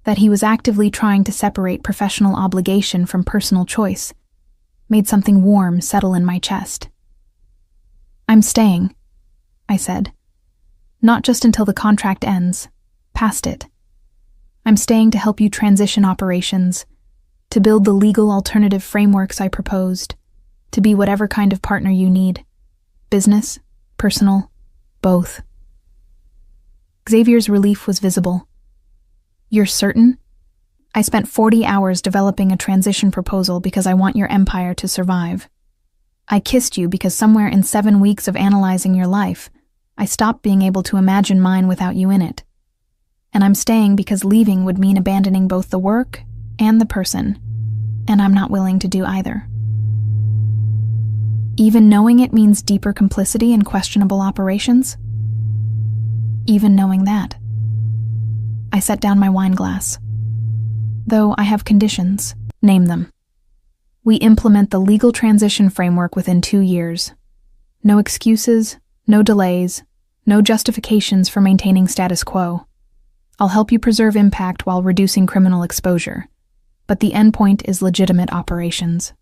A: that he was actively trying to separate professional obligation from personal choice, made something warm settle in my chest. "I'm staying," I said. "Not just until the contract ends, past it. I'm staying to help you transition operations, to build the legal alternative frameworks I proposed, to be whatever kind of partner you need. Business, personal, both." Xavier's relief was visible. "You're certain? I spent 40 hours developing a transition proposal because I want your empire to survive. I kissed you because somewhere in 7 weeks of analyzing your life, I stopped being able to imagine mine without you in it. And I'm staying because leaving would mean abandoning both the work and the person, and I'm not willing to do either. Even knowing it means deeper complicity in questionable operations? Even knowing that." I set down my wine glass. "Though I have conditions." "Name them." "We implement the legal transition framework within 2 years. No excuses, no delays, no justifications for maintaining status quo. I'll help you preserve impact while reducing criminal exposure, but the endpoint is legitimate operations."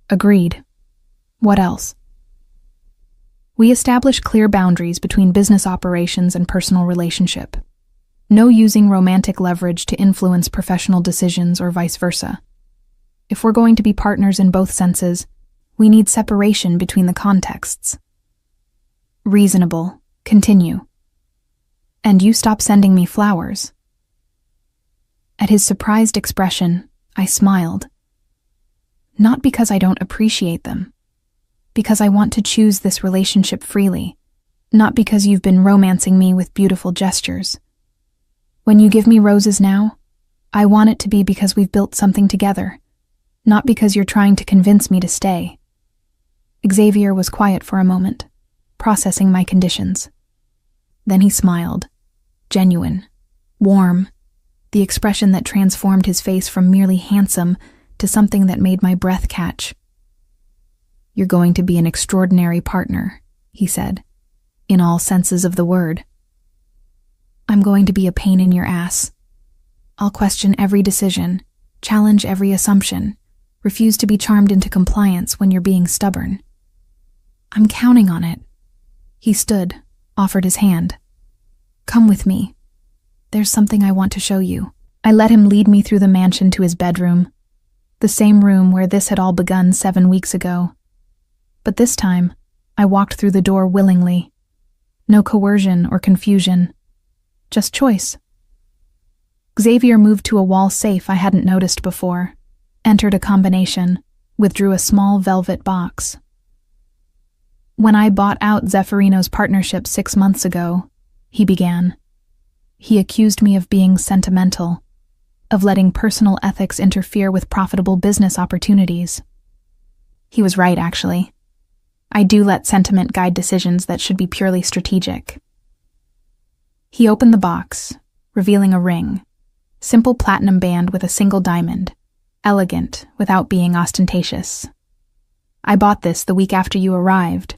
A: "Agreed. What else?" "We establish clear boundaries between business operations and personal relationship. No using romantic leverage to influence professional decisions or vice versa. If we're going to be partners in both senses, we need separation between the contexts." "Reasonable. Continue." "And you stop sending me flowers." At his surprised expression, I smiled. "Not because I don't appreciate them. Because I want to choose this relationship freely, not because you've been romancing me with beautiful gestures. When you give me roses now, I want it to be because we've built something together, not because you're trying to convince me to stay." Xavier was quiet for a moment, processing my conditions. Then he smiled, genuine, warm, the expression that transformed his face from merely handsome to something that made my breath catch. "You're going to be an extraordinary partner," he said, "in all senses of the word." "I'm going to be a pain in your ass. I'll question every decision, challenge every assumption, refuse to be charmed into compliance when you're being stubborn." "I'm counting on it." He stood, offered his hand. "Come with me. There's something I want to show you." I let him lead me through the mansion to his bedroom, the same room where this had all begun 7 weeks ago. But this time, I walked through the door willingly. No coercion or confusion, just choice. Xavier moved to a wall safe I hadn't noticed before, entered a combination, withdrew a small velvet box. "When I bought out Zeffirino's partnership 6 months ago," he began, "he accused me of being sentimental, of letting personal ethics interfere with profitable business opportunities. He was right, actually. I do let sentiment guide decisions that should be purely strategic." He opened the box, revealing a ring, simple platinum band with a single diamond, elegant without being ostentatious. "I bought this the week after you arrived,"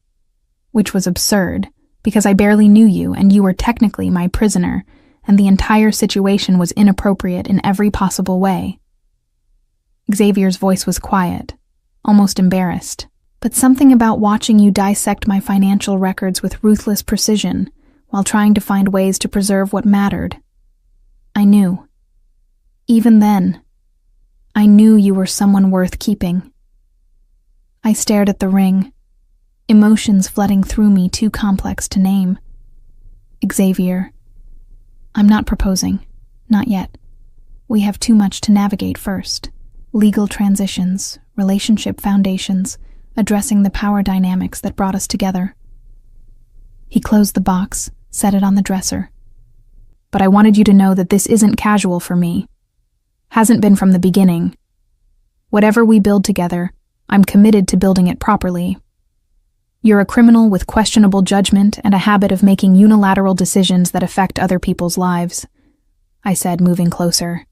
A: which was absurd, because I barely knew you and you were technically my prisoner, and the entire situation was inappropriate in every possible way. Xavier's voice was quiet, almost embarrassed, but something about watching you dissect my financial records with ruthless precision while trying to find ways to preserve what mattered. I knew. Even then, I knew you were someone worth keeping. I stared at the ring, emotions flooding through me too complex to name. Xavier, I'm not proposing. Not yet. We have too much to navigate first. Legal transitions, relationship foundations, addressing the power dynamics that brought us together. He closed the box, set it on the dresser. But I wanted you to know that this isn't casual for me. Hasn't been from the beginning. Whatever we build together, I'm committed to building it properly. You're a criminal with questionable judgment and a habit of making unilateral decisions that affect other people's lives, I said, moving closer.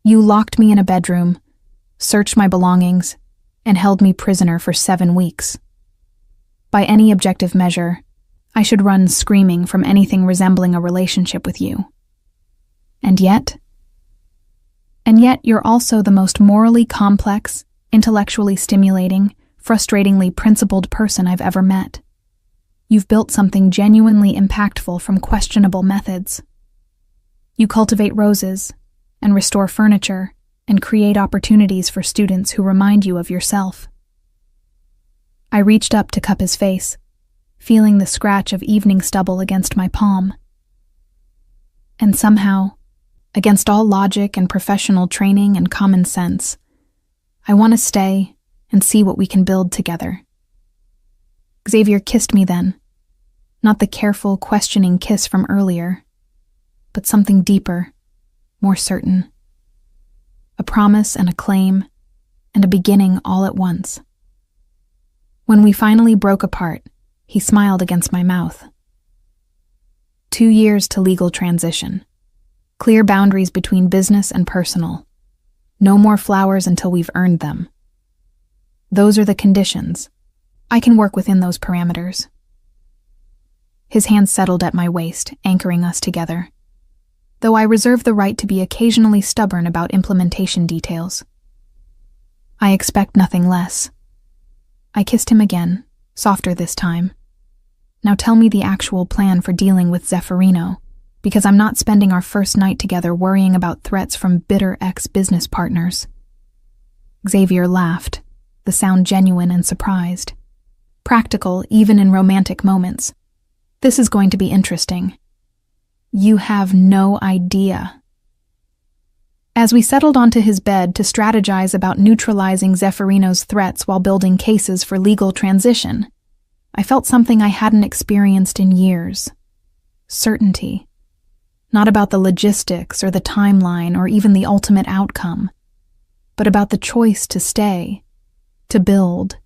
A: You locked me in a bedroom, searched my belongings, and held me prisoner for 7 weeks. By any objective measure, I should run screaming from anything resembling a relationship with you. And yet you're also the most morally complex, intellectually stimulating, frustratingly principled person I've ever met. You've built something genuinely impactful from questionable methods. You cultivate roses, and restore furniture, and create opportunities for students who remind you of yourself. I reached up to cup his face, feeling the scratch of evening stubble against my palm. And somehow, against all logic and professional training and common sense, I want to stay and see what we can build together. Xavier kissed me then, not the careful, questioning kiss from earlier, but something deeper, more certain. A promise and a claim, and a beginning all at once. When we finally broke apart, he smiled against my mouth. 2 years to legal transition. Clear boundaries between business and personal. No more flowers until we've earned them. Those are the conditions. I can work within those parameters. His hand settled at my waist, anchoring us together, though I reserve the right to be occasionally stubborn about implementation details. I expect nothing less. I kissed him again, softer this time. Now tell me the actual plan for dealing with Zeffirino, because I'm not spending our first night together worrying about threats from bitter ex-business partners. Xavier laughed, the sound genuine and surprised. Practical, even in romantic moments. This is going to be interesting. You have no idea. As we settled onto his bed to strategize about neutralizing Zeffirino's threats while building cases for legal transition, I felt something I hadn't experienced in years. Certainty. Not about the logistics or the timeline or even the ultimate outcome, but about the choice to stay, to build,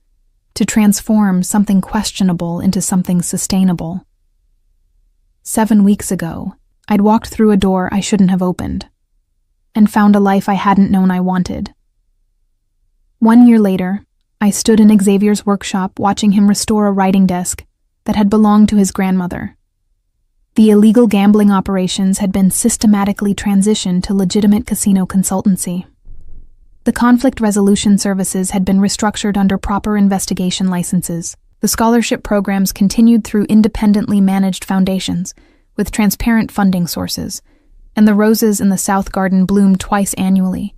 A: to transform something questionable into something sustainable. 7 weeks ago, I'd walked through a door I shouldn't have opened, and found a life I hadn't known I wanted. 1 year later, I stood in Xavier's workshop watching him restore a writing desk that had belonged to his grandmother. The illegal gambling operations had been systematically transitioned to legitimate casino consultancy. The conflict resolution services had been restructured under proper investigation licenses. The scholarship programs continued through independently managed foundations, with transparent funding sources, and the roses in the South Garden bloomed twice annually,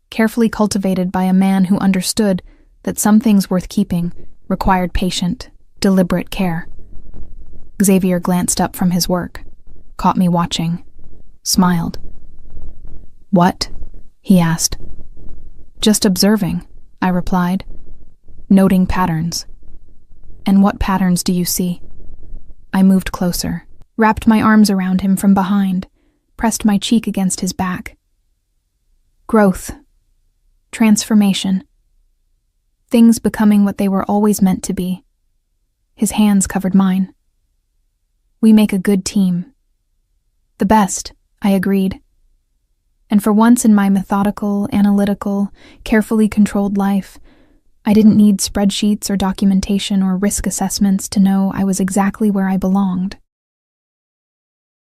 A: carefully cultivated by a man who understood that some things worth keeping required patient, deliberate care. Xavier glanced up from his work, caught me watching, smiled. "What?" he asked. "Just observing," I replied, "noting patterns." "And what patterns do you see?" I moved closer, wrapped my arms around him from behind, pressed my cheek against his back. Growth. Transformation. Things becoming what they were always meant to be. His hands covered mine. "We make a good team." "The best," I agreed. And for once in my methodical, analytical, carefully controlled life, I didn't need spreadsheets or documentation or risk assessments to know I was exactly where I belonged.